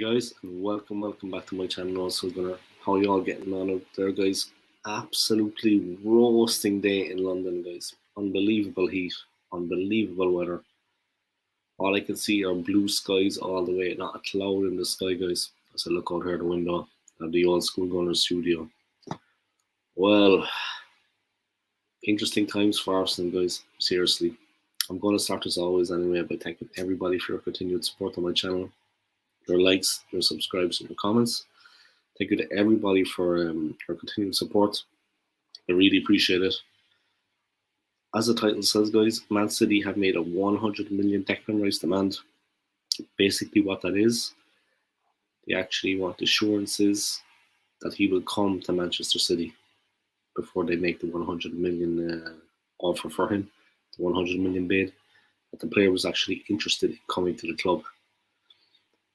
guys, and welcome back to my channel. Also, gonna how you all getting on out there, guys? Absolutely roasting day in London, guys. Unbelievable heat, unbelievable weather. All I can see are blue skies all the way, not a cloud in the sky, guys. As I look out here the window of the old Skool Gunner studio. Well, interesting times for Arsenal, guys. Seriously, I'm going to start as always anyway by thanking everybody for your continued support on my channel, your likes, your subscribes, and your comments. Thank you to everybody for your continued support. I really appreciate it. As the title says, guys, Man City have made a 100 million Declan Rice demand. Basically, what that is, they actually want assurances that he will come to Manchester City before they make the 100 million offer for him, the 100 million bid. That the player was actually interested in coming to the club.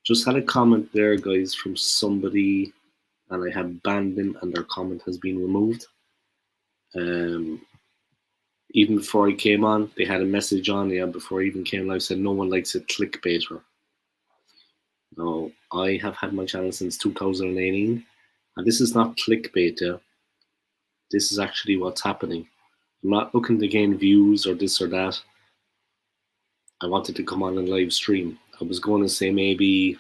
Just had a comment there, guys, from somebody, and I have banned them, and their comment has been removed. Even before I came on, they had a message on, before I even came live, said no one likes a clickbaiter. Now, I have had my channel since 2018, and this is not clickbait, yeah. This is actually what's happening. I'm not looking to gain views or this or that. I wanted to come on and live stream. I was going to say maybe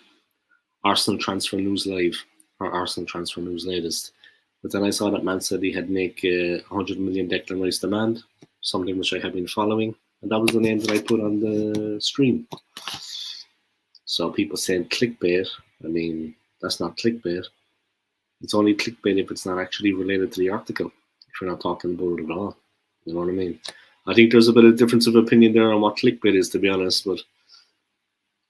Arsenal Transfer News Live or Arsenal Transfer News Latest. But then I saw that Man City had make a 100 million Declan Rice demand, something which I have been following, and that was the name that I put on the stream. So people saying clickbait, I mean, that's not clickbait. It's only clickbait if it's not actually related to the article, if you're not talking about it at all. You know what I mean? I think there's a bit of difference of opinion there on what clickbait is, to be honest, but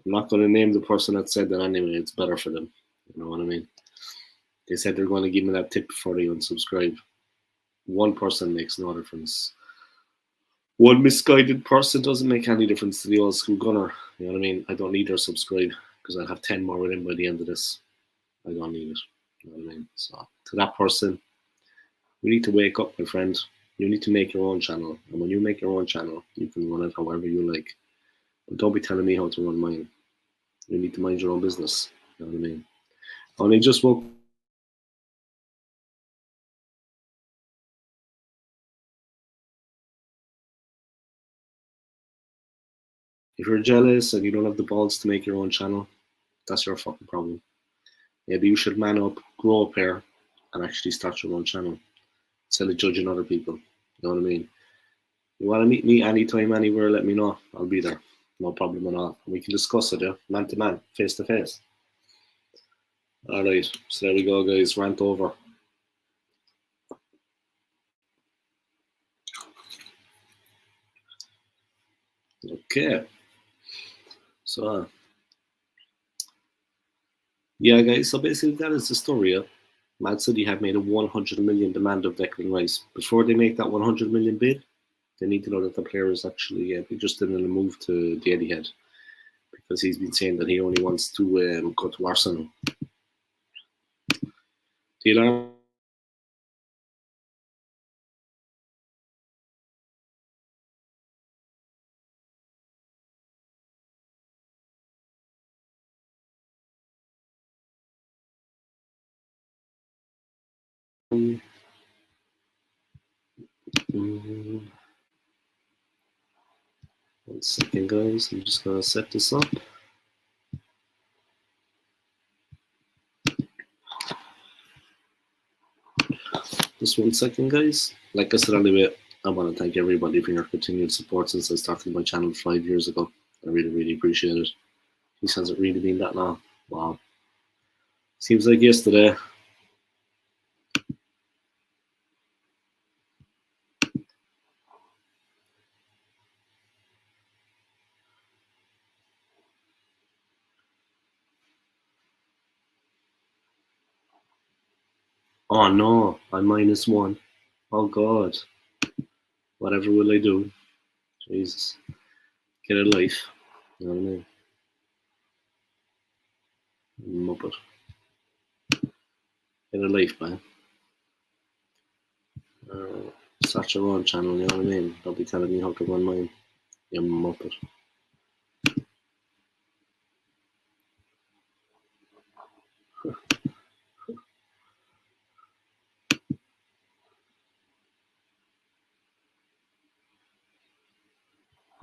I'm not going to name the person that said that anyway. It's better for them. You know what I mean? They said they're going to give me that tip before they unsubscribe. One person makes no difference. One misguided person doesn't make any difference to the old Skool Gunner. You know what I mean? I don't need their subscribe because I'll have 10 more with him by the end of this. I don't need it. You know what I mean? So to that person, you need to wake up, my friend. You need to make your own channel. And when you make your own channel, you can run it however you like. But don't be telling me how to run mine. You need to mind your own business. You know what I mean? I only just woke. If you're jealous and you don't have the balls to make your own channel, that's your fucking problem. Maybe you should man up, grow up here, and actually start your own channel instead of judging other people. You know what I mean? You want to meet me anytime, anywhere, let me know. I'll be there. No problem at all. We can discuss it, yeah? Man to man, face to face. All right, so there we go, guys. Rant over. Okay. So, yeah, guys. So basically, that is the story. Yeah? Man City have made a 100 million demand of Declan Rice. Before they make that 100 million bid, they need to know that the player is actually interested in a move to the Etihad, because he's been saying that he only wants to go to Arsenal. The alarm. One second, guys. I'm just gonna set this up. Just 1 second, guys. Like I said anyway, I want to thank everybody for your continued support since I started my channel 5 years ago. I really, really appreciate it. This hasn't really been that long. Wow. Seems like yesterday. Oh no, I'm -1. Oh God. Whatever will I do? Jesus. Get a life. You know what I mean? Muppet. Get a life, man. Start your own channel, you know what I mean? Don't be telling me how to run mine. You muppet.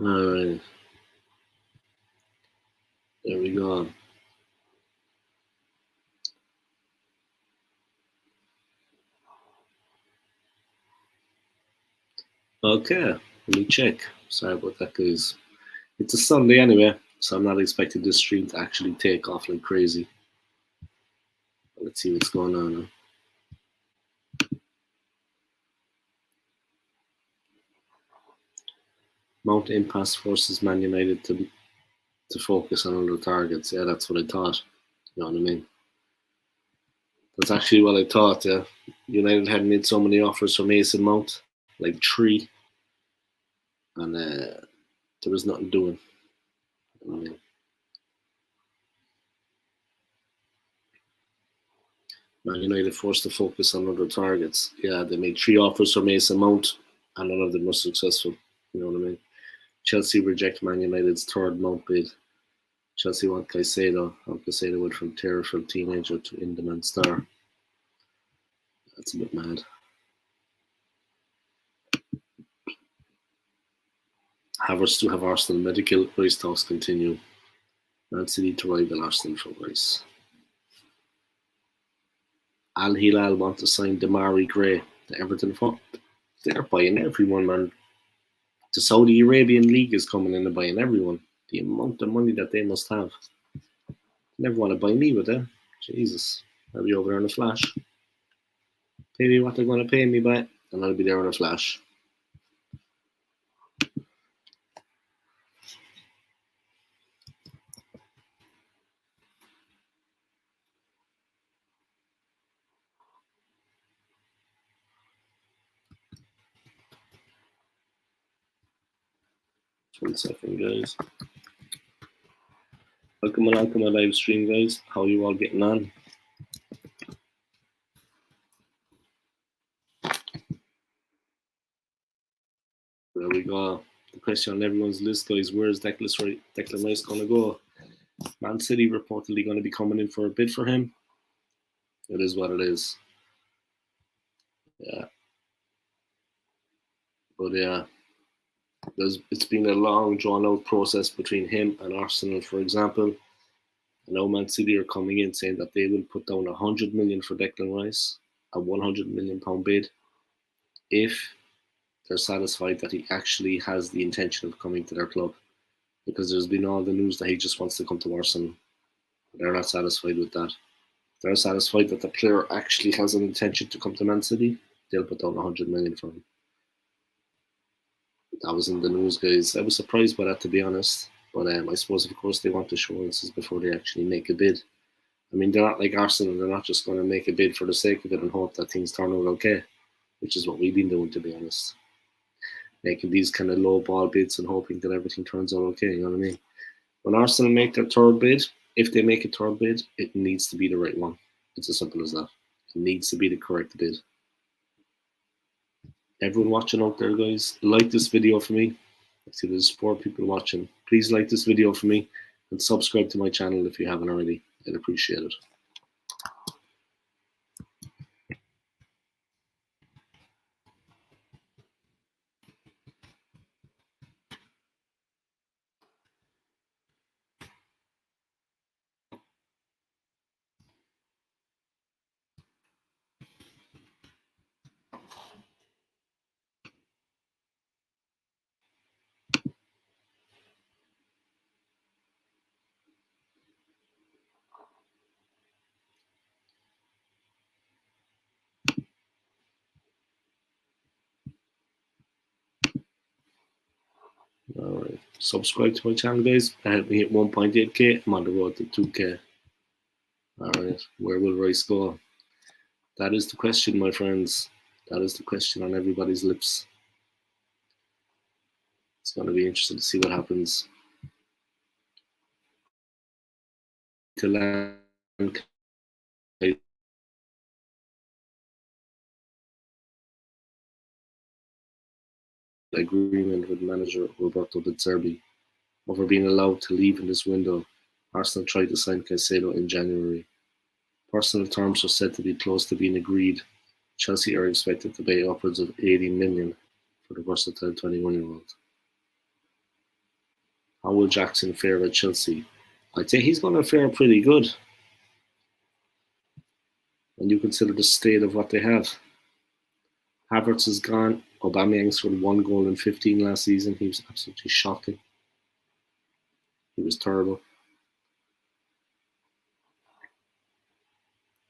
Alright, there we go. Okay, let me check. Sorry about that, guys. It's a Sunday anyway, so I'm not expecting this stream to actually take off like crazy. Let's see what's going on now. Mount impasse forces Man United to focus on other targets. Yeah, that's what I thought. You know what I mean? That's actually what I thought, yeah. United had made so many offers for Mason Mount, like 3, and there was nothing doing. You know what I mean? Man United forced to focus on other targets. Yeah, they made 3 offers for Mason Mount, and none of them were successful. You know what I mean? Chelsea reject Man United's third Mount bid. Chelsea want Caicedo, and Caicedo went from terrible teenager to in-demand star. That's a bit mad. Havertz to have Arsenal medical. Rice talks continue. Man City to rival Arsenal for Rice. Al Hilal want to sign Damari Gray to Everton for. They're buying everyone, man. The Saudi Arabian League is coming in and buying everyone. The amount of money that they must have. Never want to buy me with that. Jesus. I'll be over there in a flash. Pay me what they're going to pay me by, and I'll be there in a flash. Just 1 second, guys. Welcome along to my live stream, guys. How are you all getting on? There we go. The question on everyone's list, guys, where is Declan Rice going to go? Man City reportedly going to be coming in for a bid for him. It is what it is. Yeah. But yeah, it's been a long, drawn-out process between him and Arsenal, for example. I know Man City are coming in saying that they will put down 100 million for Declan Rice, a 100 million pound bid, if they're satisfied that he actually has the intention of coming to their club. Because there's been all the news that he just wants to come to Arsenal. They're not satisfied with that. They're satisfied that the player actually has an intention to come to Man City. They'll put down 100 million for him. That was in the news, guys. I was surprised by that, to be honest. But I suppose, of course, they want assurances before they actually make a bid. I mean, they're not like Arsenal. They're not just going to make a bid for the sake of it and hope that things turn out okay, which is what we've been doing, to be honest. Making these kind of low ball bids and hoping that everything turns out okay, you know what I mean? When Arsenal make their third bid, if they make a third bid, it needs to be the right one. It's as simple as that. It needs to be the correct bid. Everyone watching out there, guys, like this video for me. I see there's 4 people watching. Please like this video for me and subscribe to my channel if you haven't already. I'd appreciate it. Alright. Subscribe to my channel, guys. Help me hit 1.8k. I'm on the road to 2k. Alright. Where will Rice go? That is the question, my friends. That is the question on everybody's lips. It's going to be interesting to see what happens. To land agreement with manager Roberto De Zerbi over being allowed to leave in this window. Arsenal tried to sign Caicedo in January. Personal terms are said to be close to being agreed. Chelsea are expected to pay upwards of 80 million for the versatile 21-year-old. How will Jackson fare at Chelsea? I'd say he's going to fare pretty good when you consider the state of what they have. Havertz is gone. Aubameyang scored 1 goal in 15 last season. He was absolutely shocking. He was terrible.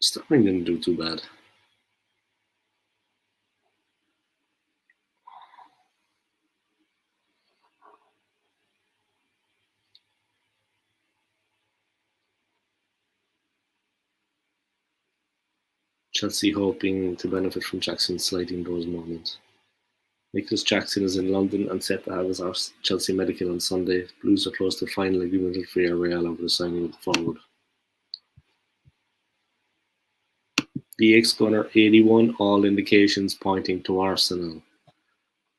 Sterling didn't do too bad. Chelsea hoping to benefit from Jackson sliding doors moment. Nicholas Jackson is in London and set to have his Chelsea medical on Sunday. Blues are close to final agreement with Villarreal over the signing of the forward. The ex-gunner 81, all indications pointing to Arsenal.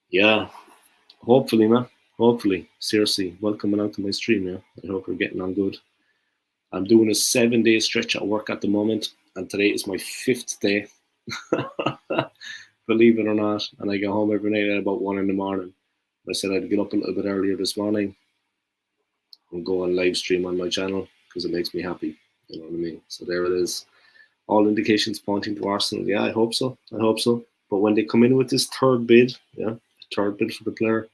Yeah, hopefully, man. Hopefully. Seriously, welcome out to my stream, yeah. I hope you're getting on good. I'm doing a 7-day stretch at work at the moment, and today is my 5th day. Believe it or not. And I get home every night at about 1 in the morning. I said I'd get up a little bit earlier this morning and go on live stream on my channel because it makes me happy. You know what I mean? So there it is. All indications pointing to Arsenal. Yeah, I hope so. I hope so. But when they come in with this third bid, third bid for the player,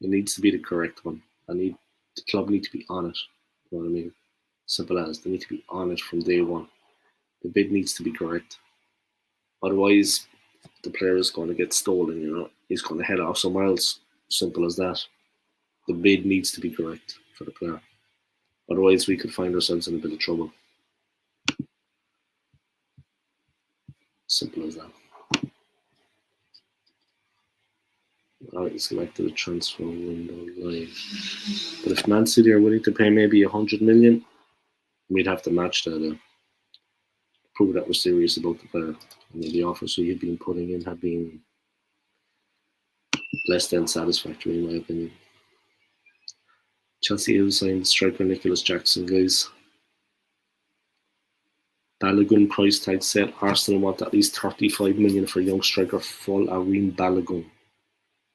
it needs to be the correct one. The club need to be on it. You know what I mean? Simple as. They need to be on it from day one. The bid needs to be correct. Otherwise, the player is going to get stolen, you know. He's going to head off somewhere else. Simple as that. The bid needs to be correct for the player. Otherwise, we could find ourselves in a bit of trouble. Simple as that. Alright, selected a transfer window live. But if Man City are willing to pay maybe 100 million, we'd have to match that to prove that we're serious about the player. And the offers we've been putting in have been less than satisfactory, in my opinion. Chelsea have signed striker Nicholas Jackson, guys. Balogun price tag set. Arsenal want at least 35 million for young striker Folarin Balogun.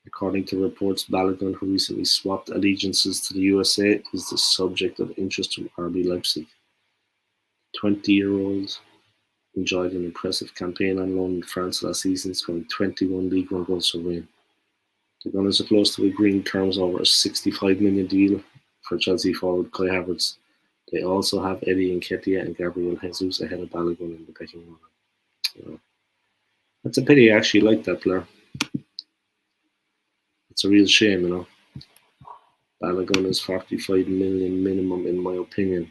According to reports, Balogun, who recently swapped allegiances to the USA, is the subject of interest from RB Leipzig. 20-year-old enjoyed an impressive campaign on loan in France last season, scoring 21 League One goals for Wayne. The Gunners are close to agreeing terms over a 65 million deal for Chelsea forward Kai Havertz. They also have Eddie Nketiah and Gabriel Jesus ahead of Balogun in the pecking order. That's a pity. I actually like that player. It's a real shame, you know. Balogun is 45 million minimum, in my opinion.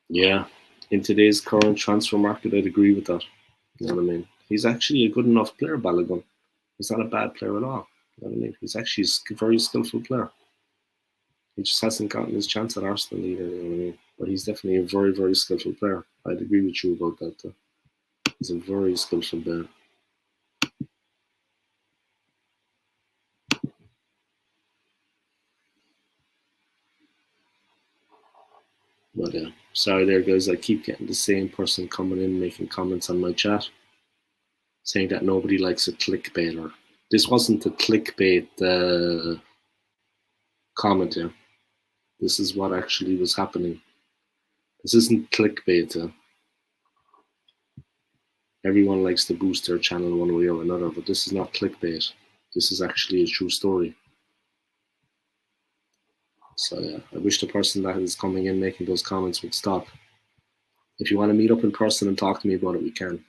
Yeah, in today's current transfer market, I'd agree with that. You know what I mean? He's actually a good enough player, Balogun. He's not a bad player at all. You know what I mean? He's actually a very skillful player. He just hasn't gotten his chance at Arsenal either, you know what I mean? But he's definitely a very, very skillful player. I'd agree with you about that, though. He's a very skillful player. But yeah, sorry there, guys. I keep getting the same person coming in making comments on my chat saying that nobody likes a clickbaiter. This wasn't a clickbait comment here. This is what actually was happening. This isn't clickbait. Everyone likes to boost their channel one way or another, but this is not clickbait. This is actually a true story. So yeah, I wish the person that is coming in making those comments would stop. If you want to meet up in person and talk to me about it, we can.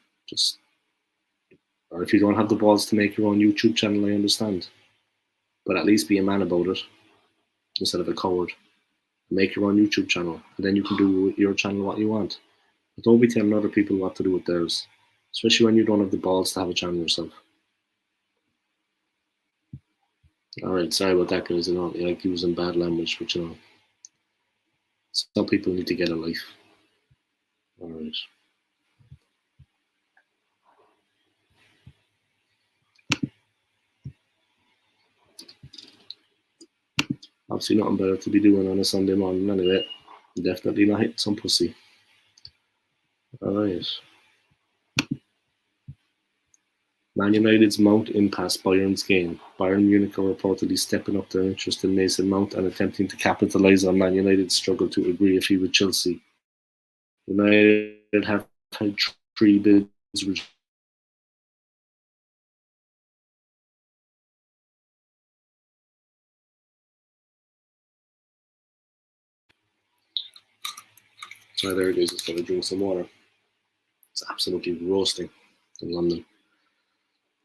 Or if you don't have the balls to make your own YouTube channel, I understand. But at least be a man about it instead of a coward. Make your own YouTube channel, and then you can do with your channel what you want. But don't be telling other people what to do with theirs, especially when you don't have the balls to have a channel yourself. Alright, sorry about that, guys. I don't like using bad language, but you know, some people need to get a life. Alright. Obviously nothing better to be doing on a Sunday morning anyway. Definitely not hitting some pussy. Alright. Man United's Mount impasse Bayern's gain. Bayern Munich are reportedly stepping up their interest in Mason Mount and attempting to capitalise on Man United's struggle to agree a fee with Chelsea. United have had 3 bids rejected. So there it is, it's going to drink some water. It's absolutely roasting in London.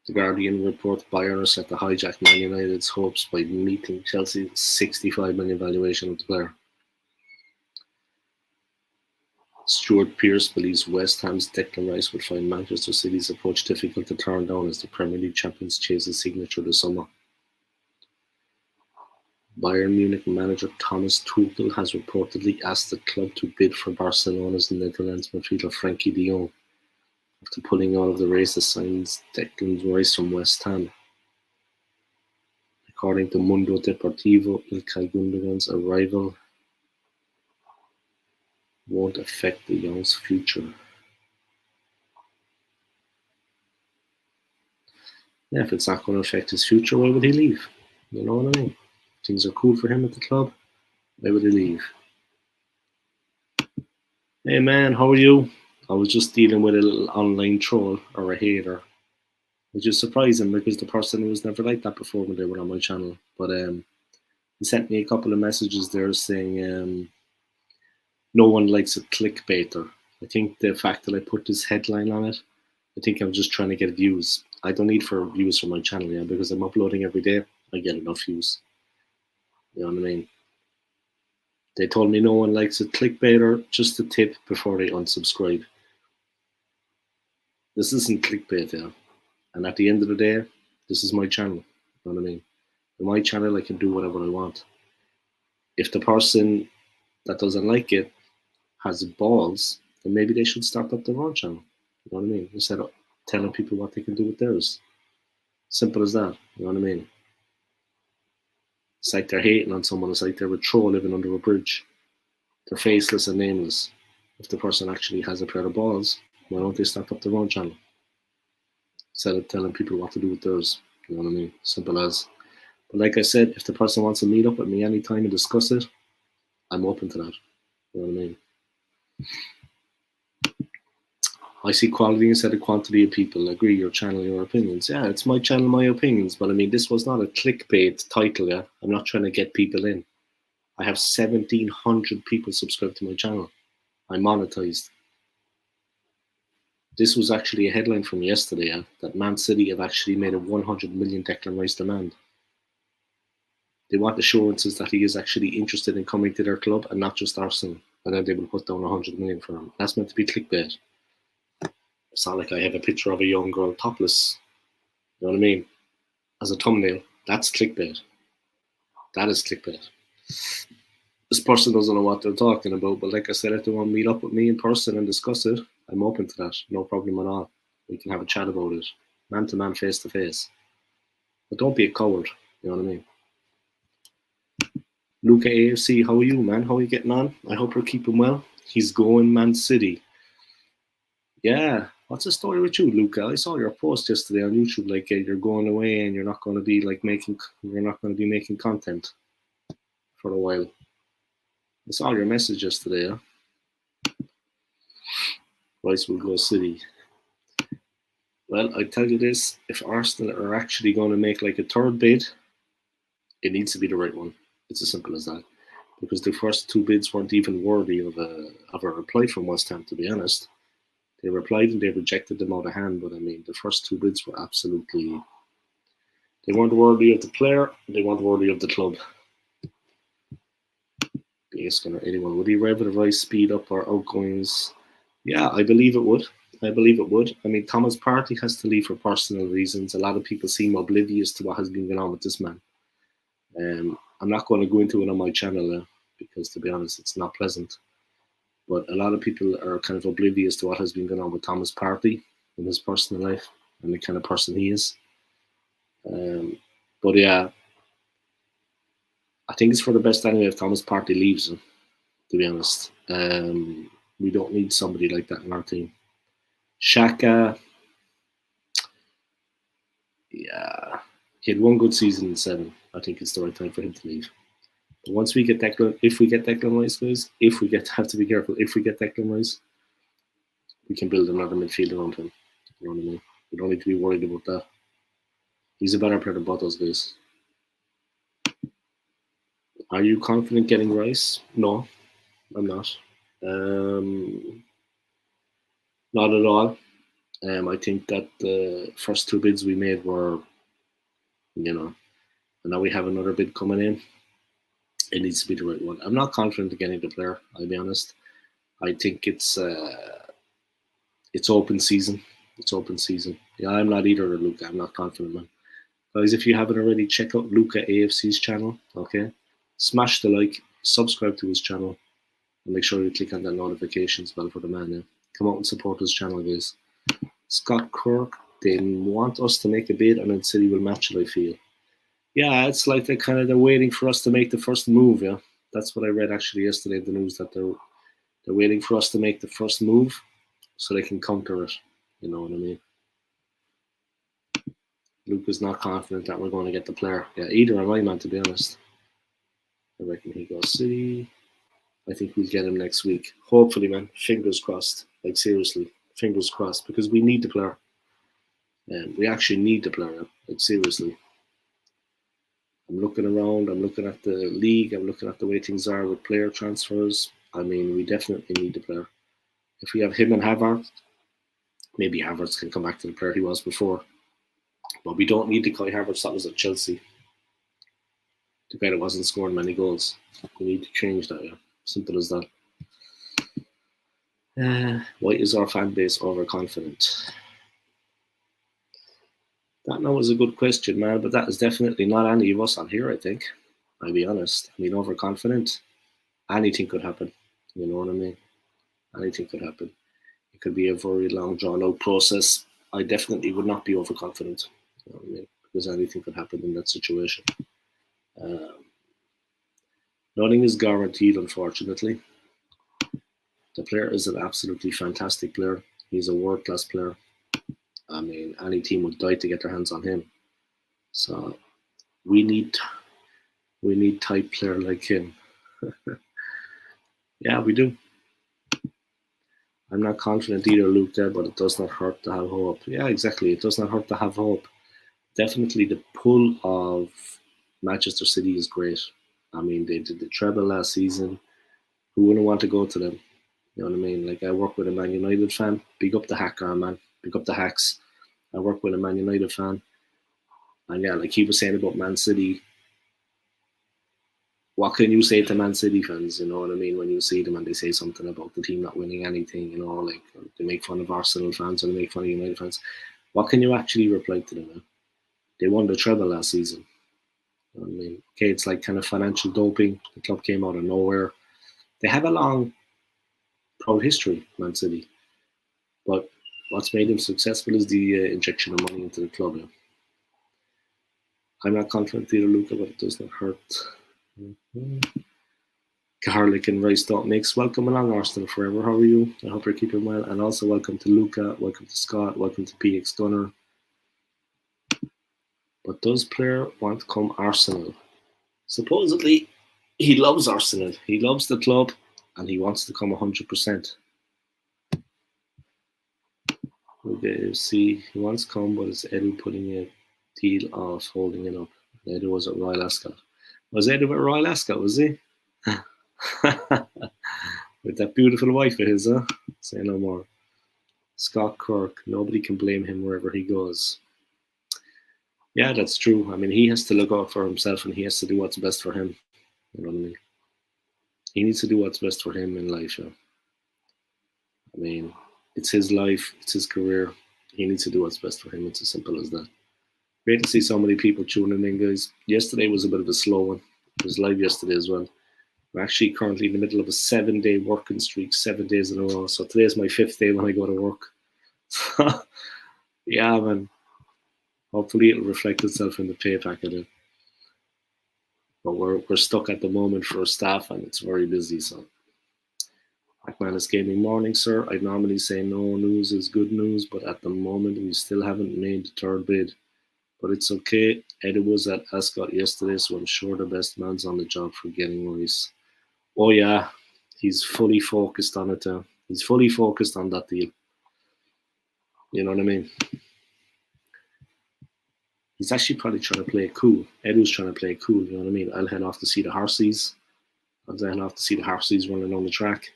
The Guardian report Bayern are set to hijack Man United's hopes by meeting Chelsea's 65 million valuation of the player. Stuart Pearce believes West Ham's Declan Rice would find Manchester City's approach difficult to turn down as the Premier League champions chase his signature this summer. Bayern Munich manager Thomas Tuchel has reportedly asked the club to bid for Barcelona's Netherlands midfielder Frankie de Jong after pulling out of the race that signs Declan Rice from West Ham. According to Mundo Deportivo, Ilkay Gundogan's arrival won't affect de Jong's future. Yeah, if it's not going to affect his future, why would he leave? You know what I mean? Things are cool for him at the club. Why would he leave? Hey man, how are you? I was just dealing with a little online troll or a hater, which is surprising because the person was never like that before when they were on my channel. But he sent me a couple of messages there saying no one likes a clickbaiter. I think the fact that I put this headline on it, I think I'm just trying to get views. I don't need for views for my channel, yeah, because I'm uploading every day. I get enough views. You know what I mean? They told me no one likes a clickbaiter, just a tip before they unsubscribe. This isn't clickbait, yeah. And at the end of the day, this is my channel. You know what I mean? On my channel, I can do whatever I want. If the person that doesn't like it has balls, then maybe they should start up their own channel. You know what I mean? Instead of telling people what they can do with theirs. Simple as that. You know what I mean? It's like they're hating on someone. It's like they're a troll living under a bridge. They're faceless and nameless. If the person actually has a pair of balls, why don't they start up their own channel? Instead of telling people what to do with theirs. You know what I mean? Simple as. But like I said, if the person wants to meet up with me anytime and discuss it, I'm open to that. You know what I mean? I see quality instead of quantity of people. Agree, your channel, your opinions. Yeah, it's my channel, my opinions. But I mean, this was not a clickbait title, yeah? I'm not trying to get people in. I have 1,700 people subscribed to my channel. I'm monetized. This was actually a headline from yesterday, yeah? That Man City have actually made a 100 million Declan Rice demand. They want assurances that he is actually interested in coming to their club and not just Arsenal. And then they will put down 100 million for him. That's meant to be clickbait. It's not like I have a picture of a young girl topless. You know what I mean? As a thumbnail. That's clickbait. That is clickbait. This person doesn't know what they're talking about, but like I said, if they want to meet up with me in person and discuss it, I'm open to that. No problem at all. We can have a chat about it. Man to man, face to face. But don't be a coward. You know what I mean? Luca AFC, how are you, man? How are you getting on? I hope you're keeping well. He's going Man City. Yeah. What's the story with you, Luca? I saw your post yesterday on YouTube, like you're going away and you're not going to be making content for a while. I saw your message yesterday, yeah? Rice will go City. Well, I tell you this, if Arsenal are actually going to make like a third bid, it needs to be the right one. It's as simple as that. Because the first 2 bids weren't even worthy of a reply from West Ham, to be honest. They replied and they rejected them out of hand, but I mean, the first 2 bids were absolutely... They weren't worthy of the player, they weren't worthy of the club. Be asking anyone, would he rather Rice speed up or outgoings? Yeah, I believe it would. I mean, Thomas Partey has to leave for personal reasons. A lot of people seem oblivious to what has been going on with this man. I'm not going to go into it on my channel because, to be honest, it's not pleasant. But a lot of people are kind of oblivious to what has been going on with Thomas Partey in his personal life and the kind of person he is. But yeah, I think it's for the best anyway if Thomas Partey leaves him, to be honest. We don't need somebody like that in our team. Xhaka, Yeah, he had one good season in 7. I think it's the right time for him to leave. But once we get Declan, if we get Declan Rice, guys, if we get, have to be careful. If we get Declan Rice, we can build another midfield around him. You know what I mean? We don't need to be worried about that. He's a better player than both those guys. Are you confident getting Rice? No, I'm not. Um, Not at all. I think that the first 2 bids we made were, and now we have another bid coming in. It needs to be the right one. I'm not confident in getting the player. I'll be honest. I think it's open season. It's open season. Yeah, I'm not either, Luca. I'm not confident, man. Guys, if you haven't already, check out Luca AFC's channel. Okay, smash the like, subscribe to his channel, and make sure you click on that notifications bell for the man. Yeah, come out and support his channel, guys. Scott Kirk, they want us to make a bid, and then City will match it. I feel. Yeah, it's like they're waiting for us to make the first move. Yeah, that's what I read actually yesterday. The news that they're waiting for us to make the first move, so they can counter it. You know what I mean? Luke is not confident that we're going to get the player. Yeah, either am I, man. To be honest, I reckon he goes City. I think we'll get him next week. Hopefully, man. Fingers crossed. Like seriously, fingers crossed, because we need the player. And we actually need the player. Like seriously. I'm looking around. I'm looking at the league. I'm looking at the way things are with player transfers. I mean, we definitely need the player. If we have him and Havertz, maybe Havertz can come back to the player he was before. But we don't need the Kai Havertz that was at Chelsea. The guy that wasn't scoring many goals. We need to change that, yeah. Simple as that. Why is our fan base overconfident? That now is a good question, man, but that is definitely not any of us on here, I think. I'll be honest. I mean, overconfident, anything could happen. You know what I mean? Anything could happen. It could be a very long, drawn-out process. I definitely would not be overconfident. You know what I mean? Because anything could happen in that situation. Nothing is guaranteed, unfortunately. The player is an absolutely fantastic player. He's a world-class player. I mean, any team would die to get their hands on him. So we need type player like him. Yeah, we do. I'm not confident either, Luke, there, but it does not hurt to have hope. Yeah, exactly. It does not hurt to have hope. Definitely the pull of Manchester City is great. I mean, they did the treble last season. Who wouldn't want to go to them? You know what I mean? Like, I work with a Man United fan. Big up the Hacker, man. Big up the Hacks. I work with a Man United fan. And yeah, like he was saying about Man City, what can you say to Man City fans? You know what I mean? When you see them and they say something about the team not winning anything, you know, like they make fun of Arsenal fans or they make fun of United fans. What can you actually reply to them? Man? They won the treble last season. You know what I mean? Okay, it's like kind of financial doping. The club came out of nowhere. They have a long, proud history, Man City. But what's made them successful is the injection of money into the club. Yeah. I'm not confident either, Luca, but it does not hurt. Mm-hmm. Garlic and rice don't mix. Welcome along, Arsenal Forever. How are you? I hope you're keeping well. And also welcome to Luca, welcome to Scott, welcome to PX Gunner. But does player want to come Arsenal? Supposedly, he loves Arsenal. He loves the club, and he wants to come 100%. Okay, see, he wants to come, but it's Edu putting a deal off, holding it up. Edu was at Royal Ascot. Was Edu at Royal Ascot, was he? With that beautiful wife of his, huh? Say no more. Scott Kirk, nobody can blame him wherever he goes. Yeah, that's true. I mean, he has to look out for himself and he has to do what's best for him. You know what I mean? He needs to do what's best for him in life. Yeah. I mean, it's his life, it's his career. He needs to do what's best for him. It's as simple as that. Great to see so many people tuning in, guys. Yesterday was a bit of a slow one. It was live yesterday as well. We're actually currently in the middle of a 7-day working streak, 7 days in a row. So today's my 5th day when I go to work. Yeah, man. Hopefully it'll reflect itself in the pay packet. But we're stuck at the moment for staff and it's very busy. So, McManus Gaming morning, sir. I'd normally say no news is good news, but at the moment we still haven't made the 3rd bid. But it's okay. Eddie was at Ascot yesterday, so I'm sure the best man's on the job for getting Rice. Oh yeah, he's fully focused on it. He's fully focused on that deal. You know what I mean? He's actually probably trying to play it cool. Eddie's trying to play it cool. You know what I mean? I'll head off to see the horses. I'll head off to see the horses running on the track.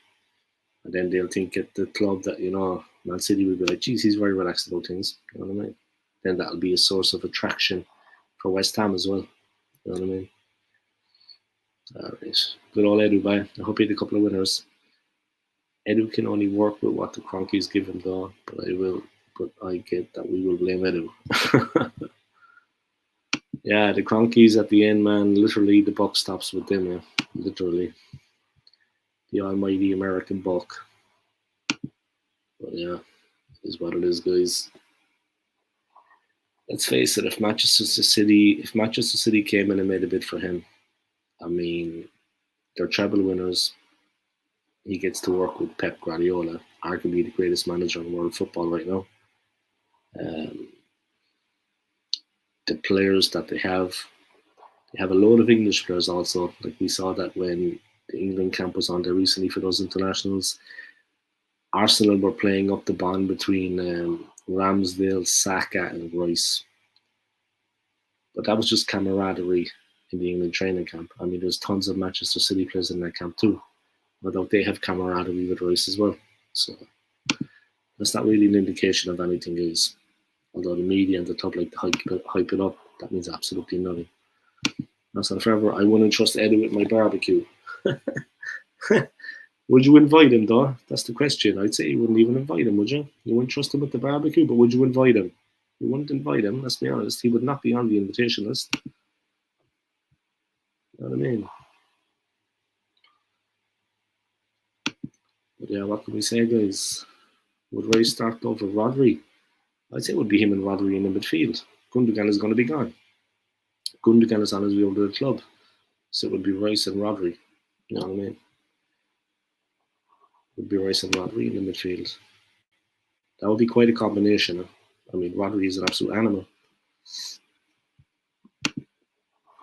And then they'll think at the club that, you know, Man City will be like, geez, he's very relaxed about things. You know what I mean? Then that'll be a source of attraction for West Ham as well. You know what I mean? All right. Good old Edu, bye. I hope he had a couple of winners. Edu can only work with what the Cronkies give him, though. But I get that we will blame Edu. Yeah, the Cronkies at the end, man. Literally, the buck stops with them. Yeah, literally, the almighty American buck. But yeah, is what it is, guys. Let's face it. If Manchester City came in and made a bid for him, I mean, they're treble winners. He gets to work with Pep Guardiola, arguably the greatest manager in world football right now. The players that they have a load of English players also. Like we saw that when the England camp was on there recently for those internationals. Arsenal were playing up the bond between Ramsdale, Saka, and Rice. But that was just camaraderie in the England training camp. I mean, there's tons of Manchester City players in that camp too. Although they have camaraderie with Rice as well. So that's not really an indication of anything, guys. Although the media and the club like to hype it up, that means absolutely nothing. That's not forever. I wouldn't trust Eddie with my barbecue. Would you invite him, though? That's the question. I'd say you wouldn't even invite him, would you? You wouldn't trust him with the barbecue, but would you invite him? You wouldn't invite him, let's be honest. He would not be on the invitation list. You know what I mean? But yeah, what can we say, guys? Would Rice start over Rodri? I'd say it would be him and Rodri in the midfield. Gundogan is going to be gone. Gundogan is on his way over to the club. So it would be Rice and Rodri. You know what I mean? It would be Rice and Rodri in the midfield. That would be quite a combination. I mean, Rodri is an absolute animal.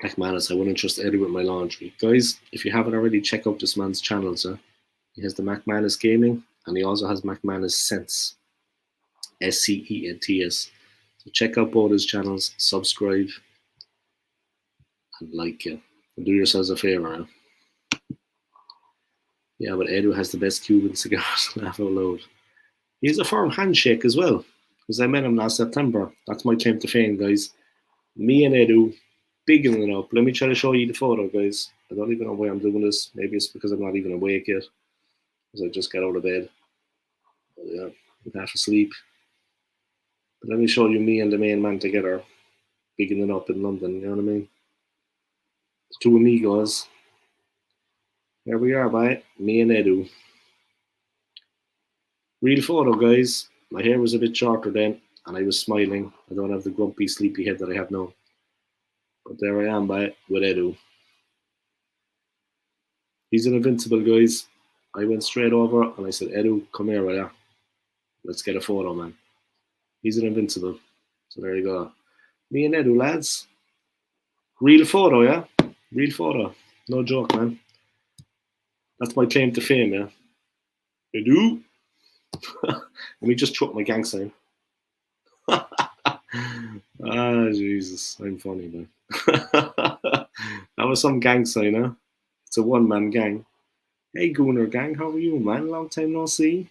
McManus, I wouldn't trust Eddie with my laundry. Guys, if you haven't already, check out this man's channels. He has the McManus Gaming, and he also has McManus Sense. SCENTS. So check out both his channels, subscribe, and like it. And do yourselves a favour. Yeah, but Edu has the best Cuban cigars. Laugh out loud. He has a firm handshake as well, because I met him last September. That's my claim to fame, guys. Me and Edu, bigging it up. Let me try to show you the photo, guys. I don't even know why I'm doing this. Maybe it's because I'm not even awake yet, because I just got out of bed. But yeah, I'm half asleep. But let me show you me and the main man together, bigging it up in London. You know what I mean? The two amigos. Here we are, by me and Edu. Real photo, guys. My hair was a bit shorter then, and I was smiling. I don't have the grumpy, sleepy head that I have now. But there I am, by with Edu. He's an invincible, guys. I went straight over and I said, Edu, come here, will ya? Let's get a photo, man. He's an invincible. So there you go. Me and Edu, lads. Real photo, yeah? Real photo. No joke, man. That's my claim to fame, yeah? Edu. Let me just chuck my gang sign. Ah, Jesus. I'm funny, man. That was some gang sign, huh? It's a one-man gang. Hey, Gooner gang, how are you, man? Long time no see.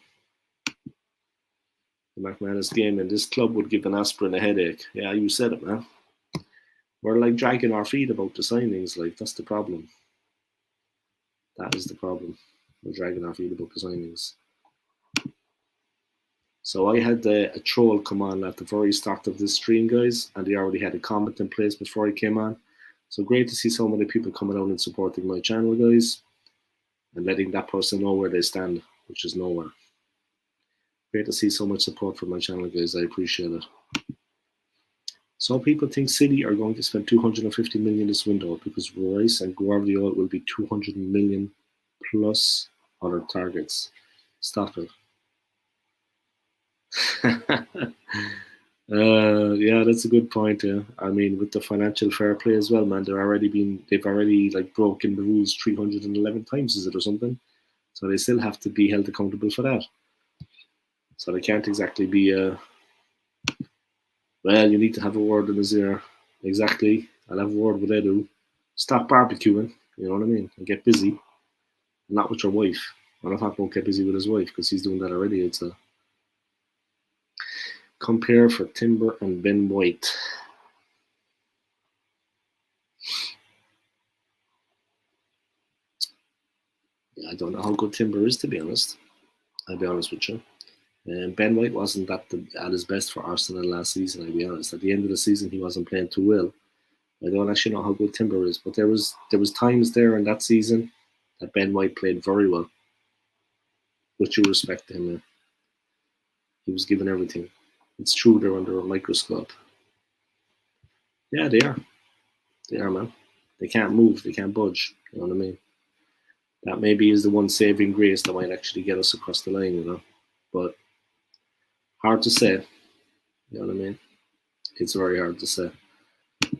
The McManus game, and this club would give an aspirin a headache. Yeah, you said it, man. We're like dragging our feet about the signings. Like, that's the problem. That is the problem. We're dragging our feet about the signings. So I had a troll come on at the very start of this stream, guys, and he already had a comment in place before he came on. So great to see so many people coming out and supporting my channel, guys, and letting that person know where they stand, which is nowhere. Great to see so much support from my channel, guys. I appreciate it. Some people think City are going to spend 250 million this window because Rice and Guardiola will be 200 million plus other targets. Stop it. Yeah, that's a good point. Yeah, I mean, with the financial fair play as well, man, they've already like broken the rules 311 times, is it or something? So they still have to be held accountable for that. So they can't exactly be, well, you need to have a word in his ear. Exactly. I'll have a word with Edu. Stop barbecuing, you know what I mean? And get busy. Not with your wife. I'm not talking about get busy with his wife because he's doing that already. It's a compare for Timber and Ben White. Yeah, I don't know how good Timber is, to be honest. I'll be honest with you. Ben White wasn't at his best for Arsenal last season, I'll be honest. At the end of the season, he wasn't playing too well. I don't actually know how good Timber is, but there was times there in that season that Ben White played very well. With due respect to him, he was given everything. It's true they're under a microscope. Yeah, they are. They are, man. They can't move. They can't budge. You know what I mean? That maybe is the one saving grace that might actually get us across the line, you know. But hard to say. You know what I mean? It's very hard to say.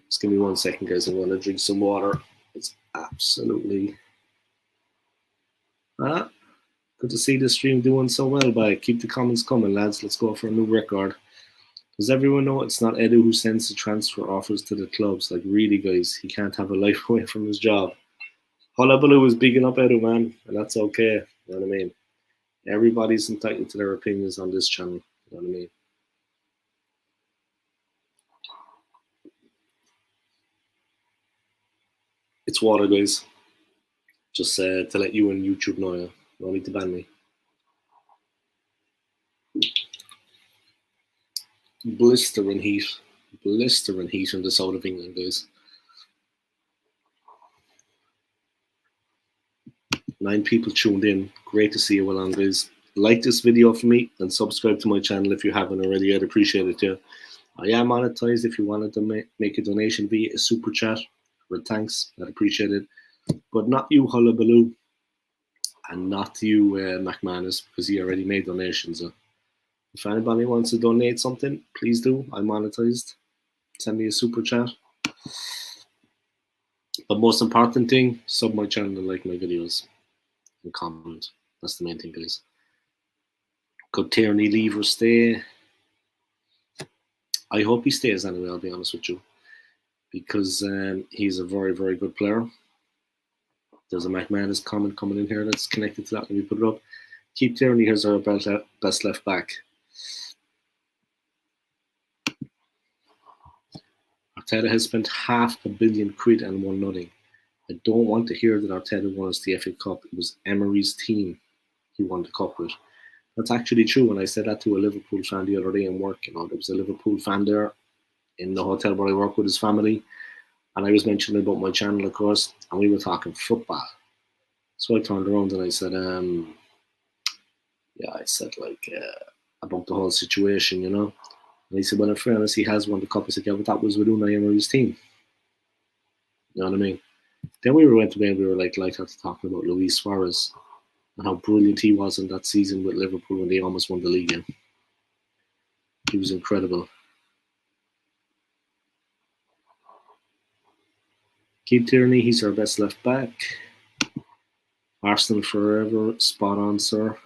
Just give me 1 second, guys. I'm going to drink some water. It's absolutely good to see the stream doing so well. By keep the comments coming, lads. Let's go for a new record. Does everyone know it's not Edu who sends the transfer offers to the clubs? Like, really, guys, he can't have a life away from his job. Hullabaloo is bigging up Edu, man, and that's okay. You know what I mean? Everybody's entitled to their opinions on this channel. You know what I mean? It's water, guys. Just to let you and YouTube know, yeah. No need to ban me. Blistering heat. Blistering heat in the south of England, guys. 9 people tuned in. Great to see you all on, guys. Like this video for me and subscribe to my channel if you haven't already. I'd appreciate it, yeah. I am monetized if you wanted to make a donation via a super chat. With thanks, I'd appreciate it. But not you, Hullabaloo, and not you, McManus, because he already made donations. If anybody wants to donate something, please do. I'm monetized. Send me a super chat. But most important thing, sub my channel and like my videos and comment. That's the main thing, guys. Could Tierney leave or stay? I hope he stays anyway, I'll be honest with you. Because he's a very, very good player. There's a McManus comment coming in here that's connected to that. Let me put it up. Keep Tierney as our best left back. Arteta has spent £500 million and won nothing. I don't want to hear that Arteta won us the FA Cup. It was Emery's team he won the cup with. That's actually true. And I said that to a Liverpool fan the other day in work. You know, there was a Liverpool fan there in the hotel where I work with his family. And I was mentioning about my channel, of course, and we were talking football. So I turned around and I said, about the whole situation, you know. And he said, well, in fairness, he has won the cup. I said, yeah, but that was with Unai Emery's team. You know what I mean? Then we went away and we were like talking about Luis Suarez and how brilliant he was in that season with Liverpool when they almost won the league. Yeah. He was incredible. Keith Tierney, he's our best left back. Arsenal forever, spot on, sir.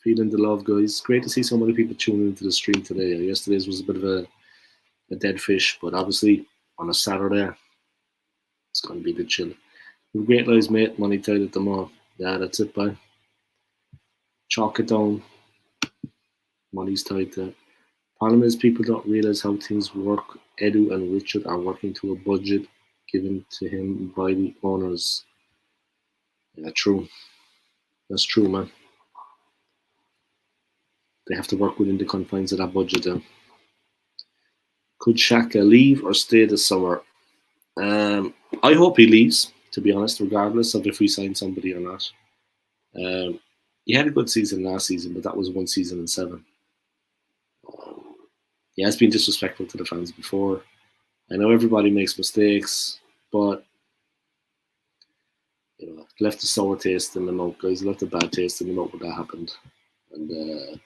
Feeling the love, guys. Great to see so many people tuning into the stream today. Yesterday's was a bit of a dead fish, but obviously on a Saturday, it's going to be a bit chill. Great lives, mate. Money tied at the mall. Yeah, that's it, bye. Chalk it down. Money's tied to. Problem is, people don't realize how things work. Edu and Richard are working to a budget given to him by the owners. Yeah, true. That's true, man. They have to work within the confines of that budget then. Could Shaka leave or stay this summer? I hope he leaves, to be honest, regardless of if we sign somebody or not. He had a good season last season, but that was 1 season in 7. He has been disrespectful to the fans before. I know everybody makes mistakes, but you know, left a sour taste in the mouth, guys. Left a bad taste in the mouth when that happened, and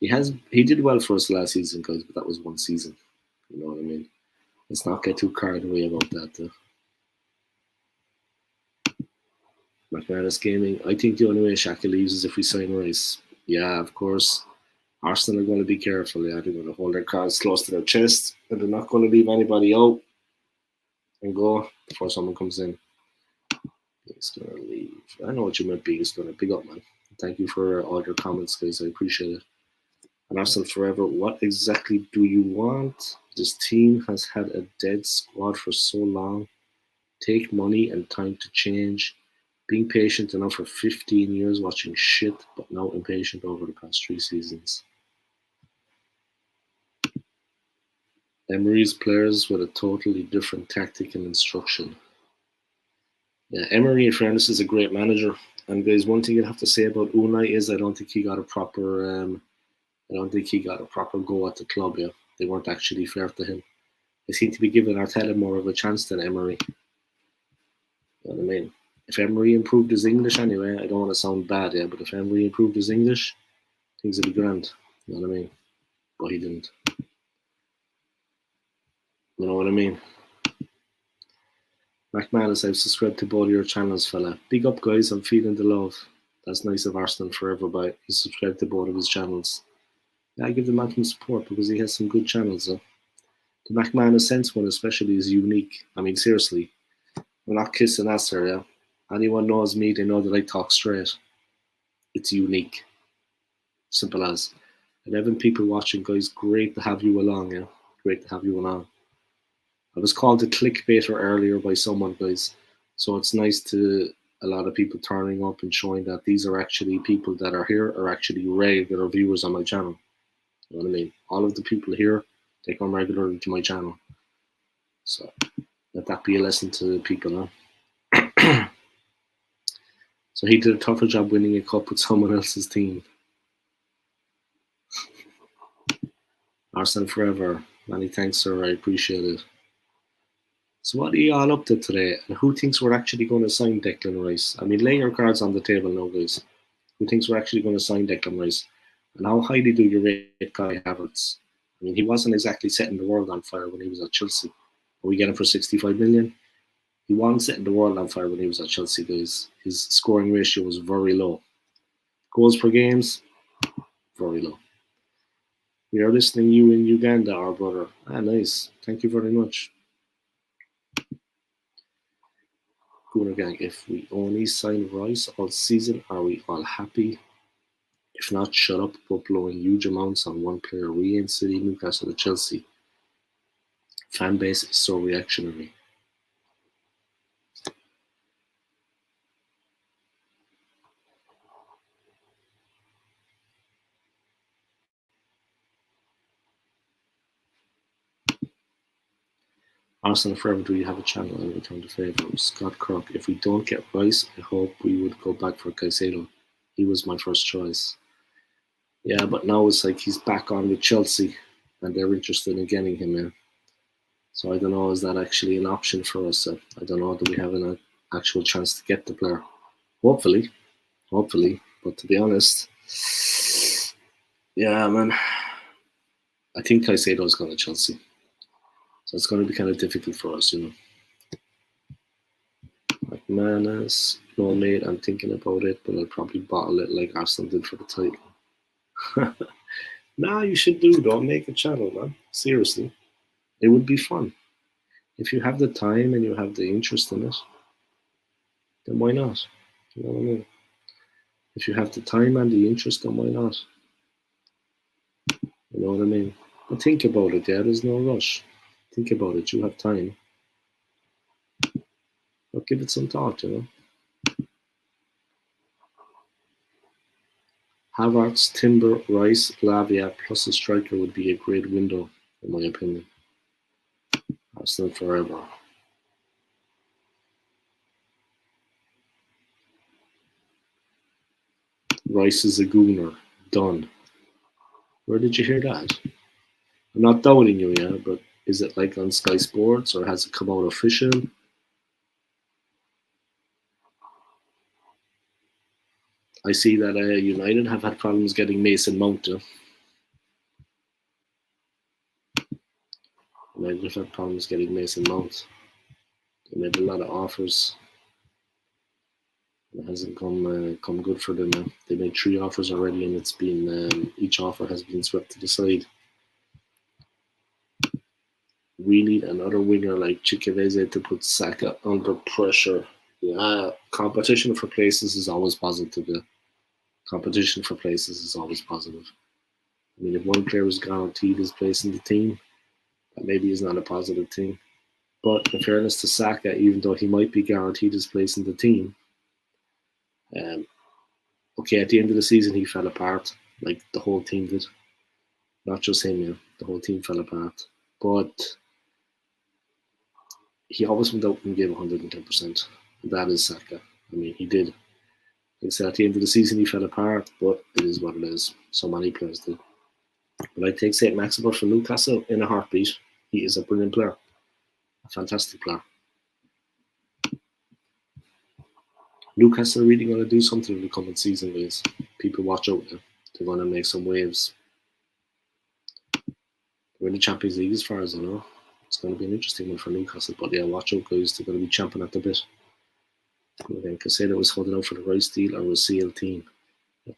He did well for us last season, guys, but that was one season. You know what I mean? Let's not get too carried away about that. McManus Gaming. I think the only way Shaka leaves is if we sign Rice. Yeah, of course. Arsenal are going to be careful. Yeah, they're going to hold their cards close to their chest, and they're not going to leave anybody out and go before someone comes in. He's going to leave. I know what you meant, He's going to pick up, man. Thank you for all your comments, guys. I appreciate it. And Arsenal forever. What exactly do you want? This team has had a dead squad for so long. Take money and time to change. Being patient enough for 15 years watching shit, but now impatient over the past 3 seasons. Emery's players with a totally different tactic and instruction. Yeah, Emery, in fairness, is a great manager. And guys, one thing I'd have to say about Unai is I don't think he got a proper go at the club. Yeah, they weren't actually fair to him. They seem to be giving Arteta more of a chance than Emery. You know what I mean? If Emery improved his English anyway, I don't want to sound bad, yeah, but if Emery improved his English, things would be grand. You know what I mean? But he didn't. You know what I mean? McManus, I've subscribed to both of your channels, fella. Big up, guys. I'm feeling the love. That's nice of Arsenal forever, but he subscribed to both of his channels. Yeah, I give the man some support because he has some good channels. The McManus Sense one, especially, is unique. I mean, seriously. I'm not kissing ass here, yeah? Anyone knows me, they know that I talk straight. It's unique. Simple as. 11 people watching, guys. Great to have you along, yeah? Great to have you along. I was called a clickbaiter earlier by someone, guys. So it's nice to a lot of people turning up and showing that these are actually people that are here are actually regular viewers on my channel. You know what I mean? All of the people here, they come regularly to my channel. So let that be a lesson to people, huh? So he did a tougher job winning a cup with someone else's team. Arsenal forever. Many thanks, sir. I appreciate it. So what are you all up to today? And who thinks we're actually going to sign Declan Rice? I mean, lay your cards on the table now, guys. Who thinks we're actually going to sign Declan Rice? And how highly do you rate Kai Havertz? I mean, he wasn't exactly setting the world on fire when he was at Chelsea. Are we getting for 65 million? He wasn't setting the world on fire when he was at Chelsea, guys. His scoring ratio was very low. Goals per games, very low. We are listening to you in Uganda, our brother. Ah, nice. Thank you very much. Gooner Gang, if we only sign Rice all season, are we all happy? If not, shut up about blowing huge amounts on one player. We ain't City, Newcastle, or Chelsea. Fan base is so reactionary. Arsenal forever, do you have a channel? I return the favour. Scott Kirk, if we don't get Rice, I hope we would go back for Caicedo. He was my first choice. Yeah, but now it's like he's back on with Chelsea and they're interested in getting him in. So I don't know, is that actually an option for us? I don't know, do we have an actual chance to get the player? Hopefully. But to be honest, yeah, man, I think Caicedo's going to Chelsea. So it's going to be kind of difficult for us, you know. McManus, no mate, I'm thinking about it, but I'll probably bottle it like Arsenal did for the title. Nah, you should do, don't make a channel, man. Seriously. It would be fun. If you have the time and you have the interest in it, then why not? You know what I mean? If you have the time and the interest, then why not? You know what I mean? But think about it, yeah, there's no rush. Think about it, you have time. But give it some thought, you know. Havertz, Timber, Rice, Lavia plus a striker would be a great window, in my opinion. Arsenal forever. Rice is a gooner. Done. Where did you hear that? I'm not doubting you, yeah, but is it like on Sky Sports or has it come out official? I see that United have had problems getting Mason Mount. United have had problems getting Mason Mount. They made a lot of offers. It hasn't come good for them now. They made 3 offers already, and it's been each offer has been swept to the side. We need another winger like Chikwueze to put Saka under pressure. Yeah, competition for places is always positive. Yeah. Competition for places is always positive. I mean, if one player is guaranteed his place in the team, that maybe is not a positive thing. But in fairness to Saka, even though he might be guaranteed his place in the team, okay, at the end of the season he fell apart, like the whole team did. Not just him, yeah. The whole team fell apart. But he always went out and gave 110%. That is Saka. I mean, he did. Like I said, at the end of the season he fell apart, but it is what it is. So many players do. But I take St. Maximin for Newcastle in a heartbeat. He is a brilliant player. A fantastic player. Newcastle are really going to do something in the coming season, guys. People watch out now. They're going to make some waves. We're in the Champions League as far as I know. It's going to be an interesting one for Newcastle. But yeah, watch out, guys. They're going to be champing at the bit. Again, Casado was holding out for the Rice deal or was CL team.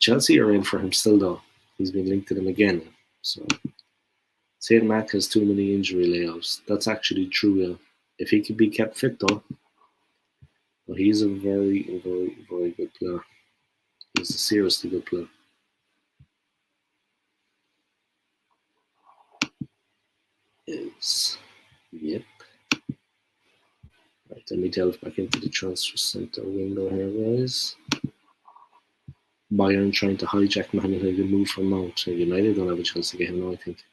Chelsea are in for him still, though. He's been linked to them again. So, St. Mac has too many injury layoffs. That's actually true, yeah. If he could be kept fit, though, well, he's a very, very, very good player. He's a seriously good player. Yep. Right, let me delve back into the transfer centre window here, guys. Bayern trying to hijack Man United move from Mount. United don't have a chance to get him now, I think.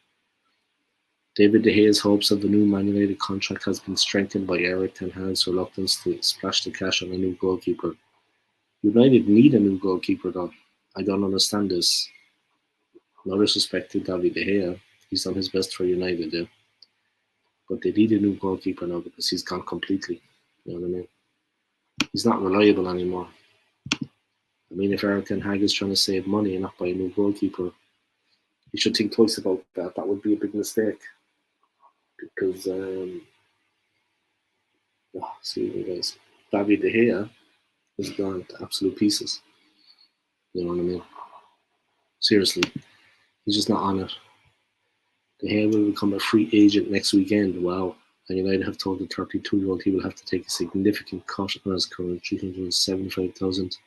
David De Gea's hopes of a new Man United contract has been strengthened by Eric Ten Hag's reluctance to splash the cash on a new goalkeeper. United need a new goalkeeper, though. I don't understand this. No disrespect to David De Gea. He's done his best for United, yeah. But they need a new goalkeeper now because he's gone completely. You know what I mean? He's not reliable anymore. I mean, if Eric Ten Hag is trying to save money and not buy a new goalkeeper, he should think twice about that. That would be a big mistake. Because, excuse me, guys, David De Gea has gone to absolute pieces. You know what I mean? Seriously, he's just not on it. De Gea will become a free agent next weekend. Wow. And United have told the 32-year-old he will have to take a significant cut on his current $375,000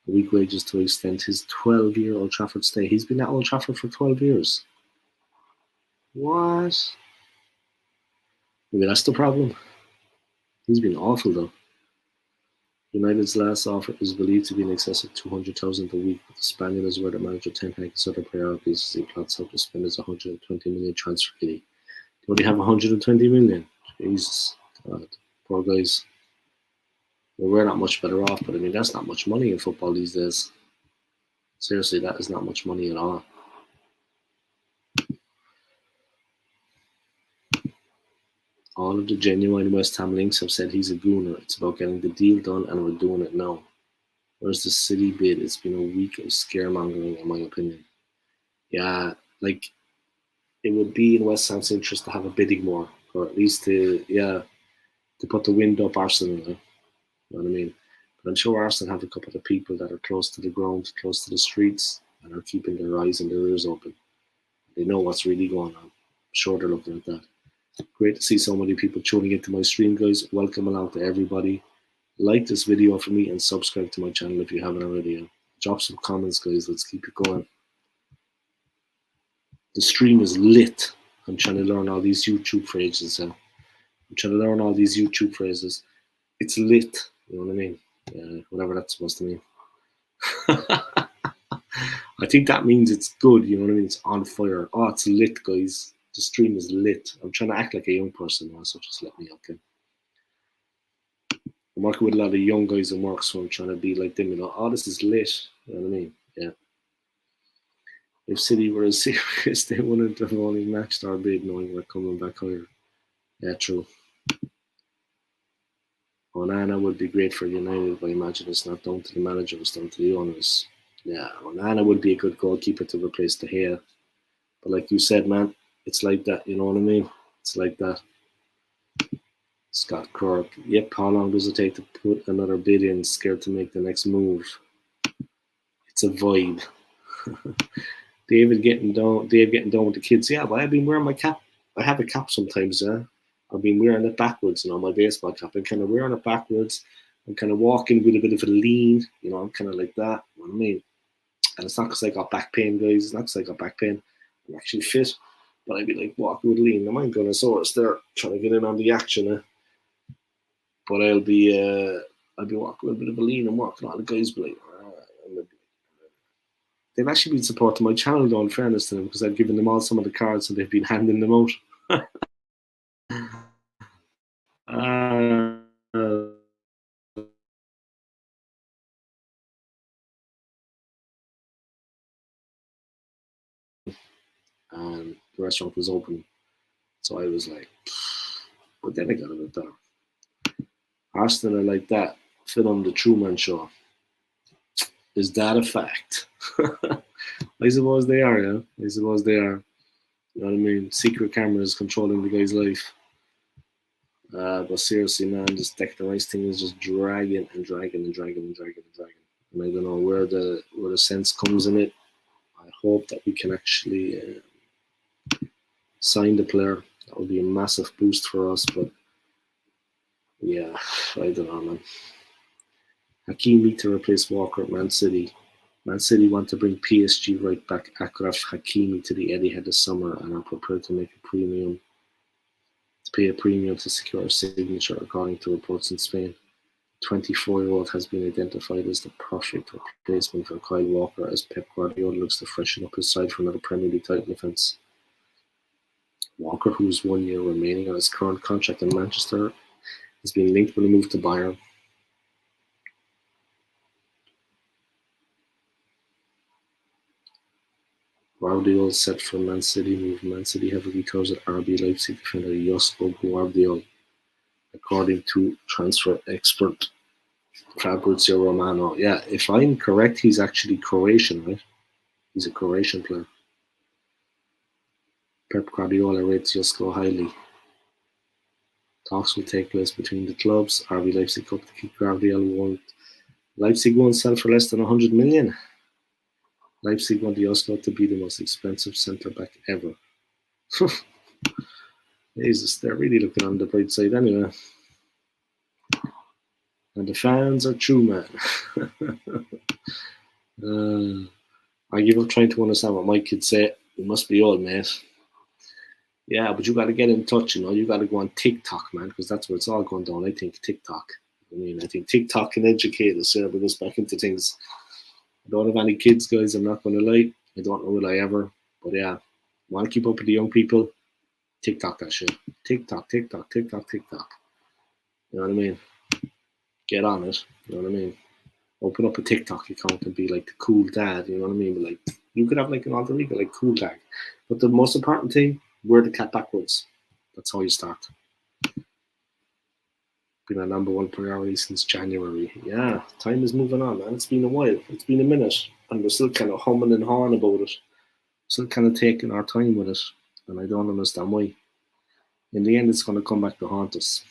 a week wages to extend his 12-year Old Trafford stay. He's been at Old Trafford for 12 years. What? Maybe that's the problem. He's been awful, though. United's last offer is believed to be in excess of $200,000 a week, but the Spaniard is where the manager Ten Hag's other priorities as he plots how to spend his $120 million transfer fee. They only have $120 million. Jesus, God, poor guys. Well, we're not much better off, but I mean that's not much money in football these days. Seriously, that is not much money at all. All of the genuine West Ham links have said he's a gooner. It's about getting the deal done, and we're doing it now. Where's the City bid? It's been a week of scaremongering, in my opinion. Yeah, like it would be in West Ham's interest to have a bidding war, or at least to put the wind up Arsenal. You know what I mean? But I'm sure Arsenal have a couple of people that are close to the ground, close to the streets, and are keeping their eyes and their ears open. They know what's really going on. I'm sure they're looking at that. Great to see so many people tuning into my stream, guys. Welcome along to everybody. Like this video for me and subscribe to my channel if you haven't already. Drop some comments, guys. Let's keep it going. The stream is lit. I'm trying to learn all these YouTube phrases now. It's lit. You know what I mean? Whatever that's supposed to mean. I think that means it's good. You know what I mean? It's on fire. Oh, it's lit, guys. The stream is lit. I'm trying to act like a young person now, so just let me, okay? I'm working with a lot of young guys in work, so I'm trying to be like them, you know. Oh, this is lit. You know what I mean? Yeah. If City were as serious, they wouldn't have only matched our bid knowing we're coming back higher. Yeah, true. Onana would be great for United, but I imagine it's not down to the manager, it's down to the owners. Yeah, Onana would be a good goalkeeper to replace De Gea. But like you said, man, it's like that, you know what I mean? It's like that. Scott Cork. Yep, how long does it take to put another bid in? Scared to make the next move. It's a vibe. Dave getting down with the kids. Yeah, but I've been wearing my cap. I have a cap sometimes, yeah. I've been wearing it backwards, my baseball cap. I'm kind of wearing it backwards. I'm kind of walking with a bit of a lean, I'm kind of like that. You know what I mean? And it's not because I got back pain, guys. It's not because I got back pain. I'm actually fit. But I'd be like walking with lean. I might go to Soros there, trying to get in on the action. But I'll be walking with a bit of a lean and walking. All the guys be like, they've actually been supporting my channel, though, in fairness to them, because I've given them all some of the cards and they've been handing them out. And the restaurant was open. So I was like, but then I got a bit better. Arsenal are like that. Fit on the Truman Show. Is that a fact? I suppose they are, yeah. I suppose they are. You know what I mean? Secret cameras controlling the guy's life. But seriously, man, this Declan Rice thing is just dragging and dragging and dragging and dragging and dragging. And I don't know where the sense comes in it. I hope that we can actually sign the player. That would be a massive boost for us. But yeah, I don't know, man. Hakimi to replace Walker at Man City. Man City want to bring PSG right back Achraf Hakimi to the Etihad this summer and are prepared to pay a premium to secure a signature, according to reports in Spain. The 24-year-old has been identified as the perfect replacement for Kyle Walker as Pep Guardiola looks to freshen up his side for another Premier League title defence. Walker, who has 1 year remaining on his current contract in Manchester, has been linked with a move to Bayern. Guardiola set for Man City move. Man City heavily touted RB Leipzig defender Josko Guardiola, according to transfer expert Fabrizio Romano. Yeah, if I'm correct, he's actually Croatian, right? He's a Croatian player. Pep Guardiola rates Josko highly. Talks will take place between the clubs. RB Leipzig hope to keep Guardiola won't. Leipzig won't sell for less than 100 million. Leipzig want Josko to be the most expensive centre back ever. Jesus, they're really looking on the bright side anyway. And the fans are true, man. I give up trying to understand what my kids say. You must be old, mate. Yeah, but you got to get in touch, You got to go on TikTok, man, because that's where it's all going down. I think TikTok. I think TikTok can educate us, bring us back into things. I don't have any kids, guys. I'm not going to lie. I don't know will I ever. But yeah, want to keep up with the young people? TikTok that shit. TikTok, TikTok, TikTok, TikTok. You know what I mean? Get on it. You know what I mean? Open up a TikTok account and be like the cool dad. You know what I mean? But like you could have like an alter ego, like cool dad. But the most important thing, wear the cat backwards. That's how you start. Been a number one priority since January. Yeah, time is moving on, man. It's been a while. It's been a minute, and we're still kind of humming and hawing about it. Still kind of taking our time with it, and I don't understand why. In the end, it's going to come back to haunt us.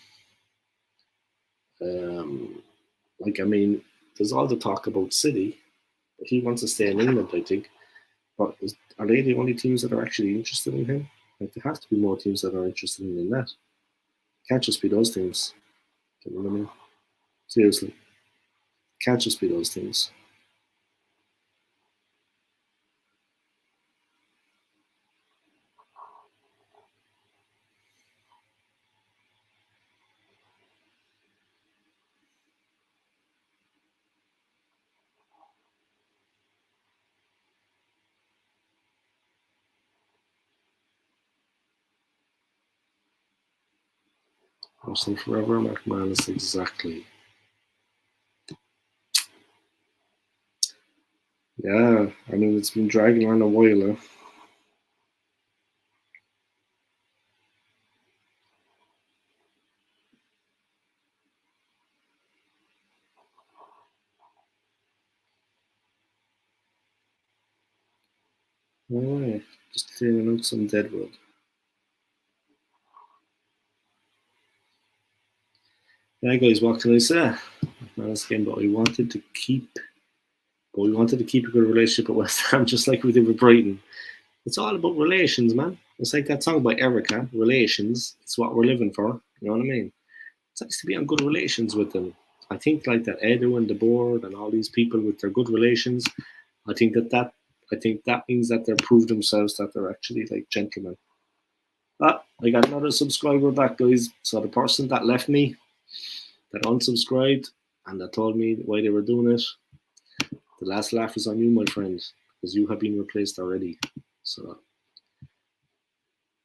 There's all the talk about City, but he wants to stay in England, I think. But are they the only teams that are actually interested in him? Like, there has to be more teams that are interested in that. It can't just be those teams. You know what I mean? Seriously. It can't just be those teams. Arsenal forever, Mark Manus, exactly. Yeah, it's been dragging on a while. Alright, just clearing out some deadwood. Yeah, guys, what can I say? Last game, but we wanted to keep a good relationship with West Ham, just like we did with Brighton. It's all about relations, man. It's like that song by Erica, Relations. It's what we're living for. You know what I mean? It's nice to be on good relations with them. I think like that Edu and the board and all these people with their good relations. I think that means that they've proved themselves that they're actually like gentlemen. Ah, I got another subscriber back, guys. So the person that left me, that unsubscribed, and that told me why they were doing it, the last laugh is on you, my friend, because you have been replaced already. So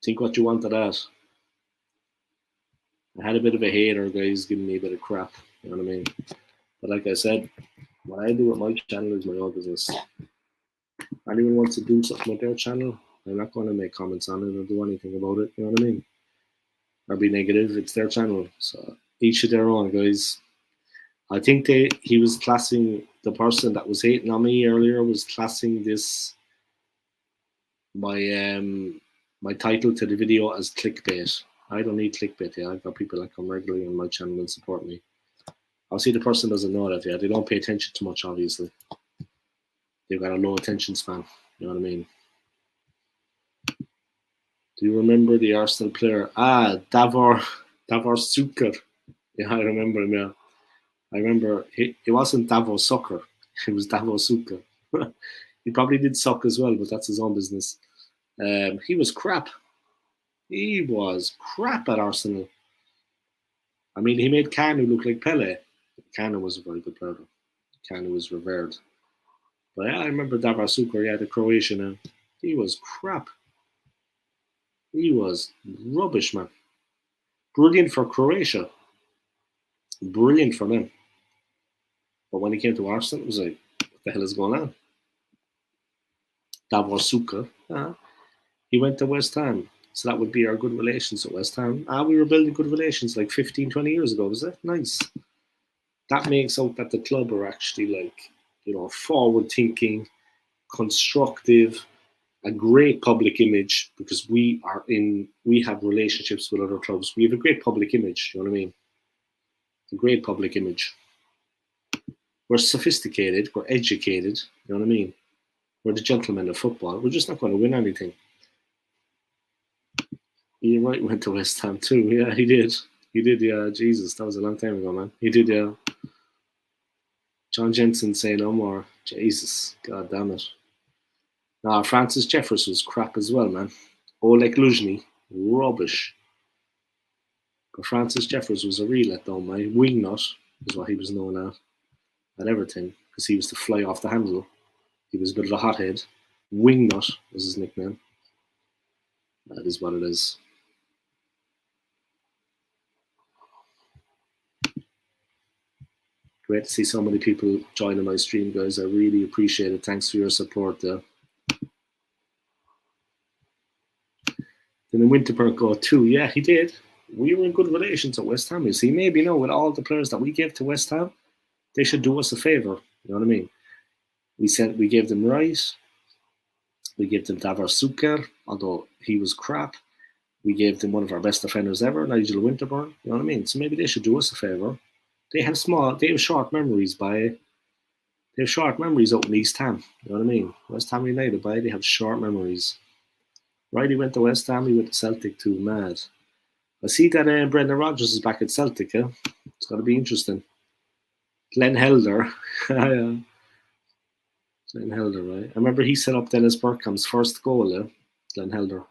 think what you want of that. I had a bit of a hater, guys, giving me a bit of crap. You know what I mean? But like I said, what I do with my channel is my own business. Anyone wants to do something with their channel, I'm not going to make comments on it or do anything about it. You know what I mean? Or be negative. It's their channel, so each of their own, guys. I think he was classing the person that was hating on me earlier was classing this my title to the video as clickbait. I don't need clickbait. Yeah, I've got people that come regularly on my channel and support me. Obviously, the person doesn't know that. Yeah, they don't pay attention too much. Obviously, they've got a low attention span. You know what I mean? Do you remember the Arsenal player? Davor Suker. Yeah, I remember him. Yeah, I remember. It wasn't Davor Sucker. It was Davor Suker. He probably did suck as well, but that's his own business. He was crap. He was crap at Arsenal. I mean, he made Kanu look like Pele. Kanu was a very good player. Kanu was revered. But yeah, I remember Davor Suker, yeah, the Croatian. He was crap. He was rubbish, man. Brilliant for Croatia. Brilliant for them. But when he came to Arsenal, it was like, what the hell is going on? Davor Suker. He went to West Ham. So that would be our good relations at West Ham. We were building good relations like 15, 20 years ago, was it? Nice. That makes out that the club are actually like, forward thinking, constructive, a great public image because we have relationships with other clubs. We have a great public image, you know what I mean? A great public image. We're sophisticated, we're educated, you know what I mean? We're the gentlemen of football. We're just not going to win anything. You're right, went to West Ham too. Yeah, he did. He did, yeah. Jesus, that was a long time ago, man. He did, yeah. John Jensen say no more. Jesus, god damn it. Nah, Francis Jeffers was crap as well, man. Oleg Luzhny, rubbish. But Francis Jeffers was a real letdown, man. Wingnut is what he was known at Everton, because he was to fly off the handle. He was a bit of a hothead. Wingnut was his nickname. That is what it is. Great to see so many people joining my stream, guys. I really appreciate it. Thanks for your support there. Then Winterberg go too. Yeah, he did. We were in good relations at West Ham. You see, maybe with all the players that we gave to West Ham, they should do us a favour. You know what I mean? We said we gave them Rice. We gave them Davor Suker, although he was crap. We gave them one of our best defenders ever, Nigel Winterburn. You know what I mean? So maybe they should do us a favour. They have short memories they have short memories out in East Ham. You know what I mean? West Ham United, they have short memories. Right, he went to West Ham, he went to Celtic too, mad. I see that Brendan Rodgers is back at Celtic, yeah? It's got to be interesting. Glenn Helder. Glenn Helder, right? I remember he set up Dennis Bergkamp's first goal, yeah? Glenn Helder.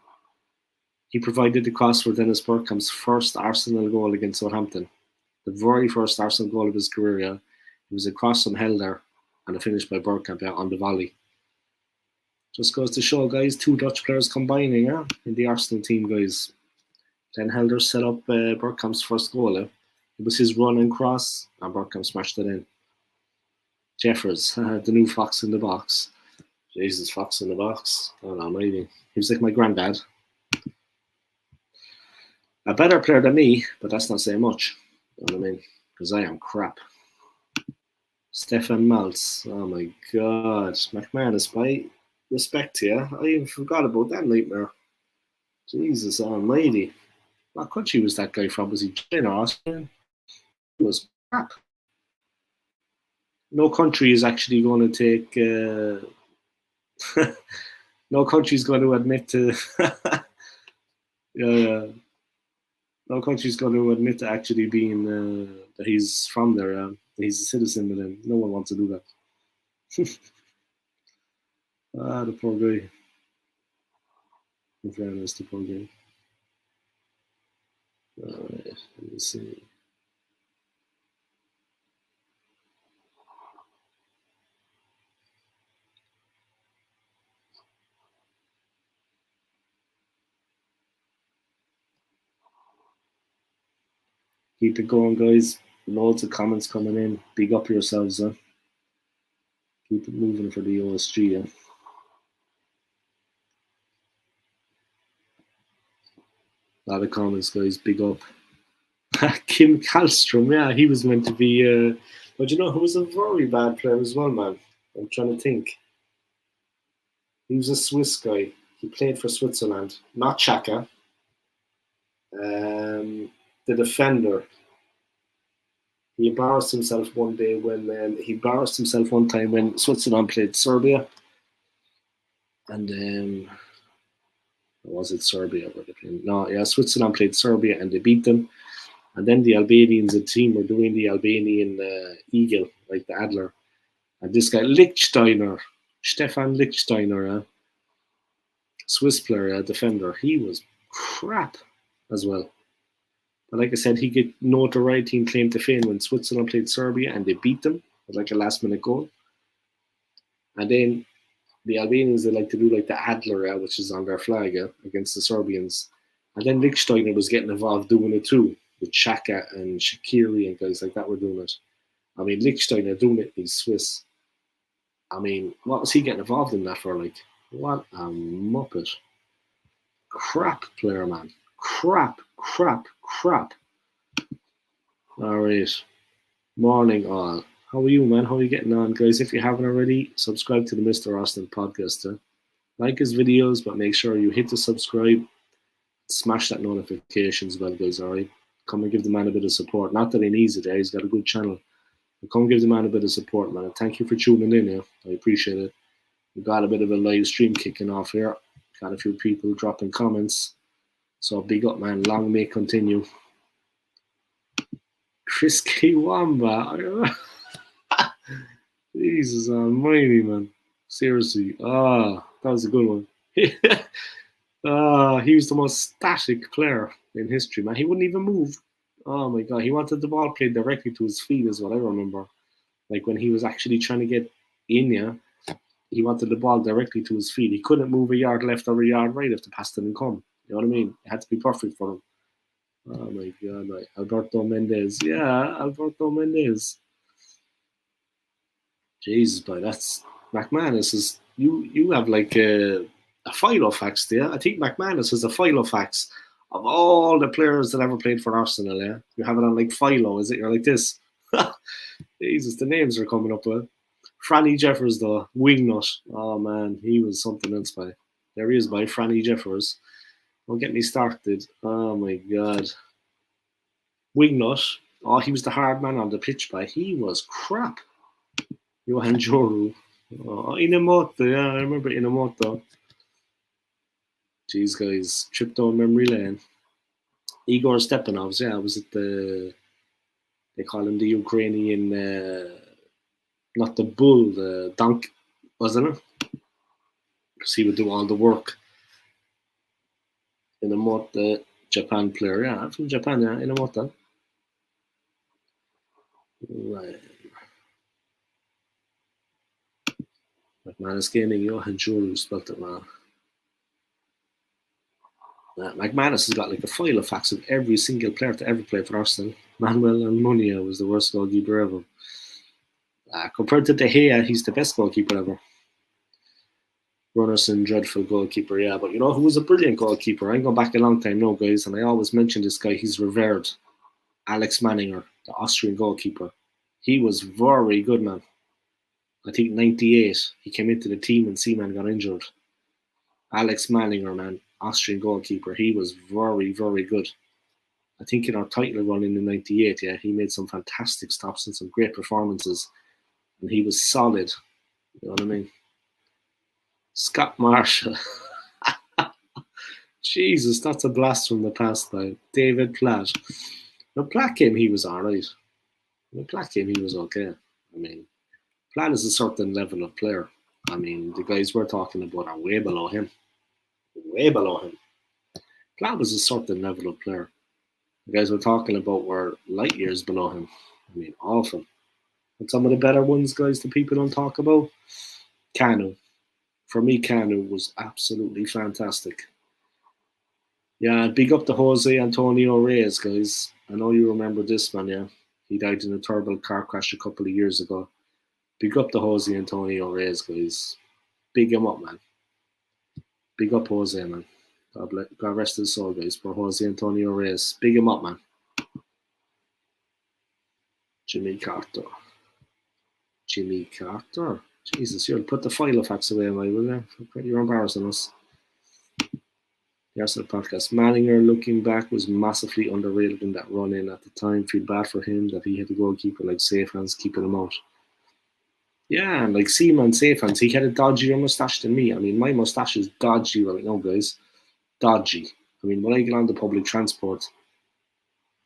He provided the cross for Dennis Bergkamp's first Arsenal goal against Southampton. The very first Arsenal goal of his career, yeah? It was a cross from Helder and a finish by Bergkamp, yeah, on the volley. Just goes to show, guys, two Dutch players combining, yeah, in the Arsenal team, guys. Glenn Helder set up Bergkamp's first goal. It was his run and cross, and Bergkamp smashed it in. Jeffers, the new fox in the box. Jesus, fox in the box. Oh no, maybe. He was like my granddad. A better player than me, but that's not saying much. You know what I mean? Because I am crap. Stefan Maltz. Oh my god. McManus, by respect to you. I even forgot about that nightmare. Jesus almighty. What country was that guy from? Was he China or Austrian? was crap. No country is actually going to take. No country is going to admit to. No country is going to admit to actually being that he's from there. He's a citizen, but then no one wants to do that. The poor guy. In fairness, the poor guy. Alright, let me see. Keep it going, guys. Loads of comments coming in. Big up yourselves, huh? Keep it moving for the OSG, yeah. A lot of comments, guys. Big up. Kim Kallstrom, yeah, he was meant to be. But you know who was a very bad player as well, man? I'm trying to think. He was a Swiss guy. He played for Switzerland, not Xhaka. The defender. He embarrassed himself one day when he embarrassed himself one time when Switzerland played Serbia, and was it Serbia? No, yeah, Switzerland played Serbia and they beat them. And then the Albanians, the team, were doing the Albanian eagle, like the Adler. And this guy, Stefan Lichtsteiner, Swiss player, defender, he was crap as well. But like I said, he get notoriety and claim to fame when Switzerland played Serbia and they beat them with like a last minute goal. And then the Albanians, they like to do like the Adler, which is on their flag, against the Serbians. And then Lichtsteiner was getting involved doing it too, with Xhaka and Shaqiri and guys like that were doing it. I mean, Lichtsteiner doing it, he's Swiss. I mean, what was he getting involved in that for? Like, what a muppet. Crap player, man. Crap. All right. Morning, all. How are you, man? How are you getting on, guys? If you haven't already, subscribe to the Mr. Austin podcast. Like his videos, but make sure you hit the subscribe. Smash that notifications bell, guys, all right? Come and give the man a bit of support. Not that he needs it, he's got a good channel. But come give the man a bit of support, man. And thank you for tuning in, yeah. I appreciate it. We got a bit of a live stream kicking off here. Got a few people dropping comments. So big up, man. Long may continue. Chris Kiwamba. Jesus almighty, man. Seriously. That was a good one. He was the most static player in history, man. He wouldn't even move. Oh my god. He wanted the ball played directly to his feet, is what I remember. Like when he was actually trying to get in, yeah, he wanted the ball directly to his feet. He couldn't move a yard left or a yard right if the pass didn't come. You know what I mean? It had to be perfect for him. Oh my god, like Alberto Mendez. Yeah, Alberto Mendez. Jesus, boy, that's McManus is you have like a Filofax there. I think McManus is a Filofax of all the players that ever played for Arsenal, yeah. You have it on like Philo, is it? You're like this. Jesus, the names are coming up with. Franny Jeffers though, wingnut. Oh man, he was something else by. There he is by Franny Jeffers. Don't get me started. Oh my god. Wingnut. Oh, he was the hard man on the pitch by. He was crap. Johan Joru. Oh, Inamoto, yeah, I remember Inamoto. Jeez, guys, trip down memory lane. Igor Stepanovs, yeah, was it they call him the Ukrainian, not the bull, the donk, wasn't it? Because he would do all the work. Inamoto, Japan player, yeah, I'm from Japan, yeah, Inamoto. Right. McManus Gaming, Johan Joru spelt it wrong. McManus has got like a file of facts of every single player to ever play for Arsenal. Manuel Almunia was the worst goalkeeper ever. Compared to De Gea, he's the best goalkeeper ever. Runnerson, dreadful goalkeeper, yeah. But you know who was a brilliant goalkeeper? I'm going back a long time now, guys, and I always mention this guy. He's revered. Alex Manninger, the Austrian goalkeeper. He was very good, man. I think 98, he came into the team and Seaman got injured. Alex Manninger, man, Austrian goalkeeper. He was very, very good. I think in our title run in the 98, yeah, he made some fantastic stops and some great performances. And he was solid. You know what I mean? Scott Marshall. Jesus, that's a blast from the past now. David Platt. When Platt came, he was alright. When Platt came, he was okay. I mean, Platt is a certain level of player. I mean, the guys we're talking about are way below him. Way below him. Platt was a certain level of player. The guys we're talking about were light years below him. I mean, awful. And some of the better ones, guys, that people don't talk about, Kanu. For me, Kanu was absolutely fantastic. Yeah, big up to Jose Antonio Reyes, guys. I know you remember this man, yeah. He died in a terrible car crash a couple of years ago. Big up to Jose Antonio Reyes, guys. Big him up, man. Big up Jose, man. God rest his soul, guys. For Jose Antonio Reyes. Big him up, man. Jimmy Carter. Jimmy Carter. Jesus, you'll put the file of facts away, my will you? You're embarrassing us. Yes, the podcast. Manninger, looking back, was massively underrated in that run in at the time. Feel bad for him that he had a goalkeeper like safe hands keeping him out. Yeah, and like Seaman safe hands, he had a dodgier moustache than me. I mean, my moustache is dodgy right now, guys. Dodgy. I mean, when I get on the public transport,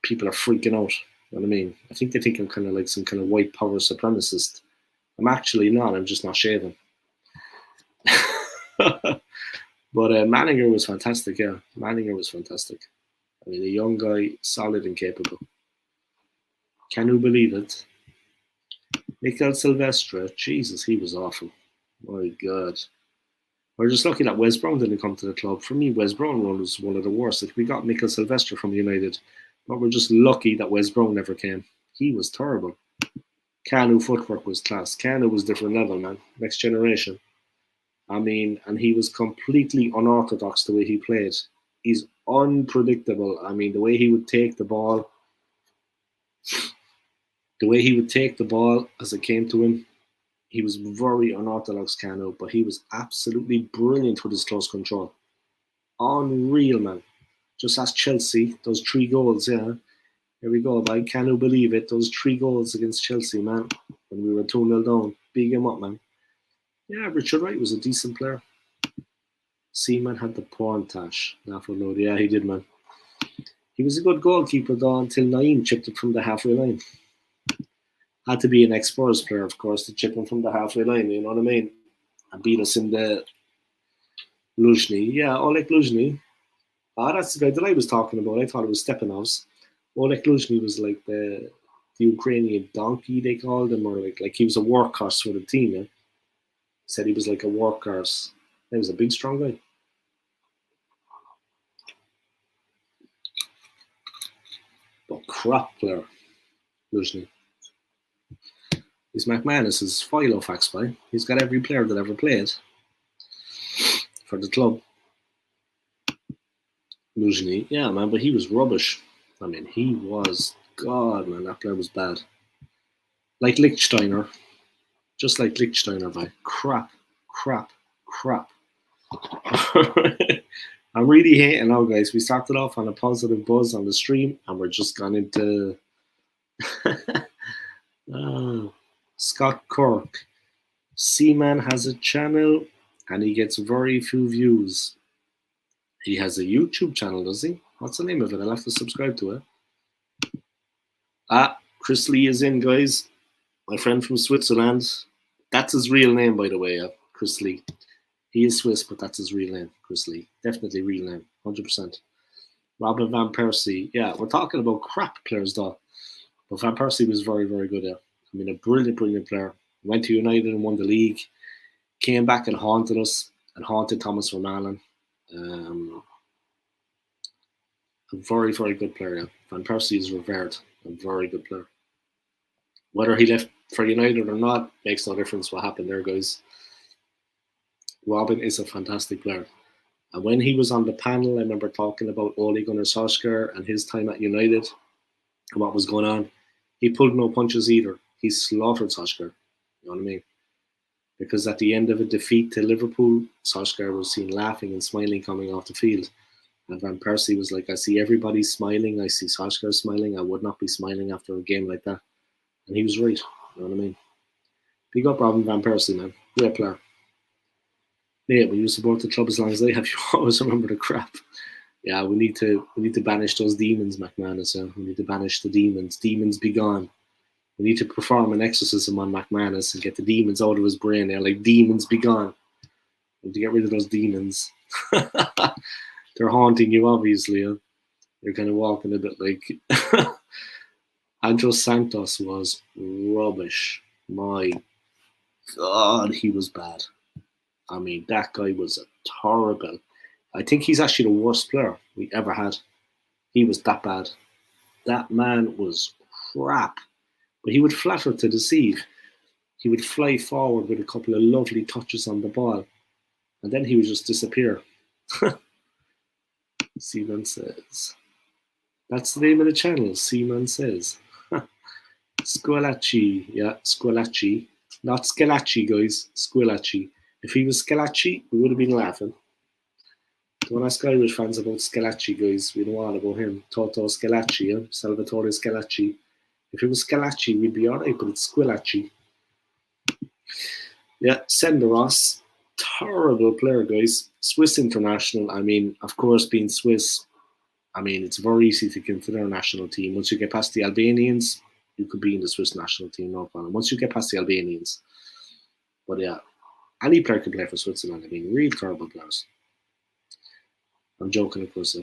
people are freaking out. You know what I mean? I think they think I'm kind of like some kind of white power supremacist. I'm actually not. I'm just not shaving. But Manninger was fantastic, yeah. Manninger was fantastic. I mean, a young guy, solid and capable. Can you believe it? Mikel Silvestre, Jesus, he was awful. My God. We're just lucky that Wes Brown didn't come to the club. For me, Wes Brown was one of the worst. Like, we got Mikel Silvestre from United, but we're just lucky that Wes Brown never came. He was terrible. Kanu footwork was class. Kanu was different level, man. Next generation. I mean, and he was completely unorthodox the way he played. He's unpredictable. I mean, the way he would take the ball as it came to him, he was very unorthodox, Kanu, but he was absolutely brilliant with his close control. Unreal, man. Just ask Chelsea, those 3 goals, yeah. Here we go, boy. Can you believe it? Those 3 goals against Chelsea, man, when we were 2-0 down. Big him up, man. Yeah, Richard Wright was a decent player. Seaman had the porn tash. Yeah, he did, man. He was a good goalkeeper, though, until Naeem chipped it from the halfway line. Had to be an ex-Spurs player, of course, to chip him from the halfway line, you know what I mean? And beat us in the Luzhny. Yeah, Oleg Luzhny. That's the guy that I was talking about. I thought it was Stepanovs. Oleg Luzhny was like the Ukrainian donkey, they called him, or like he was a workhorse for the team. Yeah? Said he was like a workhorse. He was a big, strong guy. But crap player, Luzhny. He's McManus's Filofax guy. He's got every player that ever played for the club. Luzhny, yeah, man, but he was rubbish. I mean, he was, God, man, that player was bad. Like Lichtsteiner. Just like Lichtsteiner, man. Crap. I'm really hating now, guys. We started off on a positive buzz on the stream, and we're just gone into Scott Cork. Seaman has a channel, and he gets very few views. He has a YouTube channel, does he? What's the name of it? I'll have to subscribe to it. Chris Lee is in, guys. My friend from Switzerland. That's his real name, by the way, Chris Lee. He is Swiss, but that's his real name, Chris Lee. Definitely real name, 100%. Robin Van Persie. Yeah, we're talking about crap players, though. But Van Persie was very, very good, yeah. I mean, a brilliant, brilliant player. Went to United and won the league. Came back and haunted us and haunted Thomas Vermaelen. A very, very good player, yeah. Van Persie is revered. A very good player. Whether he left for United or not makes no difference what happened there, guys. Robin is a fantastic player. And when he was on the panel, I remember talking about Ole Gunnar Solskjaer and his time at United and what was going on. He pulled no punches either. He slaughtered Solskjaer. You know what I mean? Because at the end of a defeat to Liverpool, Solskjaer was seen laughing and smiling coming off the field. And Van Persie was like, I see everybody smiling. I see Solskjaer smiling. I would not be smiling after a game like that. And he was right. You know what I mean? Big up Robin Van Persie, man. Great player. Yeah, when you support the club as long as I have, you always remember the crap. Yeah, we need to banish those demons, McManus. Yeah? We need to banish the demons. Demons be gone. We need to perform an exorcism on McManus and get the demons out of his brain. They're like, demons be gone. We need to get rid of those demons. They're haunting you, obviously. Huh? You're kind of walking a bit like Andros Santos was rubbish. My God, he was bad. I mean, that guy was horrible. I think he's actually the worst player we ever had. He was that bad. That man was crap. But he would flatter to deceive. He would fly forward with a couple of lovely touches on the ball, and then he would just disappear. Seaman says. That's the name of the channel, Seaman says. Squilacci, yeah, Squilacci. Not Scalacci, guys, Squilacci. If he was Scalacci, we would have been laughing. Don't ask Irish fans about Scalacci, guys. We know all about him. Toto Scalacci, yeah? Salvatore Scalacci. If it was Scalacci, we'd be alright, but it's Squilacci. Yeah, Senderos. Terrible player, guys. Swiss international. I mean, of course, being Swiss, I mean, it's very easy to get into their national team. Once you get past the Albanians, you could be in the Swiss national team, no problem. Once you get past the Albanians. But yeah, any player can play for Switzerland. I mean, real terrible players. I'm joking, of course.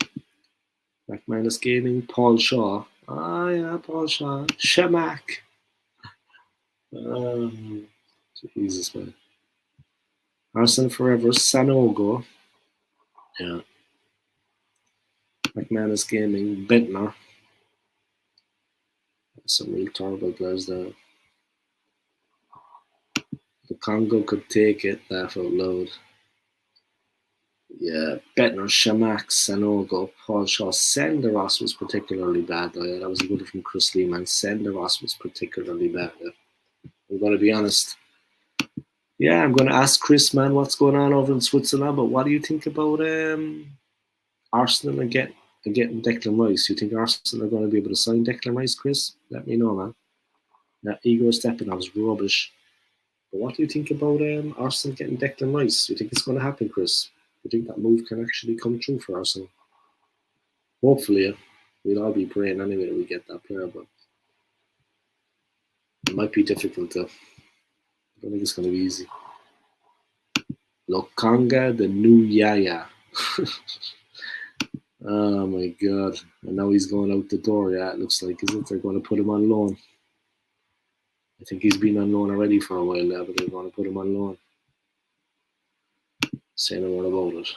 McManus Gaming, Paul Shaw. Ah, yeah, Paul Shaw. Shamak. Jesus, man. Arsenal Forever, Sanogo. Yeah. McManus Gaming, Bentner. Some real terrible players there. The Congo could take it, laugh out loud. Yeah, Bentner, Shamak, Sanogo, Paul Shaw. Senderos was particularly bad, though. Yeah, that was a good from Chris Lee, man. Senderos was particularly bad. Yeah. I'm going to be honest. Yeah, I'm going to ask Chris, man, what's going on over in Switzerland, but what do you think about Arsenal and getting Declan Rice? You think Arsenal are going to be able to sign Declan Rice, Chris? Let me know, man. That Igor Stepanov was rubbish. But what do you think about Arsenal getting Declan Rice? Do you think it's going to happen, Chris? Do you think that move can actually come true for Arsenal? Hopefully, yeah. We'll all be praying anyway that we get that player, but it might be difficult though. I don't think it's going to be easy. Lokanga, the new Yaya. Oh my God. And now he's going out the door, yeah, it looks like, isn't it? They're going to put him on loan. I think he's been on loan already for a while now, but they're going to put him on loan. Say no more about it.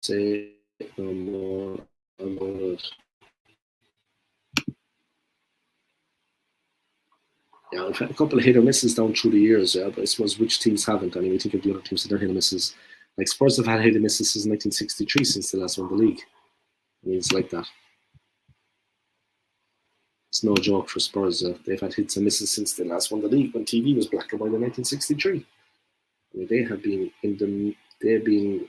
Say no more about it. Yeah, we've had a couple of hit or misses down through the years, yeah, but I suppose which teams haven't? I mean, we think of the other teams that are hit or misses. Like Spurs have had hit or misses since 1963, since they last won the league. I mean, it's like that. It's no joke for Spurs. They've had hits and misses since they last won the league when TV was black and white in 1963. I mean, they have been in the. They've been.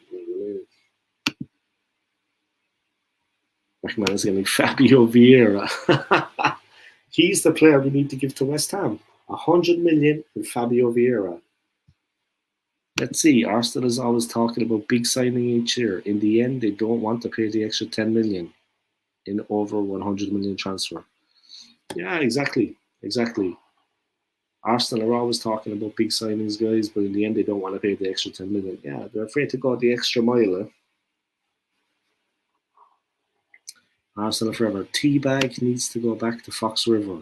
McManus getting Fabio Vieira. He's the player we need to give to West Ham. 100 million and Fabio Vieira. Let's see. Arsenal is always talking about big signing each year. In the end, they don't want to pay the extra 10 million in over 100 million transfer. Yeah, exactly. Arsenal are always talking about big signings, guys, but in the end, they don't want to pay the extra 10 million. Yeah, they're afraid to go the extra mile. Arsenal forever. Teabag needs to go back to Fox River.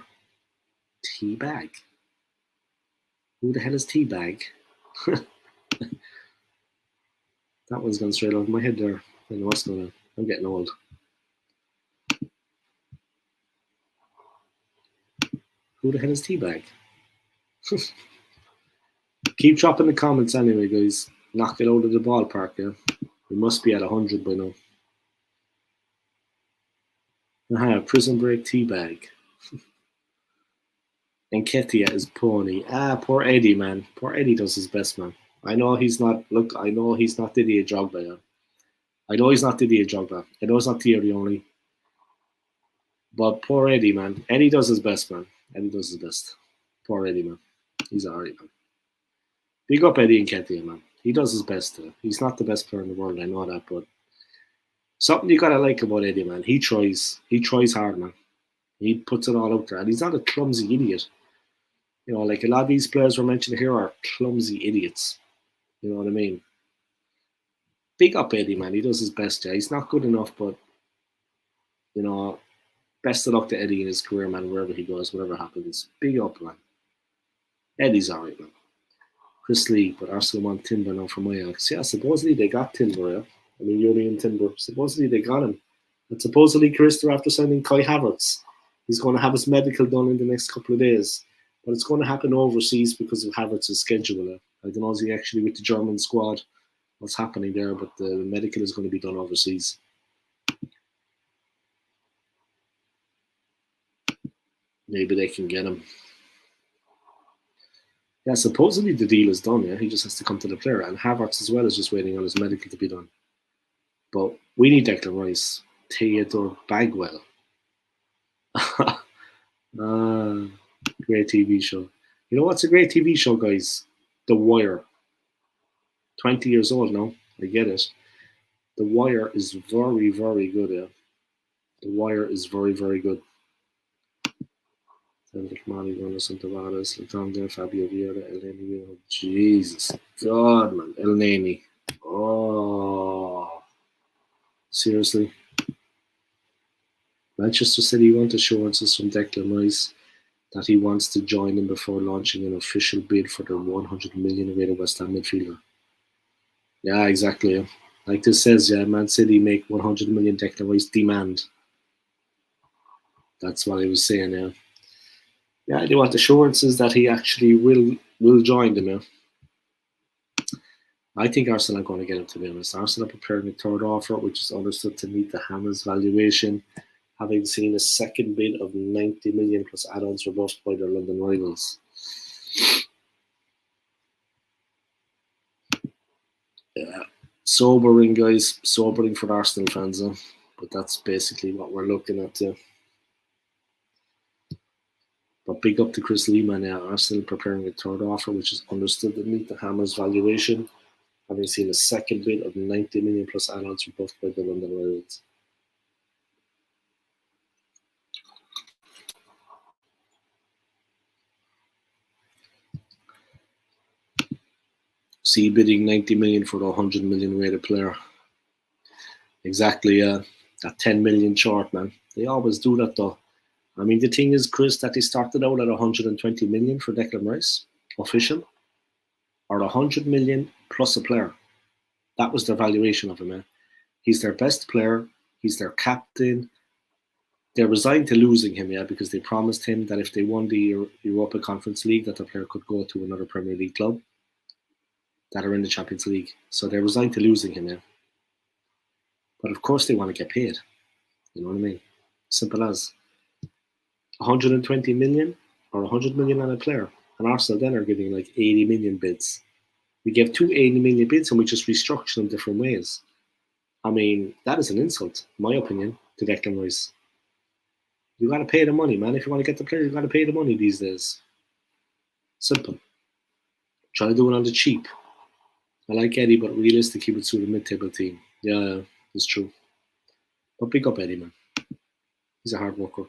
Teabag? Who the hell is Teabag? That one's gone straight over my head there. I don't know what's going on. I'm getting old. Who the hell is Teabag? Keep dropping the comments anyway, guys. Knock it out of the ballpark, yeah? We must be at 100 by now. Prison Break Teabag. Enketia is Pony. Poor Eddie, man. Poor Eddie does his best, man. I know he's not. Look, I know he's not Didier Drogba. Yeah. I know he's not Didier Drogba. I know it's not Thierry only. But poor Eddie, man. Eddie does his best, man. Eddie does his best. Poor Eddie, man. He's alright, man. Big up Eddie and Nketiah, man. He does his best. He's not the best player in the world, I know that, but something you gotta like about Eddie, man. He tries. He tries hard, man. He puts it all out there, and he's not a clumsy idiot. You know, like a lot of these players we're mentioning here are clumsy idiots. You know what I mean? Big up Eddie, man. He does his best. Yeah, he's not good enough, but you know, best of luck to Eddie in his career, man. Wherever he goes, whatever happens, big up, man. Eddie's alright, man. Chris Lee, but Arsenal want Timber now from Ajax. Yeah, supposedly they got Timber, yeah. I mean, Julian Timber. Supposedly they got him. And supposedly, Chris, they're after signing Kai Havertz. He's going to have his medical done in the next couple of days. But it's going to happen overseas because of Havertz's schedule. I don't know if he actually with the German squad, what's happening there, but the medical is going to be done overseas. Maybe they can get him. Yeah, supposedly the deal is done, yeah. He just has to come to the player. And Havertz as well is just waiting on his medical to be done. But we need Declan Rice. Theodore Bagwell. Great TV show. You know what's a great TV show, guys? The Wire. 20 years old now. I get it. The Wire is very, very good, yeah. The Wire is very, very good. Fabio Vieira, El Neni. Jesus. God, man. El Neni. Oh. Seriously. Manchester City want assurances from Declan Rice that he wants to join them before launching an official bid for their 100 million rated West Ham midfielder. Yeah, exactly. Yeah. Like this says, yeah, Man City make 100 million Declan Rice demand. That's what I was saying. Yeah, yeah. They want assurances that he actually will join them. Yeah. I think Arsenal are going to get him. To be honest, Arsenal are preparing a third offer, which is understood to meet the Hammers valuation, having seen a second bid of 90 million plus add-ons reversed by their London rivals. Yeah, sobering, guys. Sobering for Arsenal fans, huh? But that's basically what we're looking at. But big up to Chris Lehman. Arsenal preparing a third offer, which is understood to meet the Hammers valuation, having seen a second bid of 90 million plus add-ons reversed by the London rivals. See bidding 90 million for the 100 million rated player. Exactly, that 10 million short, man. They always do that though. I mean, the thing is, Chris, that they started out at 120 million for Declan Rice, official, or 100 million plus a player. That was their valuation of him, man. He's their best player. He's their captain. They're resigned to losing him, yeah, because they promised him that if they won the Europa Conference League, that the player could go to another Premier League club that are in the Champions League. So they're resigned to losing him, yeah. But of course they want to get paid. You know what I mean? Simple as 120 million or 100 million on a player. And Arsenal then are giving like 80 million bids. We gave two 80 million bids and we just restructured them different ways. I mean, that is an insult, in my opinion, to Declan Rice. You got to pay the money, man. If you want to get the player, you got to pay the money these days. Simple. Try to do it on the cheap. I like Eddie, but realistic, he would suit a mid-table team. Yeah, it's true. But pick up Eddie, man. He's a hard worker.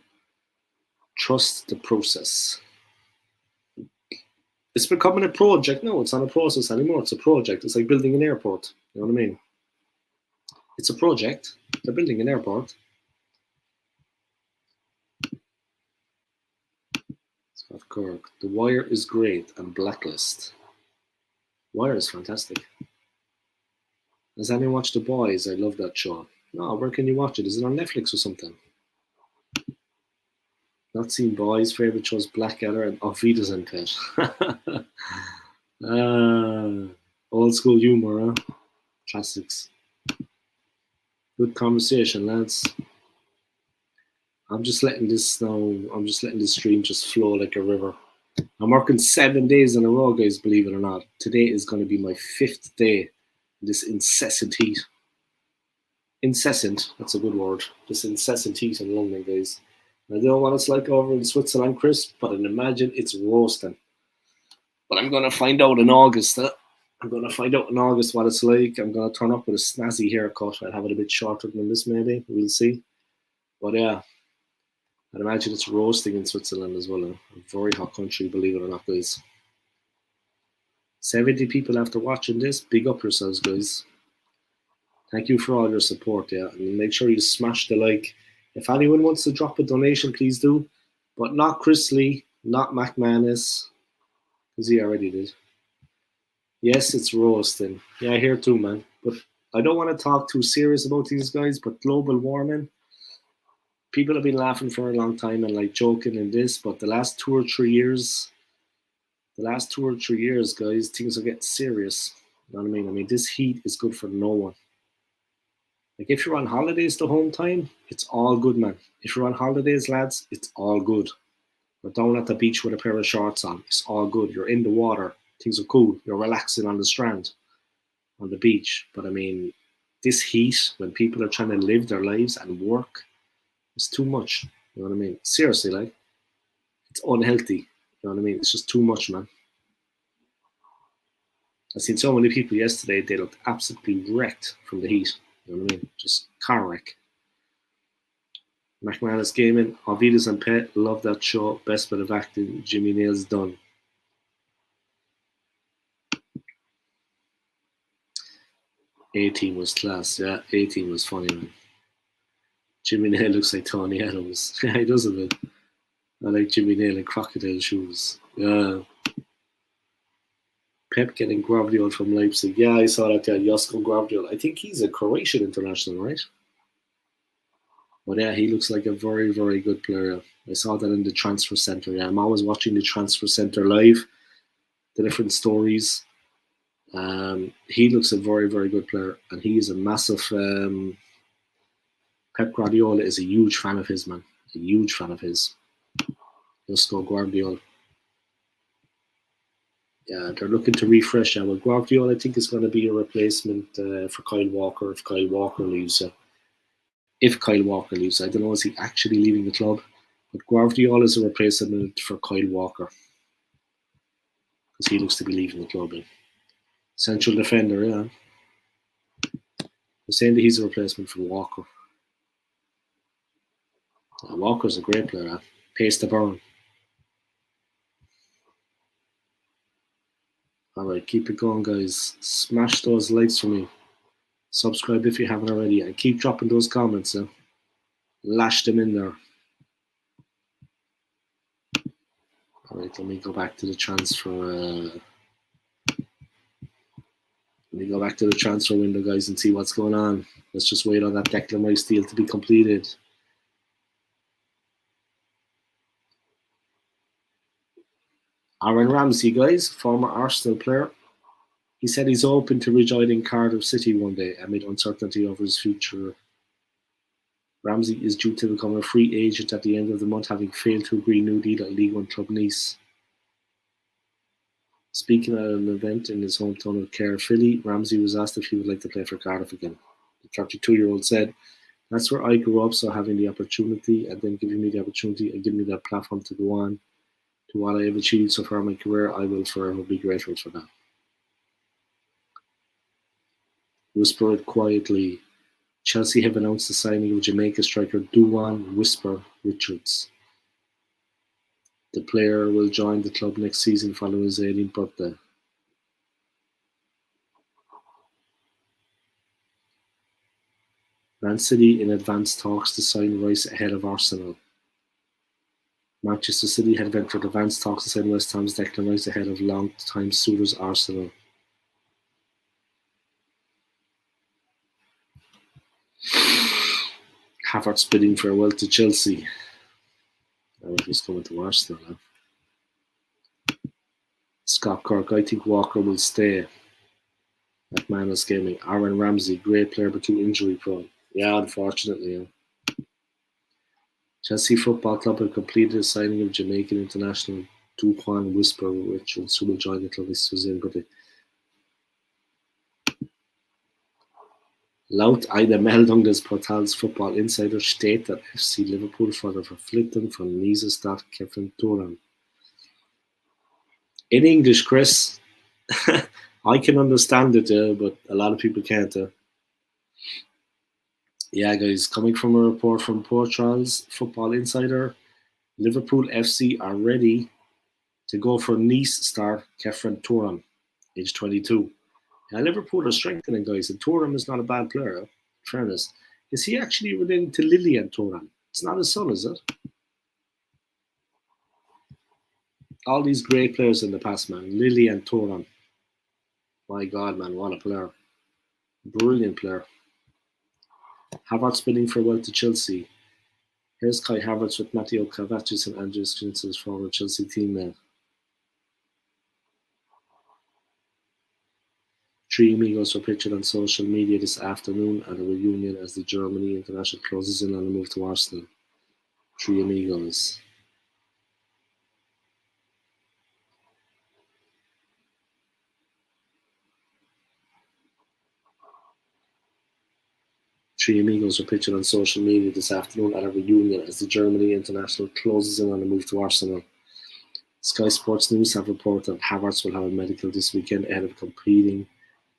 Trust the process. It's becoming a project. No, it's not a process anymore. It's a project. It's like building an airport. You know what I mean? It's a project. They're building an airport. Scott Kirk. The Wire is great and Blacklist. Wire is fantastic. Has anyone watched The Boys? I love that show. No, where can you watch it? Is it on Netflix or something? Not seen Boys. Favorite shows Blackadder and Auf Wiedersehen Pet. Old school humor, huh? Classics. Good conversation, lads. I'm just letting this stream just flow like a river. I'm working 7 days in a row, guys, believe it or not. Today is going to be my 5th day in this incessant heat. Incessant, that's a good word. This incessant heat in London, guys. I don't know what it's like over in Switzerland, Chris, but I imagine it's roasting. But I'm going to find out in August. I'm going to find out in August what it's like. I'm going to turn up with a snazzy haircut. I'll have it a bit shorter than this, maybe. We'll see. But yeah, I'd imagine it's roasting in Switzerland as well. A very hot country, believe it or not, guys. 70 people after watching this. Big up yourselves, guys. Thank you for all your support, yeah. And make sure you smash the like. If anyone wants to drop a donation, please do. But not Chris Lee, not McManus, because he already did. Yes, it's roasting. Yeah, here too, man. But I don't want to talk too serious about these guys, but global warming, people have been laughing for a long time and like joking in this, but the last 2 or 3 years, guys, things are getting serious. You know what I mean? I mean, this heat is good for no one. Like, if you're on holidays to home time, it's all good, man. If you're on holidays, lads, it's all good. You're down at the beach with a pair of shorts on, it's all good. You're in the water, things are cool. You're relaxing on the strand, on the beach. But I mean, this heat, when people are trying to live their lives and work, it's too much. You know what I mean? Seriously, like, it's unhealthy. You know what I mean? It's just too much, man. I've seen so many people yesterday, they looked absolutely wrecked from the heat. You know what I mean? Just car wreck. McManus Gaming, Alvidas and Pet, love that show. Best bit of acting, Jimmy Nails done. A-Team was class, yeah. A-Team was funny, man. Jimmy Nail looks like Tony Adams. Yeah, he does a bit. I like Jimmy Nail in crocodile shoes. Yeah. Pep getting Guardiola from Leipzig. Yeah, I saw that. Yeah, Josko Guardiola. I think he's a Croatian international, right? But yeah, he looks like a very, very good player. I saw that in the transfer center. Yeah, I'm always watching the transfer center live, the different stories. He looks a very, very good player, and he is a massive. Pep Guardiola is a huge fan of his, man. A huge fan of his. Josko Guardiola. Yeah, they're looking to refresh. Well, Guardiola, I think, is going to be a replacement for Kyle Walker if Kyle Walker leaves. If Kyle Walker leaves, I don't know, is he actually leaving the club? But Guardiola is a replacement for Kyle Walker because he looks to be leaving the club. Central defender, yeah. They're saying that he's a replacement for Walker. Walker's a great player. Pace to burn. Alright, keep it going, guys. Smash those likes for me. Subscribe if you haven't already. And keep dropping those comments. Lash them in there. Alright, let me go back to the transfer. Let me go back to the transfer window, guys, and see what's going on. Let's just wait on that Declan Rice deal to be completed. Aaron Ramsey, guys, former Arsenal player. He said he's open to rejoining Cardiff City one day amid uncertainty over his future. Ramsey is due to become a free agent at the end of the month, having failed to agree a new deal at League One club Nice. Speaking at an event in his hometown of Caerphilly, Ramsey was asked if he would like to play for Cardiff again. The 32-year-old said, "That's where I grew up, so having the opportunity and then giving me the opportunity and giving me that platform to go on to what I have achieved so far in my career, I will forever be grateful for that." Whisper it quietly. Chelsea have announced the signing of Jamaica striker Duan Whisper Richards. The player will join the club next season following his 18th birthday. Man City in advanced talks to sign Rice ahead of Arsenal. Manchester City have entered advanced talks to sign West Ham's Declan Rice ahead of long-time suitors Arsenal. Havertz bidding farewell to Chelsea. I don't know if he's coming to Arsenal now. Scott Kirk, I think Walker will stay. McManus Gaming. Aaron Ramsey, great player but too injury prone. Yeah, unfortunately. Yeah. Chelsea Football Club have completed the signing of Jamaican international Duquan Whisper Richards, who will join the club this was in, but laut einer Meldung des Portals Football Insider steht der FC Liverpool vor der Verpflichtung von Niederstart Kevin Turan. In English, Chris, I can understand it, but a lot of people can't. Yeah, guys, coming from a report from Portal's Football Insider, Liverpool FC are ready to go for Nice star Kefren Turan, age 22. Now, Liverpool are strengthening, guys, and Turan is not a bad player, in fairness. Is he actually related to Lilian Turan? It's not his son, is it? All these great players in the past, man. Lilian Turan. My God, man, what a player. Brilliant player. Havertz bidding farewell to Chelsea. Here's Kai Havertz with Matteo Kovacic and Andreas Christensen's former Chelsea teammate. Three amigos were pictured on social media this afternoon at a reunion as the Germany international closes in on a move to Arsenal. Three amigos. Three amigos were pictured on social media this afternoon at a reunion as the Germany international closes in on a move to Arsenal. Sky Sports News have reported that Havertz will have a medical this weekend ahead of completing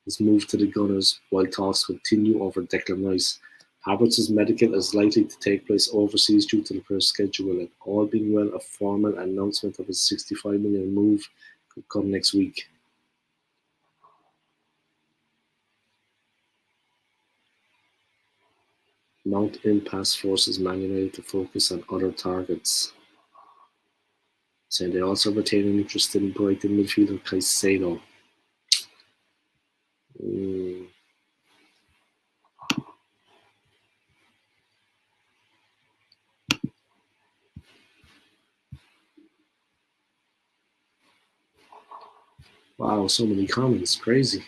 his move to the Gunners, while talks continue over Declan Rice. Havertz's medical is likely to take place overseas due to the player's schedule, and all being well, a formal announcement of his £65 million move could come next week. Mount impasse forces Man United to focus on other targets, saying they also retain an interest in Brighton midfielder Caicedo. Wow, so many comments, crazy.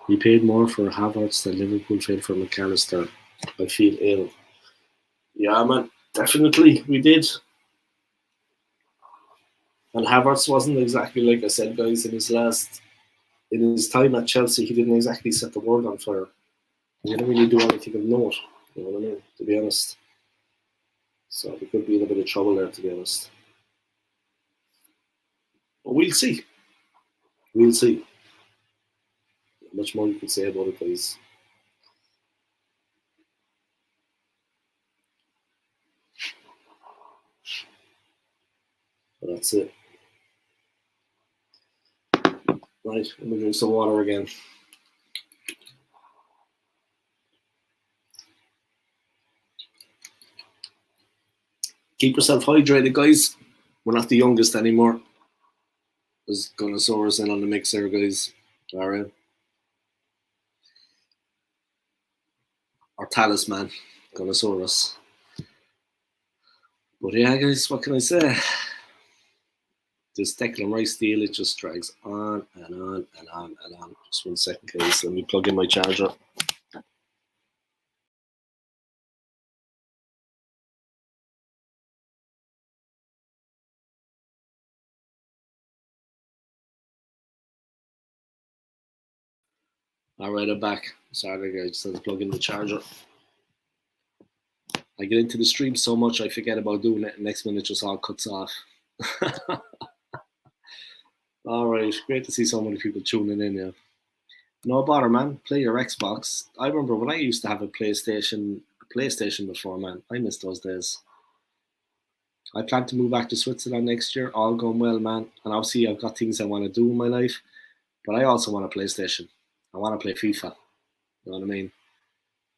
We paid more for Havertz than Liverpool paid for McAllister. I feel ill. Yeah, man, definitely we did. And Havertz wasn't exactly, like I said, guys, in his time at Chelsea, he didn't exactly set the world on fire. He didn't really do anything of note, you know what I mean, to be honest. So we could be in a bit of trouble there, to be honest. But we'll see. We'll see. Not much more you could say about it, guys. But that's it. Right, I'm gonna drink some water again. Keep yourself hydrated, guys. We're not the youngest anymore. There's Gunnosaurus in on the mix there, guys. Alright. Our talisman, Gunnosaurus. But yeah, guys, what can I say? This Declan Rice deal, it just drags on and on and on and on. Just 1 second, guys. Let me plug in my charger. Alright, I'm back. Sorry, guys. Just had to plug in the charger. I get into the stream so much I forget about doing it, and next minute just all cuts off. Alright, great to see so many people tuning in, yeah. No bother, man. Play your Xbox. I remember when I used to have a PlayStation before, man. I miss those days. I plan to move back to Switzerland next year, all going well, man. And obviously I've got things I want to do in my life, but I also want a PlayStation. I want to play FIFA. You know what I mean?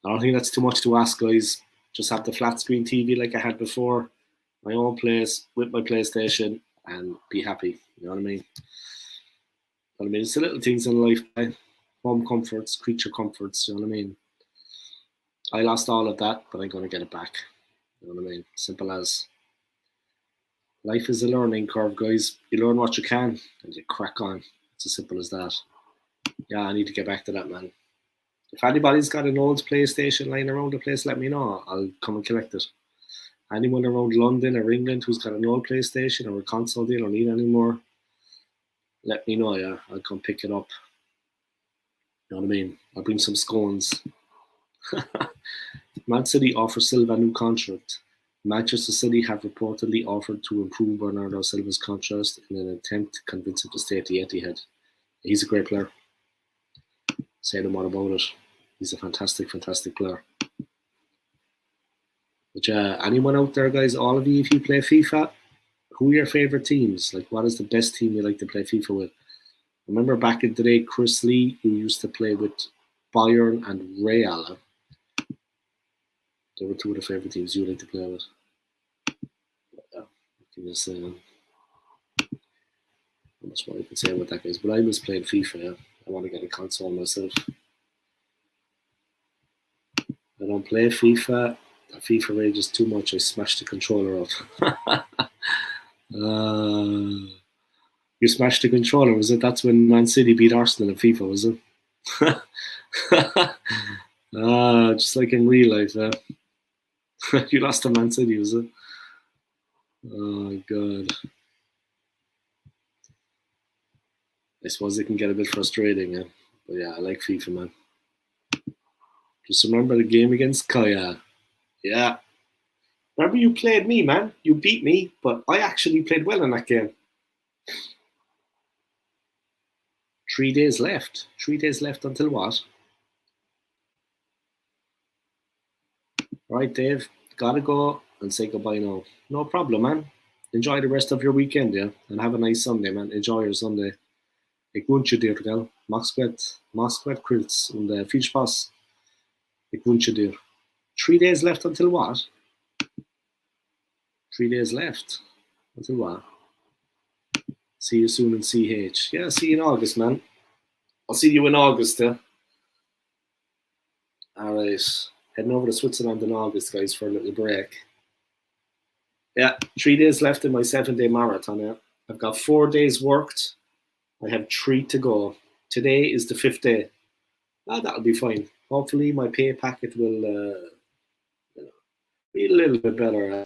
I don't think that's too much to ask, guys. Just have the flat screen TV like I had before, my own place with my PlayStation, and be happy. You know what I mean? It's the little things in life, right? Home comforts, creature comforts. You know what I mean? I lost all of that, but I'm going to get it back. You know what I mean? Simple as. Life is a learning curve, guys. You learn what you can, and you crack on. It's as simple as that. Yeah, I need to get back to that, man. If anybody's got an old PlayStation lying around the place, let me know. I'll come and collect it. Anyone around London or England who's got an old PlayStation or a console they don't need anymore, let me know, yeah. I'll come pick it up. You know what I mean? I'll bring some scones. Man City offer Silva a new contract. Manchester City have reportedly offered to improve Bernardo Silva's contract in an attempt to convince him to stay at the Etihad. He's a great player. Say no more about it. He's a fantastic, fantastic player. But yeah, anyone out there, guys, all of you, if you play FIFA, who are your favourite teams? Like, what is the best team you like to play FIFA with? Remember back in the day, Chris Lee, who used to play with Bayern and Real. They were two of the favourite teams you like to play with. Yeah, that's what I can say about that, guys. But I was playing FIFA, yeah. I want to get a console myself. I don't play FIFA. The FIFA rages too much. I smashed the controller off. You smashed the controller, was it? That's when Man City beat Arsenal in FIFA, was it? Just like in real life, you lost to Man City, was it? Oh god. I suppose it can get a bit frustrating, yeah. But yeah, I like FIFA, man. Just remember the game against Kaya. Yeah. Remember you played me, man. You beat me, but I actually played well in that game. 3 days left. 3 days left until what? Right, Dave. Gotta go and say goodbye now. No problem, man. Enjoy the rest of your weekend, yeah? And have a nice Sunday, man. Enjoy your Sunday. Ik wünsche dir, gell? Mach's gut, Chris. Und viel Spaß. Ik wünsche dir. 3 days left until what? 3 days left. Until what? See you soon in CH. Yeah, see you in August, man. I'll see you in August, yeah? Alright. Heading over to Switzerland in August, guys, for a little break. Yeah, 3 days left in my 7-day marathon, yeah. I've got 4 days worked. I have 3 to go. Today is the 5th day. That'll be fine. Hopefully my pay packet will be a little bit better.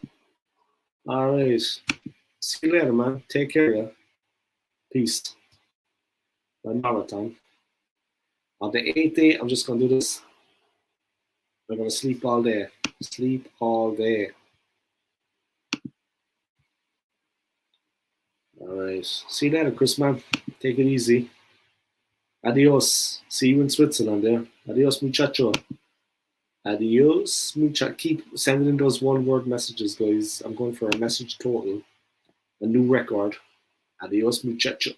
Alright. See you later, man. Take care, yeah. Peace. My marathon. On the 8th day, I'm just going to do this. I'm going to sleep all day. Sleep all day. Alright. See you later, Chris, man. Take it easy. Adios. See you in Switzerland, yeah? Adios, muchacho. Adios, muchacho. Keep sending those one-word messages, guys. I'm going for a message total. A new record. Adios, muchacho.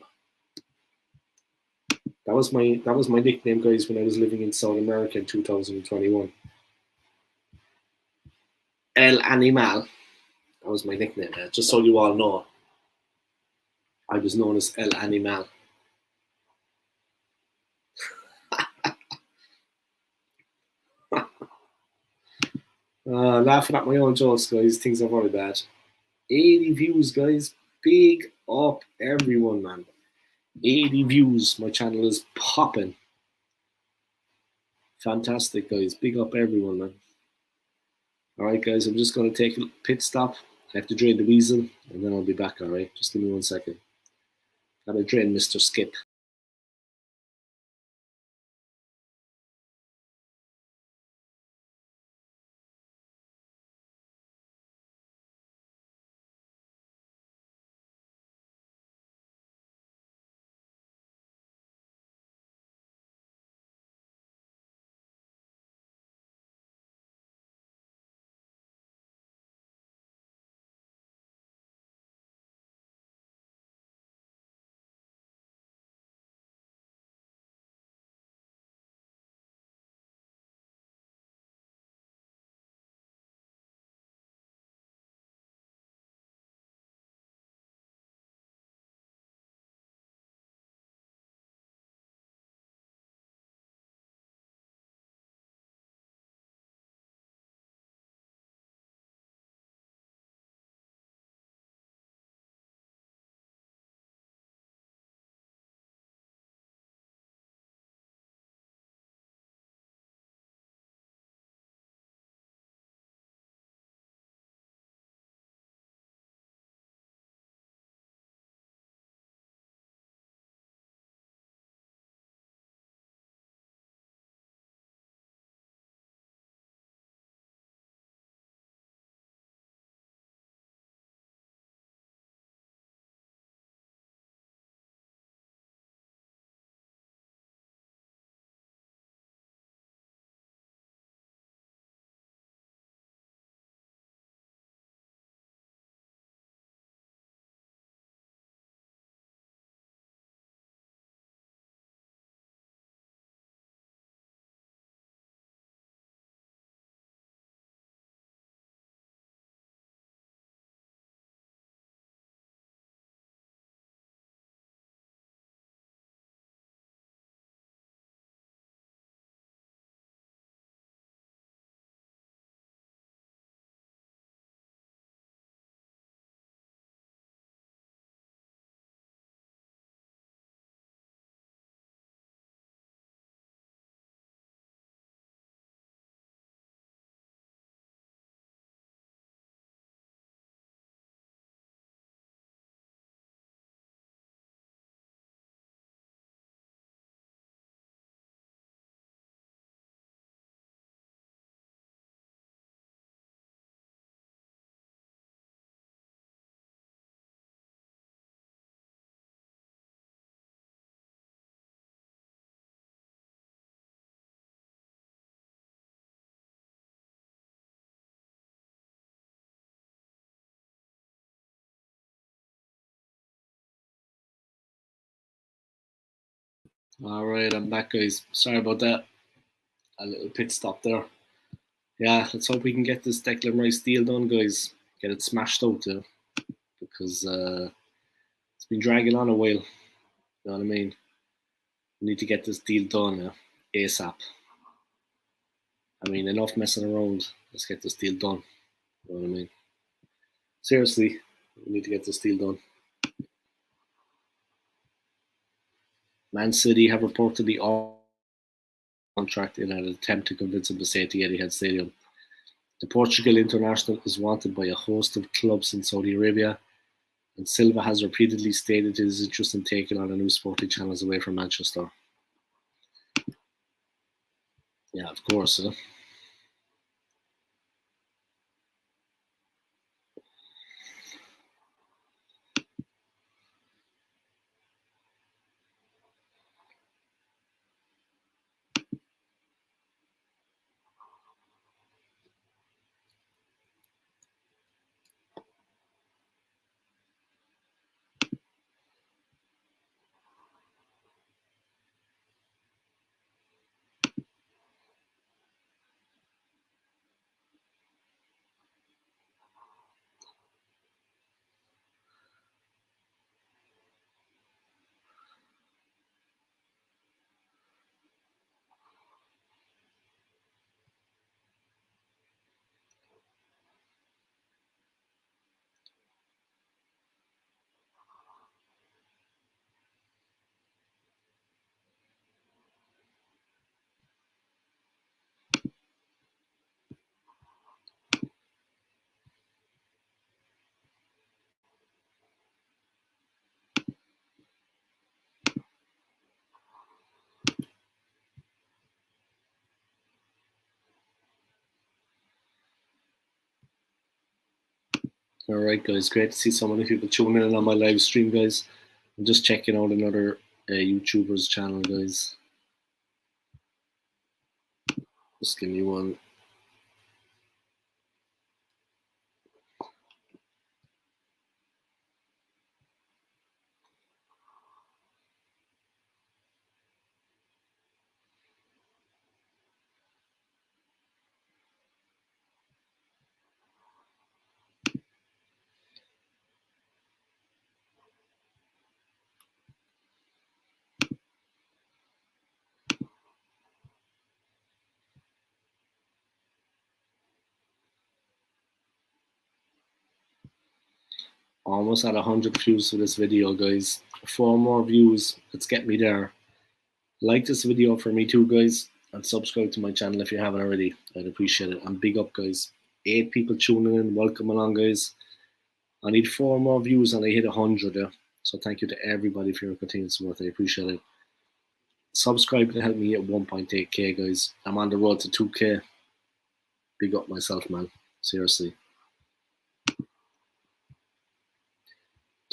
That was my nickname, guys, when I was living in South America in 2021. El Animal. That was my nickname, just so you all know. I was known as El Animal. Laughing at my own jokes, guys. Things are very bad. 80 views, guys. Big up everyone, man. 80 views. My channel is popping. Fantastic, guys. Big up everyone, man. Alright, guys. I'm just going to take a pit stop. I have to drain the weasel, and then I'll be back, alright? Just give me 1 second. Gotta drain Mr. Skip. All right, I'm back, guys. Sorry about that. A little pit stop there. Yeah, let's hope we can get this Declan Rice deal done, guys. Get it smashed out there because it's been dragging on a while. You know what I mean? We need to get this deal done ASAP. I mean, enough messing around. Let's get this deal done. You know what I mean? Seriously, we need to get this deal done. Man City have reportedly contract in an attempt to convince him to stay at the Etihad Stadium. The Portugal international is wanted by a host of clubs in Saudi Arabia, and Silva has repeatedly stated his interest in taking on a new sporting channels away from Manchester. Yeah, of course. All right, guys. Great to see so many people tuning in on my live stream, guys. I'm just checking out another YouTuber's channel, guys. Just give me one. Almost at 100 views for this video, guys. 4 more views. Let's get me there. Like this video for me too, guys, and subscribe to my channel if you haven't already. I'd appreciate it. And big up, guys. 8 people tuning in. Welcome along, guys. I need 4 more views and I hit 100 there. So thank you to everybody for your continued support. I appreciate it. Subscribe to help me at 1.8k, guys. I'm on the road to 2k. Big up myself, man. Seriously.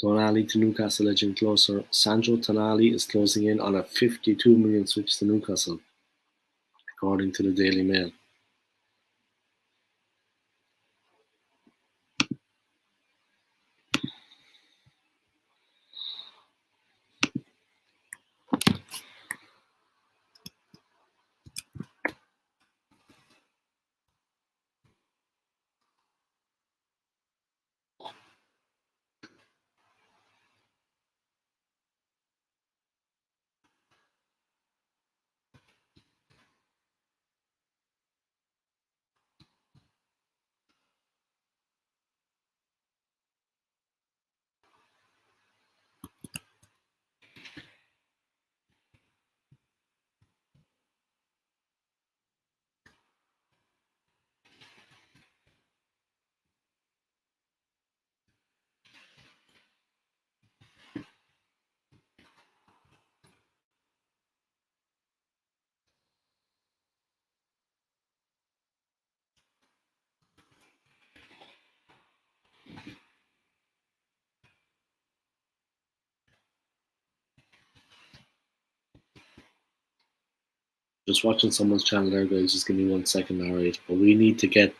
Tonali to Newcastle edging closer. Sandro Tonali is closing in on a 52 million switch to Newcastle, according to the Daily Mail. Just watching someone's channel there, guys. Just give me 1 second, alright. But we need to get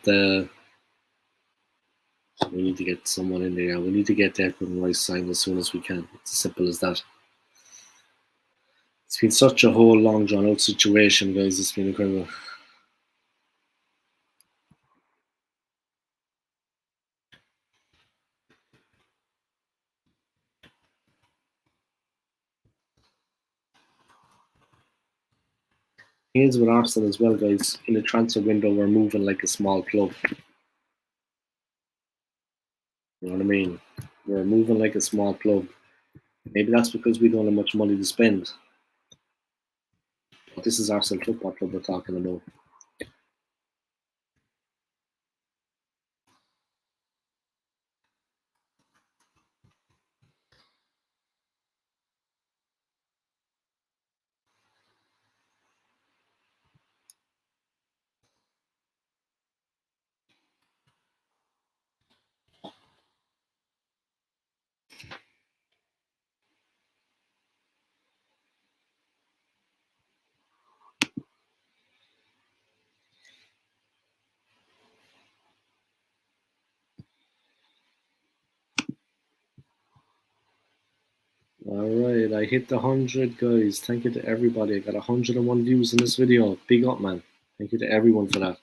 someone in there. We need to get Declan Rice signed as soon as we can. It's as simple as that. It's been such a whole long drawn out situation, guys. It's been incredible. Here's with Arsenal as well, guys. In the transfer window, we're moving like a small club. You know what I mean? We're moving like a small club. Maybe that's because we don't have much money to spend. But this is Arsenal Football Club we're talking about. Alright, I hit the 100, guys. Thank you to everybody. I got 101 views in this video. Big up, man. Thank you to everyone for that.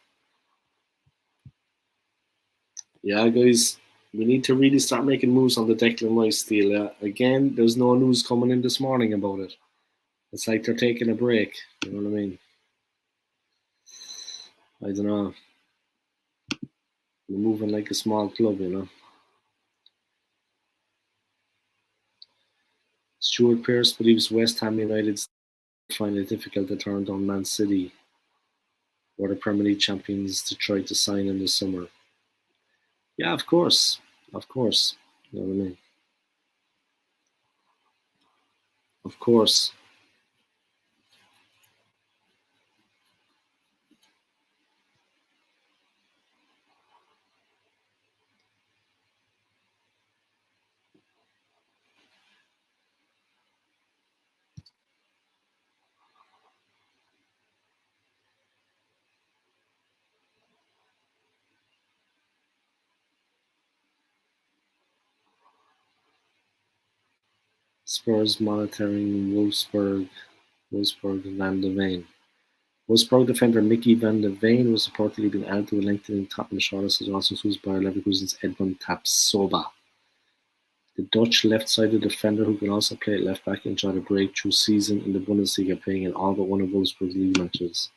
Yeah, guys, we need to really start making moves on the Declan Rice deal. Again, there's no news coming in this morning about it. It's like they're taking a break. You know what I mean? I don't know. We're moving like a small club, you know. Stuart Pearce believes West Ham United find it difficult to turn down Man City, or the Premier League champions, to try to sign in the summer. Yeah, of course. Of course. You know what I mean? Of course. Spurs monitoring Wolfsburg Van de Ven. Wolfsburg defender Mickey van de Ven was reportedly being added to a lengthening Tottenham shortlist as also includes Bayer Leverkusen's Edmund Tapsoba. The Dutch left-sided defender, who can also play at left-back, enjoyed a breakthrough season in the Bundesliga, playing in all but one of Wolfsburg's league matches.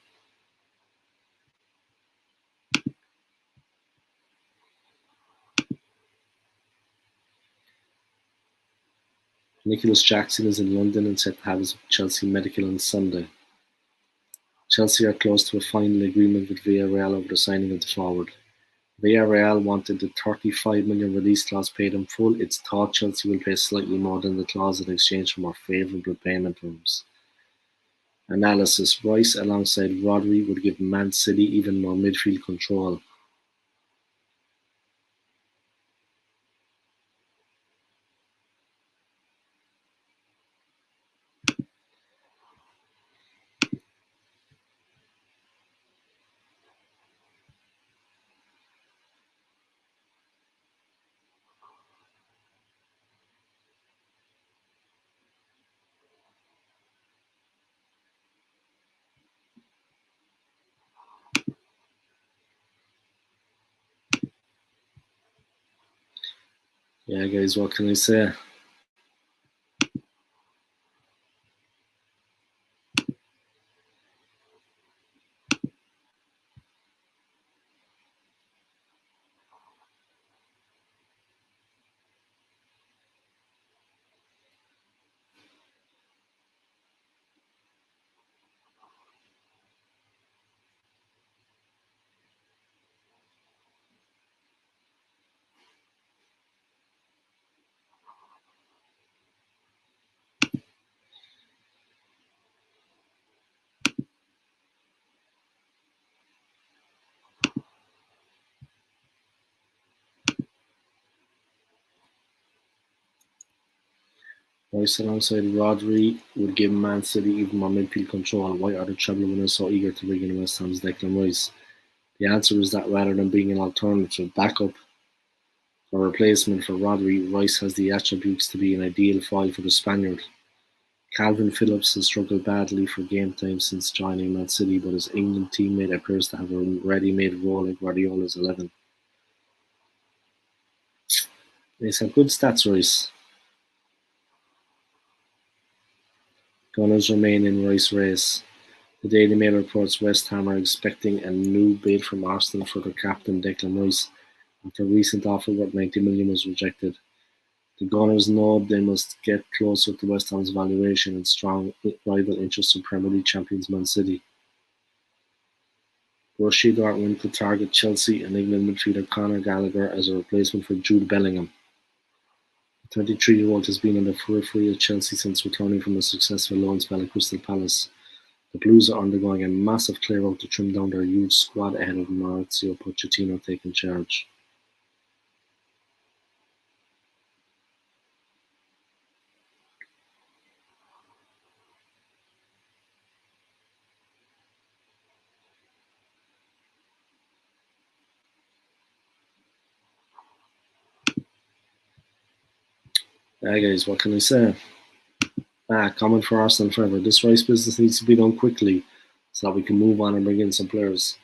Nicholas Jackson is in London and set to have his Chelsea medical on Sunday. Chelsea are close to a final agreement with Villarreal over the signing of the forward. Villarreal wanted the £35 million release clause paid in full. It's thought Chelsea will pay slightly more than the clause in exchange for more favourable payment terms. Analysis: Rice alongside Rodri would give Man City even more midfield control. Yeah, guys, what can I say? Rice alongside Rodri would give Man City even more midfield control. Why are the treble winners so eager to bring in West Ham's Declan Rice? The answer is that rather than being an alternative backup or replacement for Rodri, Rice has the attributes to be an ideal foil for the Spaniard. Calvin Phillips has struggled badly for game time since joining Man City, but his England teammate appears to have already made a role in Guardiola's 11. He's had good stats, Rice. Gunners remain in Rice race. The Daily Mail reports West Ham are expecting a new bid from Arsenal for their captain Declan Rice after a recent offer worth 90 million was rejected. The Gunners know they must get closer to West Ham's valuation and strong rival interest in Premier League champions Man City. Borussia Dortmund could target Chelsea and England midfielder Conor Gallagher as a replacement for Jude Bellingham. The 23-year-old has been on the periphery of Chelsea since returning from a successful loan spell at Crystal Palace. The Blues are undergoing a massive clear-out to trim down their huge squad ahead of Mauricio Pochettino taking charge. Yeah, guys, what can I say? Comment for Arsenal forever. This Rice business needs to be done quickly so that we can move on and bring in some players.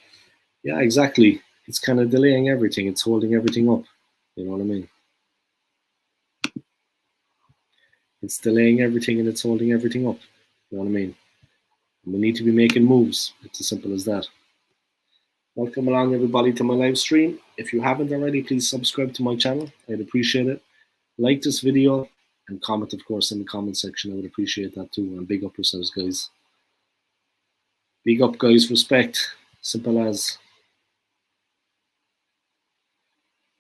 Yeah, exactly. It's kind of delaying everything. It's holding everything up. You know what I mean? It's delaying everything and it's holding everything up. You know what I mean? And we need to be making moves. It's as simple as that. Welcome along, everybody, to my live stream. If you haven't already, please subscribe to my channel. I'd appreciate it. Like this video and comment, of course, in the comment section. I would appreciate that too. And big up yourselves, guys. Big up, guys. Respect. Simple as.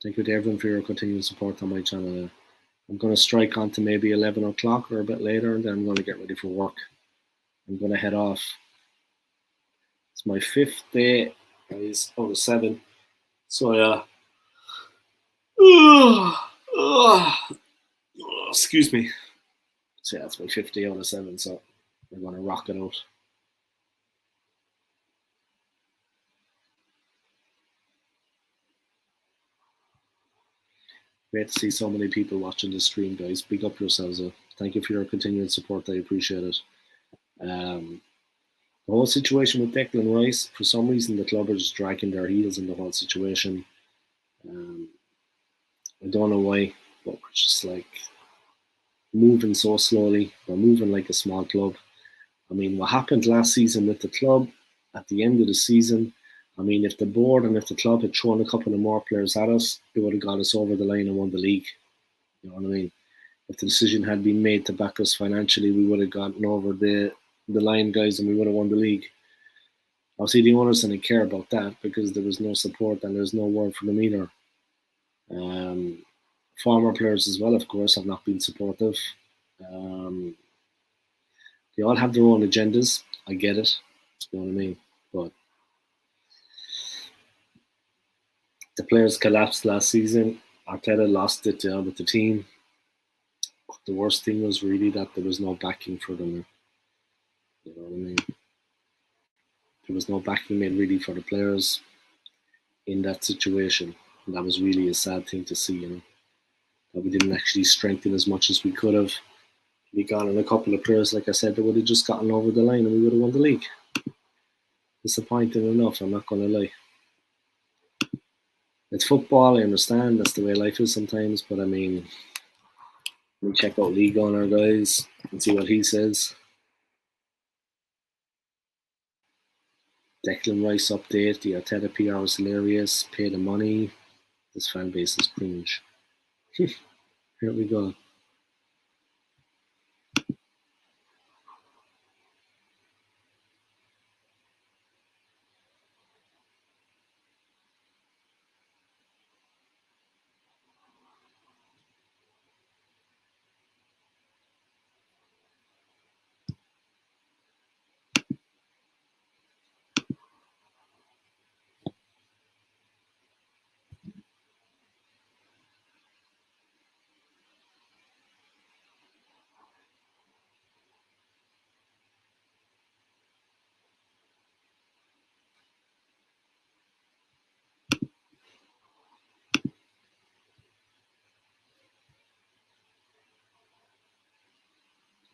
Thank you to everyone for your continued support on my channel. I'm going to strike on to maybe 11 o'clock or a bit later, and then I'm going to get ready for work. I'm going to head off. It's my 5th day, guys, out of 7. So, yeah. Excuse me. So, yeah, it's my 5th day out of 7, so we're going to rock it out. Great to see so many people watching this stream, guys. Big up yourselves. Thank you for your continued support. I appreciate it. The whole situation with Declan Rice, for some reason, the club are just dragging their heels in the whole situation. I don't know why, but we're just like moving so slowly. We're moving like a small club. I mean, what happened last season with the club at the end of the season, I mean, if the board and if the club had thrown a couple of more players at us, it would have got us over the line and won the league. You know what I mean? If the decision had been made to back us financially, we would have gotten over the line, guys, and we would have won the league. Obviously, the owners didn't care about that because there was no support and there's no word for them either. Former players as well, of course, have not been supportive. They all have their own agendas. I get it. You know what I mean? But the players collapsed last season. Arteta lost it with the team. The worst thing was really that there was no backing for them. You know what I mean? There was no backing made really for the players in that situation. And that was really a sad thing to see, you know. That we didn't actually strengthen as much as we could have. We got in a couple of players, like I said, that would have just gotten over the line and we would have won the league. Disappointing enough, I'm not going to lie. It's football, I understand. That's the way life is sometimes. But I mean, let me check out League Owner, guys, and see what he says. Declan Rice update. The Arteta PR is hilarious. Pay the money. This fan base is cringe. Here we go.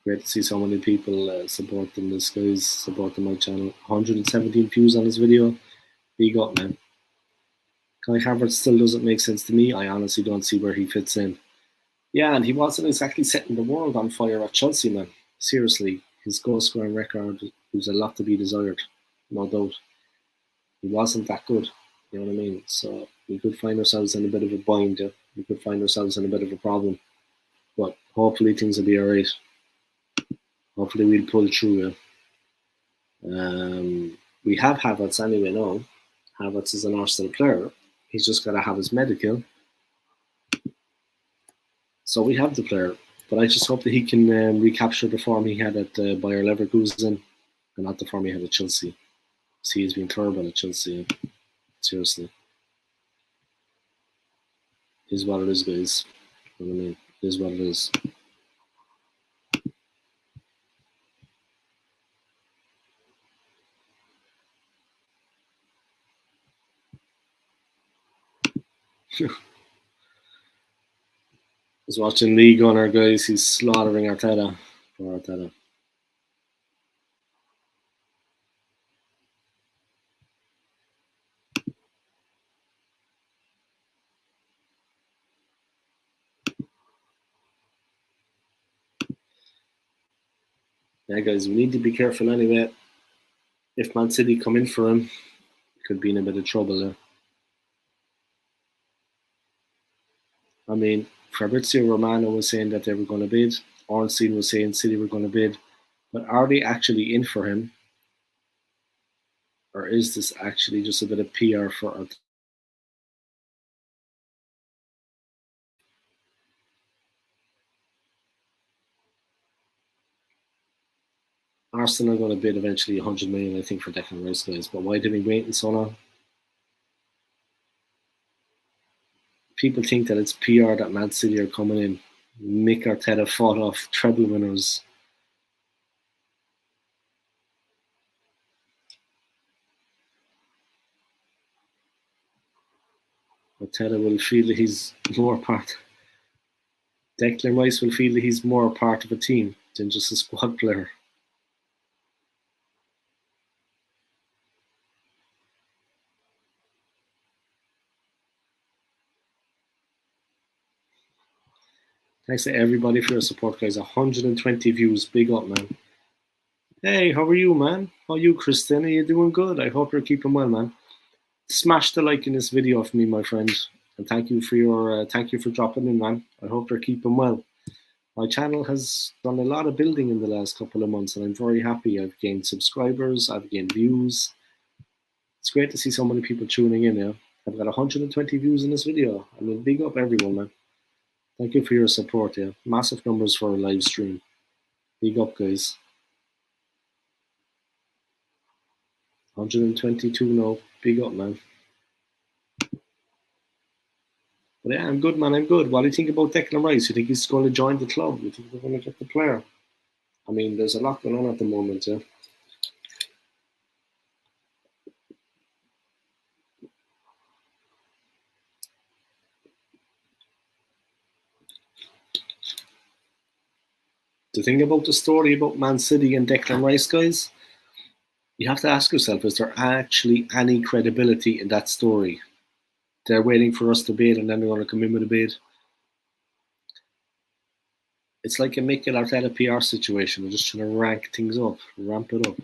Great to see so many people supporting this, guys, supporting my channel. 117 views on this video. Big up, man. Kai Havertz still doesn't make sense to me. I honestly don't see where he fits in. Yeah, and he wasn't exactly setting the world on fire at Chelsea, man. Seriously, his goal scoring record was a lot to be desired, no doubt. He wasn't that good, you know what I mean? So we could find ourselves in a bit of a bind, yeah? We could find ourselves in a bit of a problem. But hopefully things will be alright. Hopefully we'll pull through, yeah? We have Havertz anyway now. Havertz is an Arsenal player. He's just got to have his medical. So we have the player. But I just hope that he can recapture the form he had at Bayer Leverkusen and not the form he had at Chelsea. See, he's been terrible at Chelsea. Seriously. It is what it is, guys. You know what I mean? It is what it is. He's watching League Gunner, guys. He's slaughtering Arteta. Poor Arteta. Yeah, guys, we need to be careful anyway. If Man City come in for him, could be in a bit of trouble there. I mean, Fabrizio Romano was saying that they were going to bid. Ornstein was saying City were going to bid. But are they actually in for him? Or is this actually just a bit of PR for Arteta? Arsenal are going to bid eventually 100 million, I think, for Declan Rice, guys. But why did we wait so long? People think that it's PR that Man City are coming in. Mick Arteta fought off treble winners. Arteta will feel that he's more part. Declan Rice will feel that he's more part of a team than just a squad player. Thanks to everybody for your support, guys. 120 views. Big up, man. Hey, how are you, man? How are you, Kristen? Are you doing good? I hope you're keeping well, man. Smash the like in this video for me, my friend. And thank you for dropping in, man. I hope you're keeping well. My channel has done a lot of building in the last couple of months, and I'm very happy. I've gained subscribers, I've gained views. It's great to see so many people tuning in. Yeah, I've got 120 views in this video. I mean, big up everyone, man. Thank you for your support. Yeah, massive numbers for a live stream. Big up, guys. 122 now. Big up, man. But yeah, I'm good, man. I'm good. What do you think about Declan Rice? You think he's going to join the club? You think they're going to get the player? I mean, there's a lot going on at the moment, yeah. The thing about the story about Man City and Declan Rice, guys, you have to ask yourself, is there actually any credibility in that story? They're waiting for us to bid and then they're going to come in with a bid. It's like a Mikel Arteta PR situation. They're just trying to rank things up, ramp it up.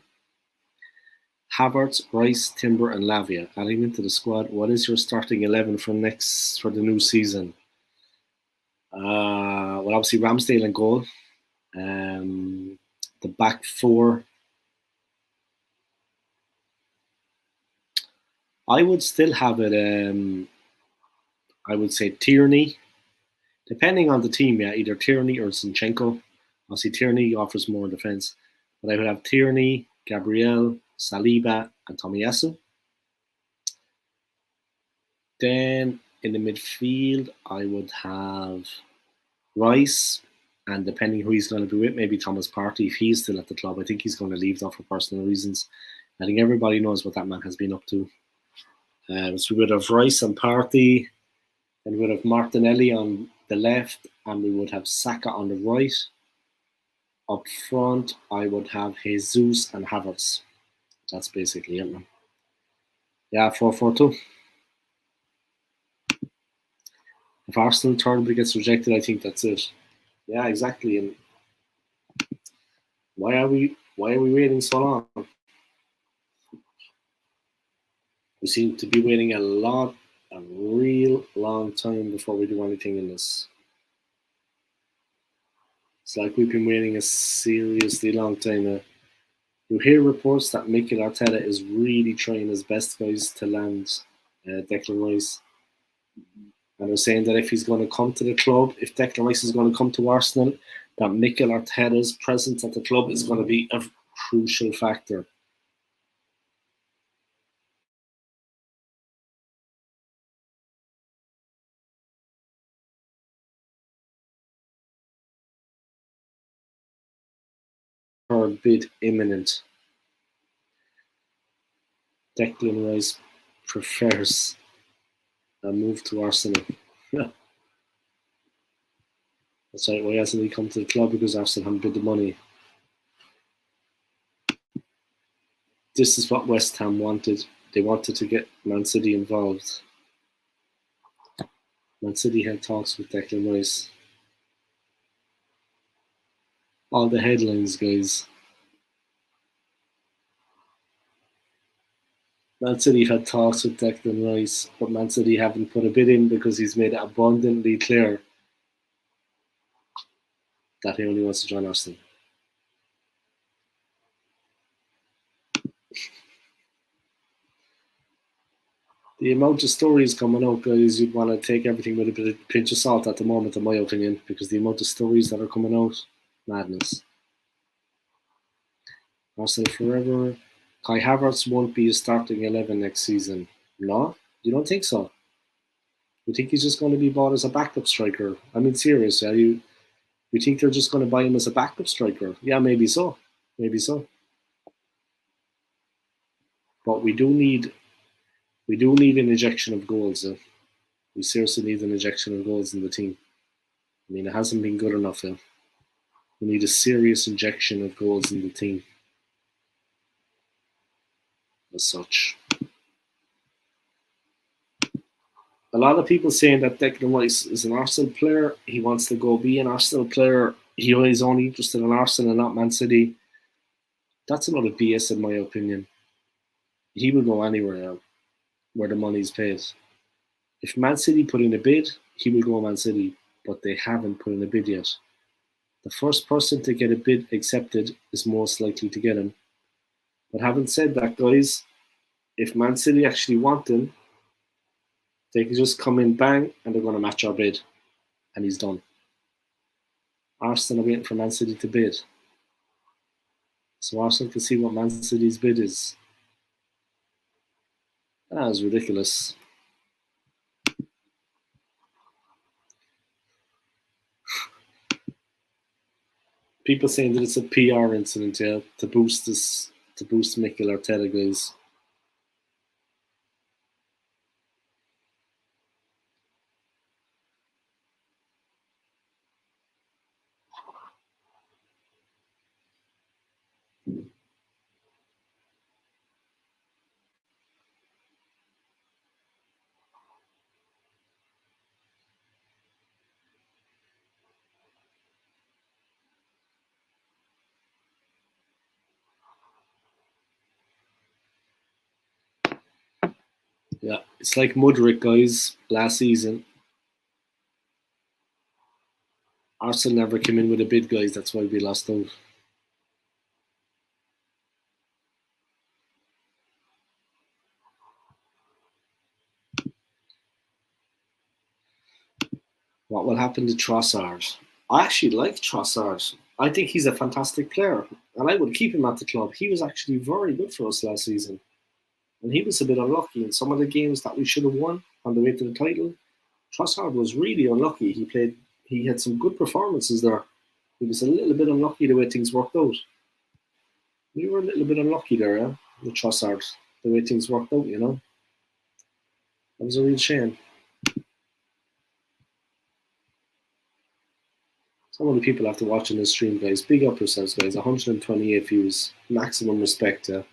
Havertz, Rice, Timber, and Lavia adding into the squad. What is your starting 11 for the new season? Well, obviously Ramsdale in goal. The back four. I would still have it. I would say Tierney, depending on the team. Yeah, either Tierney or Zinchenko. Obviously, Tierney offers more defense, but I would have Tierney, Gabriel, Saliba, and Tomiyasu. Then in the midfield, I would have Rice, and depending who he's going to be with, maybe Thomas Partey if he's still at the club. I think he's going to leave though for personal reasons. I think everybody knows what that man has been up to. So we would have Rice and Partey, and we would have Martinelli on the left, and we would have Saka on the right. Up front, I would have Jesus and Havertz. That's basically it, man. Yeah, 4-4-2. If Arsenal Turnbull gets rejected, I think that's it. Yeah, exactly. And why are we waiting so long? We seem to be waiting a real long time before we do anything in this. It's like we've been waiting a seriously long time now. You hear reports that Mikel Arteta is really trying his best, guys, to land Declan Rice. And they're saying that if he's going to come to the club, if Declan Rice is going to come to Arsenal, that Mikel Arteta's presence at the club is going to be a crucial factor. Or a bit imminent. Declan Rice prefers a move to Arsenal. That's right. Why hasn't he come to the club? Because Arsenal haven't bid the money. This is what West Ham wanted. They wanted to get Man City involved. Man City had talks with Declan Rice. All the headlines, guys. Man City had talks with Declan Rice, but Man City haven't put a bid in because he's made it abundantly clear that he only wants to join Arsenal. The amount of stories coming out, guys, you'd want to take everything with a bit of pinch of salt at the moment, in my opinion, because the amount of stories that are coming out, madness. Arsenal forever. Kai Havertz won't be a starting 11 next season. No? You don't think so? You think he's just going to be bought as a backup striker? I mean, seriously, you think they're just going to buy him as a backup striker? Yeah, maybe so. Maybe so. But we do need an injection of goals. We seriously need an injection of goals in the team. I mean, it hasn't been good enough. We need a serious injection of goals in the team. As such. A lot of people saying that Declan Rice is an Arsenal player. He wants to go be an Arsenal player. He is only interested in Arsenal and not Man City. That's a lot of BS in my opinion. He will go anywhere now where the money's paid. If Man City put in a bid, he will go Man City, but they haven't put in a bid yet. The first person to get a bid accepted is most likely to get him. But having said that, guys, if Man City actually want him, they can just come in bang and they're going to match our bid. And he's done. Arsenal are waiting for Man City to bid. So Arsenal can see what Man City's bid is. That is ridiculous. People saying that it's a PR incident, yeah, to boost Mikel Arteta, guys. Yeah, it's like Mudryk, guys, last season. Arsenal never came in with a bid, guys. That's why we lost out. What will happen to Trossard? I actually like Trossard. I think he's a fantastic player, and I would keep him at the club. He was actually very good for us last season. And he was a bit unlucky in some of the games that we should have won on the way to the title. Trossard was really unlucky. He had some good performances there. He was a little bit unlucky the way things worked out. We were a little bit unlucky there, yeah, with Trossard, the way things worked out, you know. That was a real shame. Some of the people after watching this stream, guys, big up yourselves, guys. 128 views, maximum respect. I'm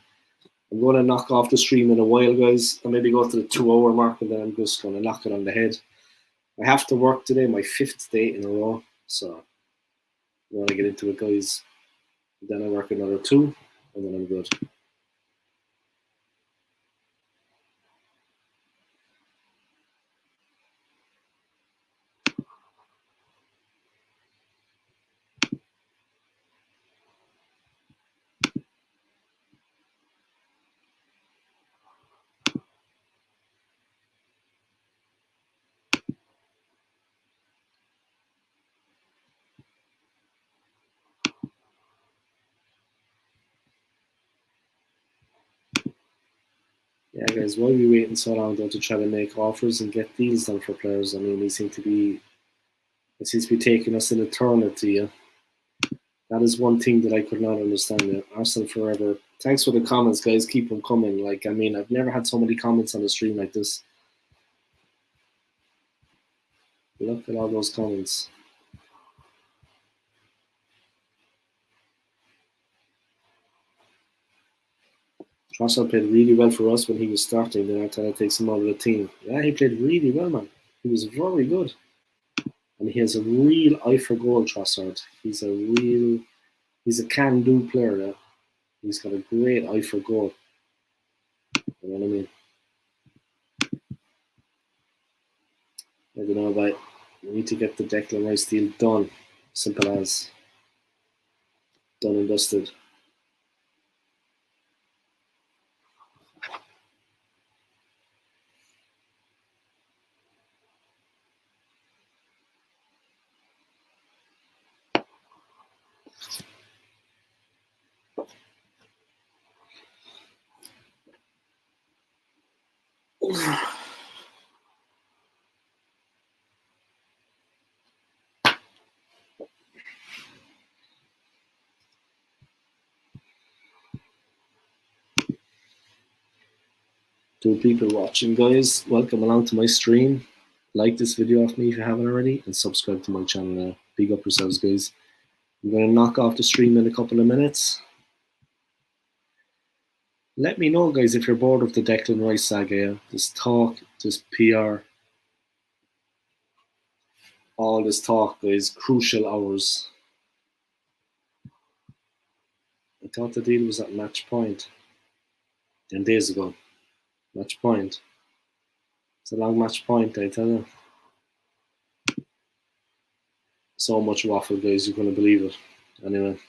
going to knock off the stream in a while, guys. I'll maybe go to the 2-hour mark, and then I'm just going to knock it on the head. I have to work today, my 5th day in a row, so I want to get into it, guys. Then I work another 2, and then I'm good. Yeah, guys, why are we waiting so long though to try to make offers and get deals done for players? I mean, it seems to be taking us an eternity. Yeah? That is one thing that I could not understand. Yeah? Arsenal forever. Thanks for the comments, guys. Keep them coming. Like, I mean, I've never had so many comments on the stream like this. Look at all those comments. Trossard played really well for us when he was starting. Then Arteta takes him out of the team. Yeah, he played really well, man. He was very good. And he has a real eye for goal, Trossard. He's a can-do player. Yeah? He's got a great eye for goal. You know what I mean? I don't know, but we need to get the Declan Rice deal done. Simple as. Done and dusted. To people watching, guys, welcome along to my stream. Like this video off me if you haven't already, and subscribe to my channel. Big up yourselves, guys. I'm going to knock off the stream in a couple of minutes. Let me know, guys, if you're bored of the Declan Rice saga. This talk, this PR, all this talk, guys. Crucial hours. I thought the deal was at match point 10 days ago. Match point. It's a long match point, I tell you. So much waffle, guys, you're going to believe it. Anyway.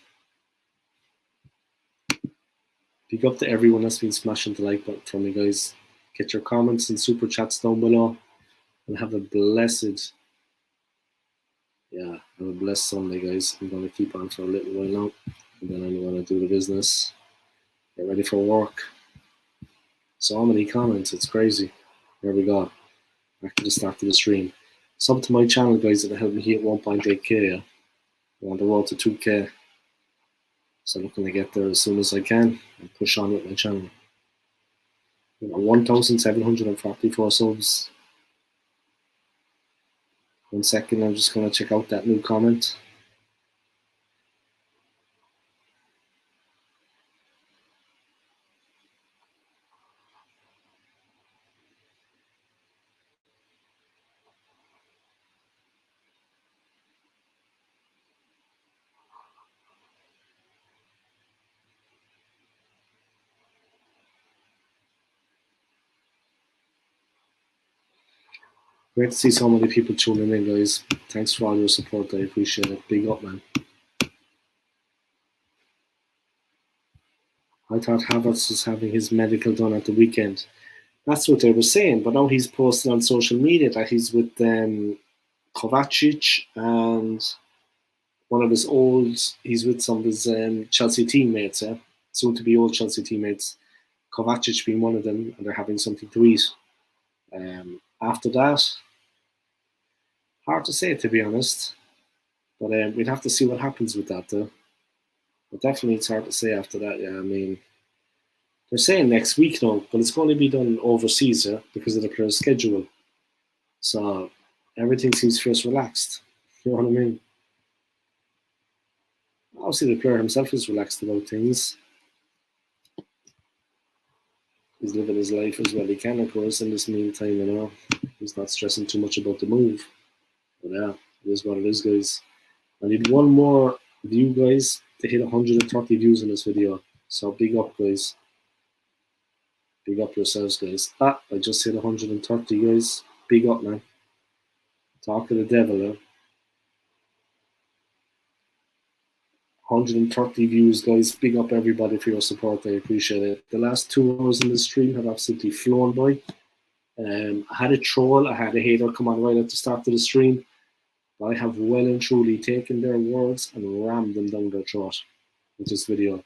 Big up to everyone that's been smashing the like button for me, guys. Get your comments and super chats down below. And have a blessed, Sunday, guys. I'm going to keep on for a little while now. And then I'm going to do the business. Get ready for work. So many comments, it's crazy. There we go. Back to the start of the stream. Sub to my channel, guys, that'll help me hit 1.8k. Yeah? I'm on the road to 2k. So I'm looking to get there as soon as I can and push on with my channel. 1,744 subs. 1 second, I'm just going to check out that new comment. Great to see so many people tuning in, guys. Thanks for all your support. I appreciate it. Big up, man. I thought Havertz was having his medical done at the weekend. That's what they were saying, but now he's posted on social media that he's with Kovacic and one of his he's with some of his Chelsea teammates, soon to be old Chelsea teammates. Kovacic being one of them, and they're having something to eat. After that, hard to say, to be honest. But we'd have to see what happens with that, though. But definitely it's hard to say after that, yeah. I mean, they're saying next week now, but it's going to be done overseas, because of the player's schedule. So everything seems first relaxed. You know what I mean? Obviously, the player himself is relaxed about things. He's living his life as well he can, of course, in this meantime, He's not stressing too much about the move. But yeah, it is what it is, guys. I need one more view, guys, to hit 130 views in this video. So big up, guys. Big up yourselves, guys. I just hit 130, guys. Big up, man. Talk to the devil, 130 views, guys. Big up everybody for your support. I appreciate it. The last 2 hours in the stream have absolutely flown by. I had a troll, I had a hater come on right at the start of the stream. I have well and truly taken their words and rammed them down their throat with this video.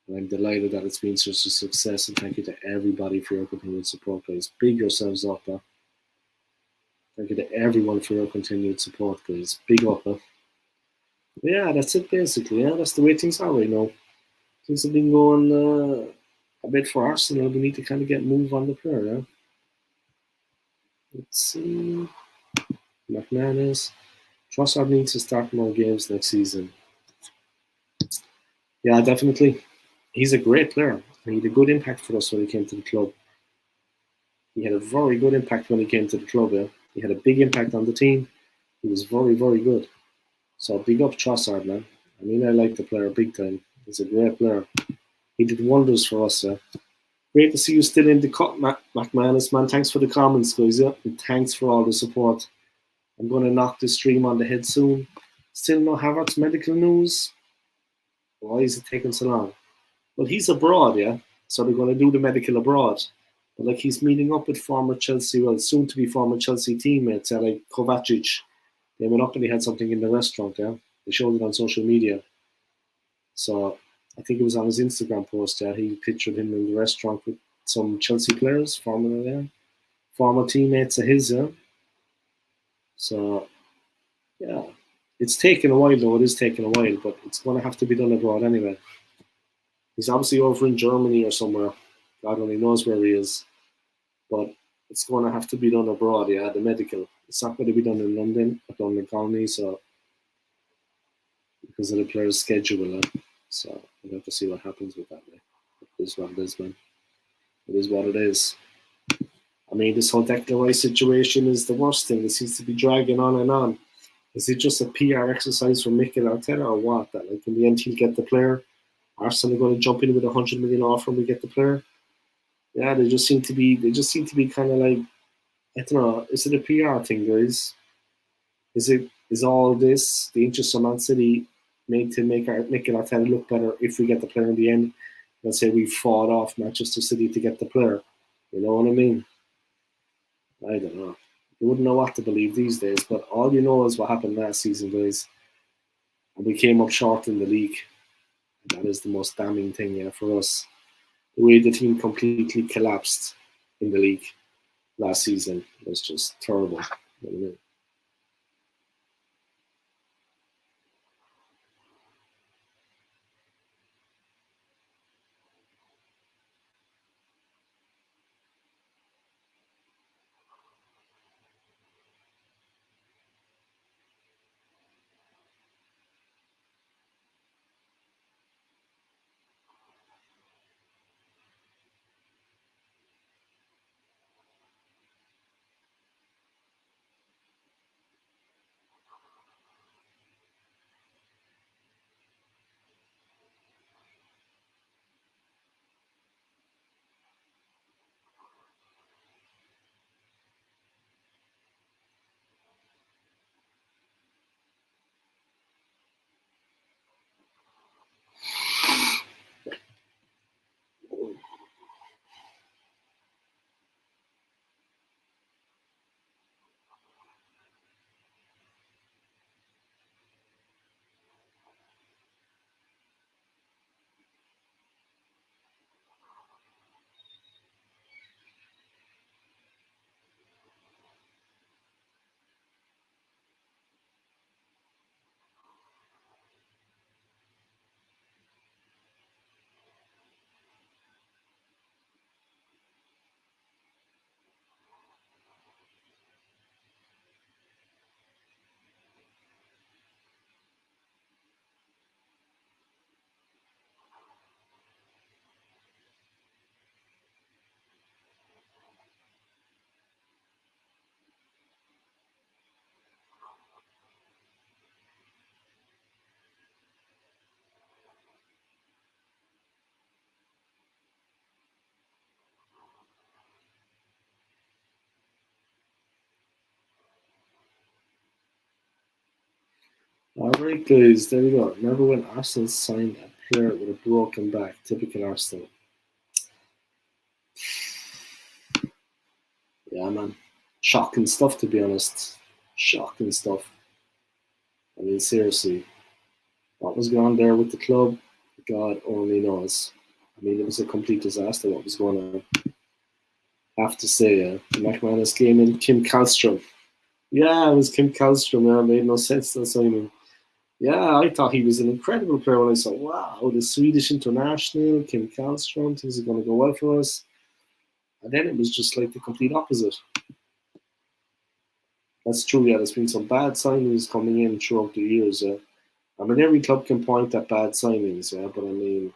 And I'm delighted that it's been such a success, and thank you to everybody for your continued support, guys. Big yourselves up, Thank you to everyone for your continued support, guys. Big up, Yeah, that's it basically. Yeah, that's the way things are right now. Things have been going a bit for Arsenal. We need to kind of get move on the player, yeah. Let's see. McManus. Trossard needs to start more games next season. Yeah, definitely. He's a great player. He had a good impact for us when he came to the club. He had a very good impact when he came to the club, yeah. He had a big impact on the team. He was very, very good. So big up Trossard, man. I mean, I like the player big time. He's a great player. He did wonders for us, yeah. Great to see you still in the cut, McManus, man. Thanks for the comments, guys, yeah. And thanks for all the support. I'm going to knock this stream on the head soon. Still no Havertz medical news. Why is it taking so long? Well, he's abroad, yeah. So they're going to do the medical abroad. But like he's meeting up with former Chelsea, well, soon to be former Chelsea teammates, like Kovacic. They went up and they had something in the restaurant, yeah. They showed it on social media. So I think it was on his Instagram post, yeah. He pictured him in the restaurant with some Chelsea players, former teammates of his, yeah. So yeah, it's taken a while though. It is taking a while, but it's going to have to be done abroad anyway. He's obviously over in Germany or somewhere. God only knows where he is. But it's going to have to be done abroad, yeah, the medical. It's not going to be done in London, at London Colony, so because of the player's schedule. So we'll have to see what happens with that. It is what it is, man. It is what it is. I mean, this whole Declan Rice situation is the worst thing. It seems to be dragging on and on. Is it just a PR exercise from Mikel Arteta or what? That like in the end he'll get the player. Arsenal are going to jump in with 100 million offer and we get the player. Yeah, they just seem to be kind of like, I don't know. Is it a PR thing, guys? Is all this the interest of Man City made to make Arteta look better if we get the player in the end? Let's say we fought off Manchester City to get the player. You know what I mean? I don't know. You wouldn't know what to believe these days, but all you know is what happened last season, guys. And we came up short in the league. That is the most damning thing for us. The way the team completely collapsed in the league last season was just terrible. You know what I mean? Alright, guys, there we go. Remember when Arsenal signed a player with a broken back? Typical Arsenal. Yeah, man. Shocking stuff, to be honest. Shocking stuff. I mean, seriously. What was going on there with the club? God only knows. I mean, it was a complete disaster what was going on. I have to say, the McManus game in Kim Kallstrom. Yeah, it was Kim Kallstrom. Yeah, it made no sense to sign him. Yeah, I thought he was an incredible player when I saw, wow, the Swedish international, Kim Kallstrom, things are going to go well for us. And then it was just like the complete opposite. That's true, yeah, there's been some bad signings coming in throughout the years. I mean, every club can point at bad signings, yeah, but I mean,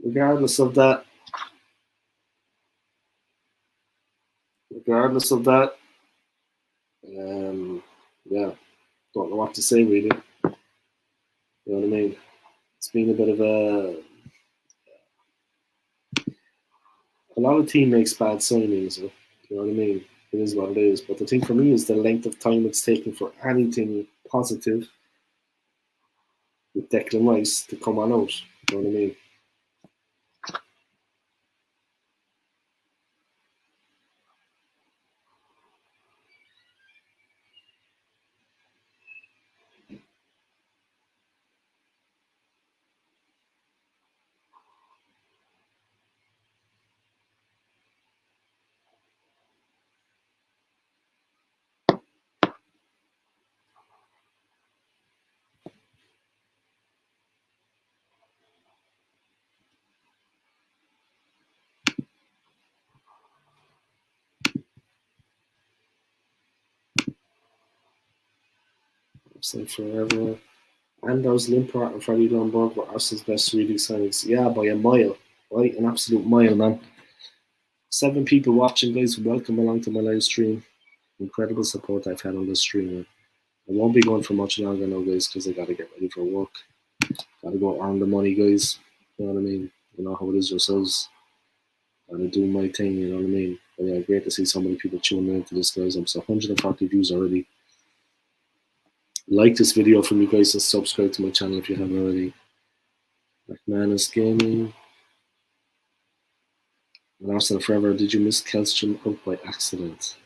regardless of that, regardless of that, yeah, don't know what to say really. You know what I mean? It's been a bit of a lot of team makes bad signings. You know what I mean? It is what it is. But the thing for me is the length of time it's taken for anything positive with Declan Rice to come on out. You know what I mean? So forever. Anders Limpart and Freddie Lundberg were Arsenal's best reading signings. Yeah, by a mile. Right? An absolute mile, man. 7 people watching, guys. Welcome along to my live stream. Incredible support I've had on this stream. I won't be going for much longer now, guys, because I got to get ready for work. Got to go earn the money, guys. You know what I mean? You know how it is yourselves. Got to do my thing, you know what I mean? But yeah, great to see so many people tuning into this, guys. I'm so 140 views already. Like this video from you guys and subscribe to my channel if you haven't already. McManus Gaming. And Arsenal Forever, did you miss Kelstrom out by accident?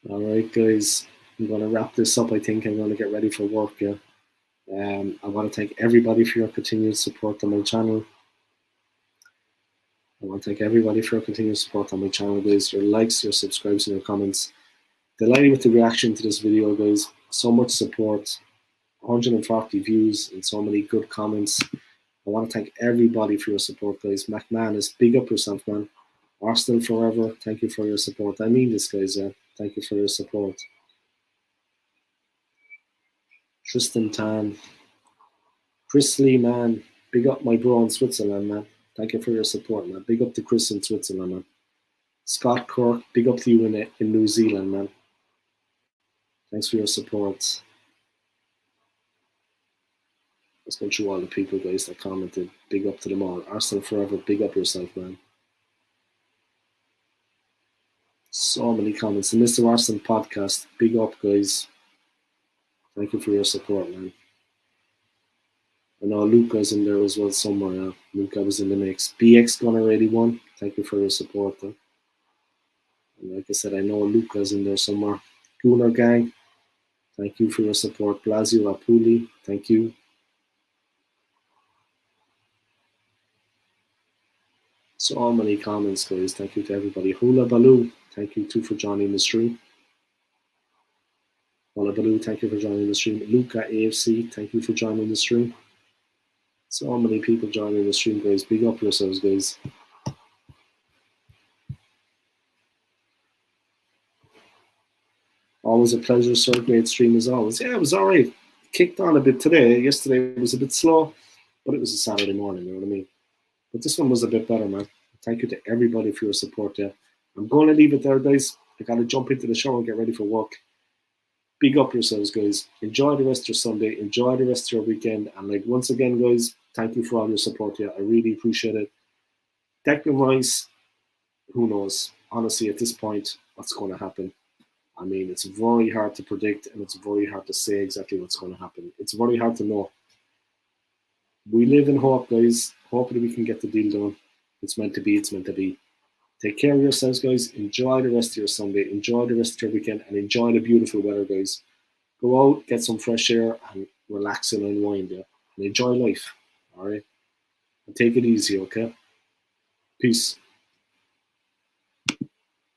Alright, guys. I'm going to wrap this up. I think I'm going to get ready for work. Yeah. I want to thank everybody for your continued support on my channel. I want to thank everybody for your continued support on my channel, guys. Your likes, your subscribes, and your comments. Delighted with the reaction to this video, guys. So much support, 140 views, and so many good comments. I want to thank everybody for your support, guys. McManus, big up yourself, man. Arsenal Forever, thank you for your support. I mean this, guys. Thank you for your support. Tristan Tan, Chris Lee, man. Big up my bro in Switzerland, man. Thank you for your support, man. Big up to Chris in Switzerland, man. Scott Cork, big up to you in New Zealand, man. Thanks for your support. Let's go through all the people, guys, that commented. Big up to them all. Arsenal Forever, big up yourself, man. So many comments. The Mr. Arsenal podcast, big up, guys. Thank you for your support, man. I know Luca's in there as well somewhere. Luca was in the mix. BX Gunner 81, thank you for your support. And like I said, I know Luca's in there somewhere. Gunner Gang, thank you for your support. Blasio Apuli, thank you. So many comments, guys. Thank you to everybody. Hula Baloo, thank you too for joining the stream. Hula Baloo, thank you for joining the stream. Luca AFC, thank you for joining the stream. So many people joining the stream, guys. Big up yourselves, guys. Always a pleasure, sir. Great stream as always. Yeah, it was all right. Kicked on a bit today. Yesterday was a bit slow, but it was a Saturday morning, you know what I mean? But this one was a bit better, man. Thank you to everybody for your support there. I'm going to leave it there, guys. I got to jump into the shower and get ready for work. Big up yourselves, guys. Enjoy the rest of your Sunday. Enjoy the rest of your weekend. And like once again, guys, thank you for all your support here. I really appreciate it. Declan Rice, who knows? Honestly, at this point, what's going to happen? I mean, it's very hard to predict and it's very hard to say exactly what's going to happen. It's very hard to know. We live in hope, guys. Hopefully we can get the deal done. It's meant to be, it's meant to be. Take care of yourselves, guys. Enjoy the rest of your Sunday. Enjoy the rest of your weekend and enjoy the beautiful weather, guys. Go out, get some fresh air and relax and unwind there. And enjoy life. All right? And take it easy, okay? Peace.